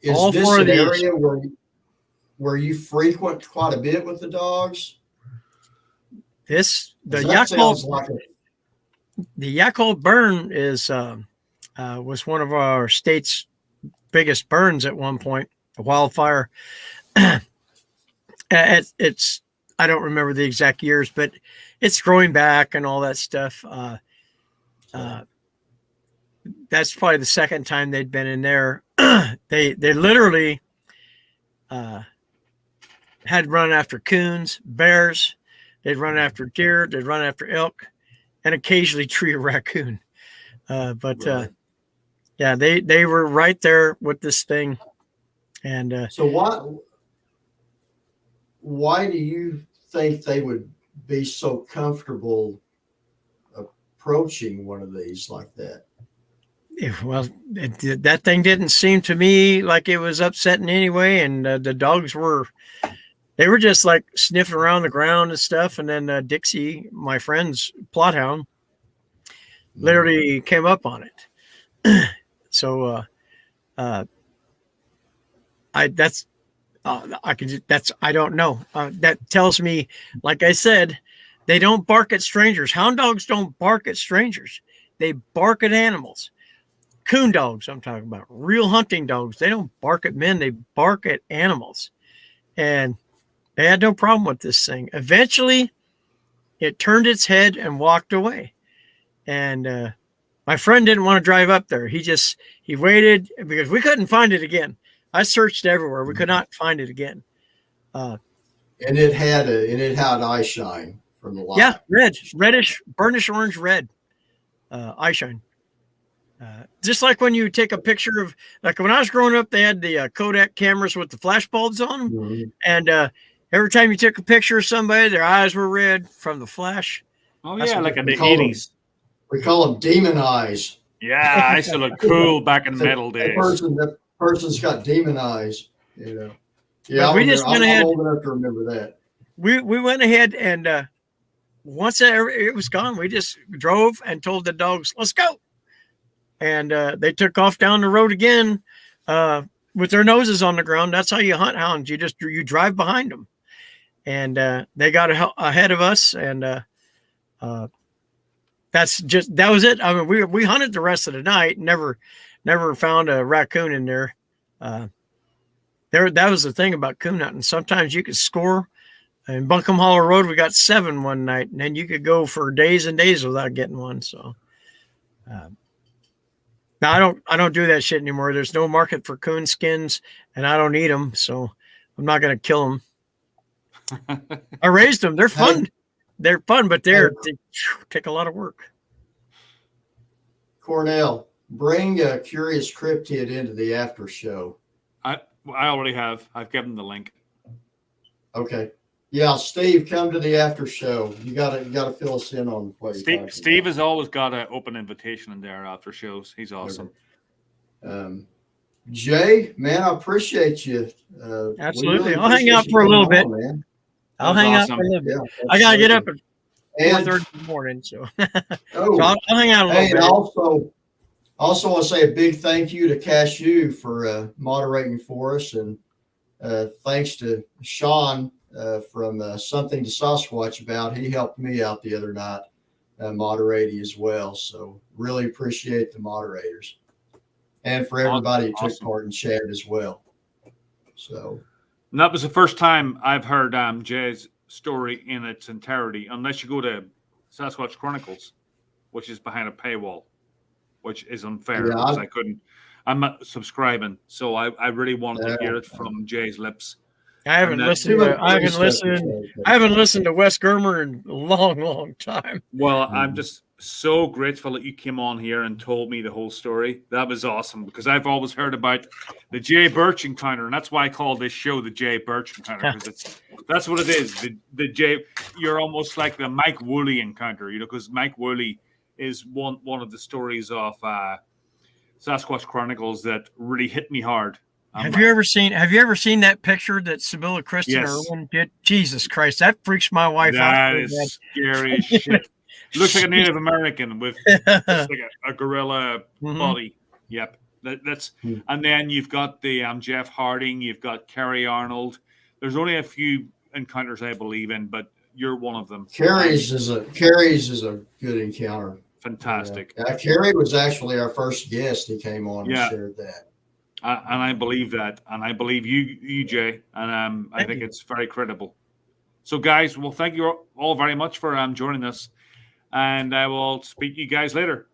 Is all this four an of area where you frequent quite a bit with the dogs? The Yakult burn was one of our state's biggest burns at one point, a wildfire. It's I don't remember the exact years, but it's growing back and all that stuff. That's probably the second time they'd been in there. They literally had run after coons, bears. They'd run after deer. They'd run after elk, and occasionally tree a raccoon. Right. Yeah, they were right there with this thing. And so why do you think they would be so comfortable approaching one of these like that? Well, that thing didn't seem to me like it was upsetting anyway, and the dogs were just like sniffing around the ground and stuff. And then Dixie, my friend's plot hound, literally came up on it. So I don't know. That tells me, like I said, they don't bark at strangers. Hound dogs don't bark at strangers. They bark at animals. Coon dogs, I'm talking about, real hunting dogs. They don't bark at men. They bark at animals. And they had no problem with this thing. Eventually, it turned its head and walked away. And my friend didn't want to drive up there. He waited because we couldn't find it again. I searched everywhere. We could not find it again. And it had eye shine from the light. Yeah, reddish, burnished orange red eye shine. Just like when you take a picture of, like when I was growing up, they had the Kodak cameras with the flash bulbs on them. Mm-hmm. And every time you took a picture of somebody, their eyes were red from the flash. Oh, yeah, like in the 80s. We call them demon eyes. Yeah, I used to look cool back in the metal days. That person's got demon eyes, you know. Yeah, I'm old enough to remember that. We went ahead and once it was gone, we just drove and told the dogs, let's go. And they took off down the road again with their noses on the ground. That's how you hunt hounds. You drive behind them. And they got ahead of us. And that was it. I mean, we hunted the rest of the night. Never found a raccoon in there. That was the thing about coon hunting. Sometimes you could score. In Buncombe Hollow Road, we got 7 one night, and then you could go for days and days without getting one. So now I don't do that shit anymore. There's no market for coon skins, and I don't eat them, so I'm not going to kill them. I raised them. They're fun. They're fun, but they take a lot of work. Cornell, bring a Curious Cryptid into the after show. I already have. I've given the link. Okay. Yeah, Steve, come to the after show. You gotta fill us in on what Steve has always got an open invitation in there after shows. He's awesome. Jay, man, I appreciate you. Absolutely. I'll hang out for a little bit. Man. I'll hang out for a little bit. I gotta get up at 4:30 in the morning, so, so I'll hang out a little bit. And also want to say a big thank you to Cashew for moderating for us, and thanks to Sean from Something to Sasquatch About. He helped me out the other night moderating as well. So really appreciate the moderators, and for everybody who took part in chat as well. So, and that was the first time I've heard Jay's story in its entirety, unless you go to Sasquatch Chronicles, which is behind a paywall, which is unfair because I'm not subscribing. So I really wanted to hear it from Jay's lips. I haven't listened to Wes Germer in a long, long time. Well, I'm just so grateful that you came on here and told me the whole story. That was awesome, because I've always heard about the Jay Burch encounter, and that's why I call this show the Jay Burch encounter, because that's what it is. The Jay, you're almost like the Mike Woolley encounter, because Mike Woolley is one of the stories of Sasquatch Chronicles that really hit me hard. Have you ever seen that picture that Sibylla Kristen Irwin did? Jesus Christ, that freaks my wife out. That is scary as shit. Looks like a Native American with just like a gorilla body. Yep. That's and then you've got the Jeff Harding, you've got Kerry Arnold. There's only a few encounters I believe in, but you're one of them. Kerry's is a good encounter. Fantastic. Kerry was actually our first guest. He came on and shared that. And I believe that, and I believe you, Jay, and I think it's very credible. So, guys, well, thank you all very much for joining us, and I will speak to you guys later.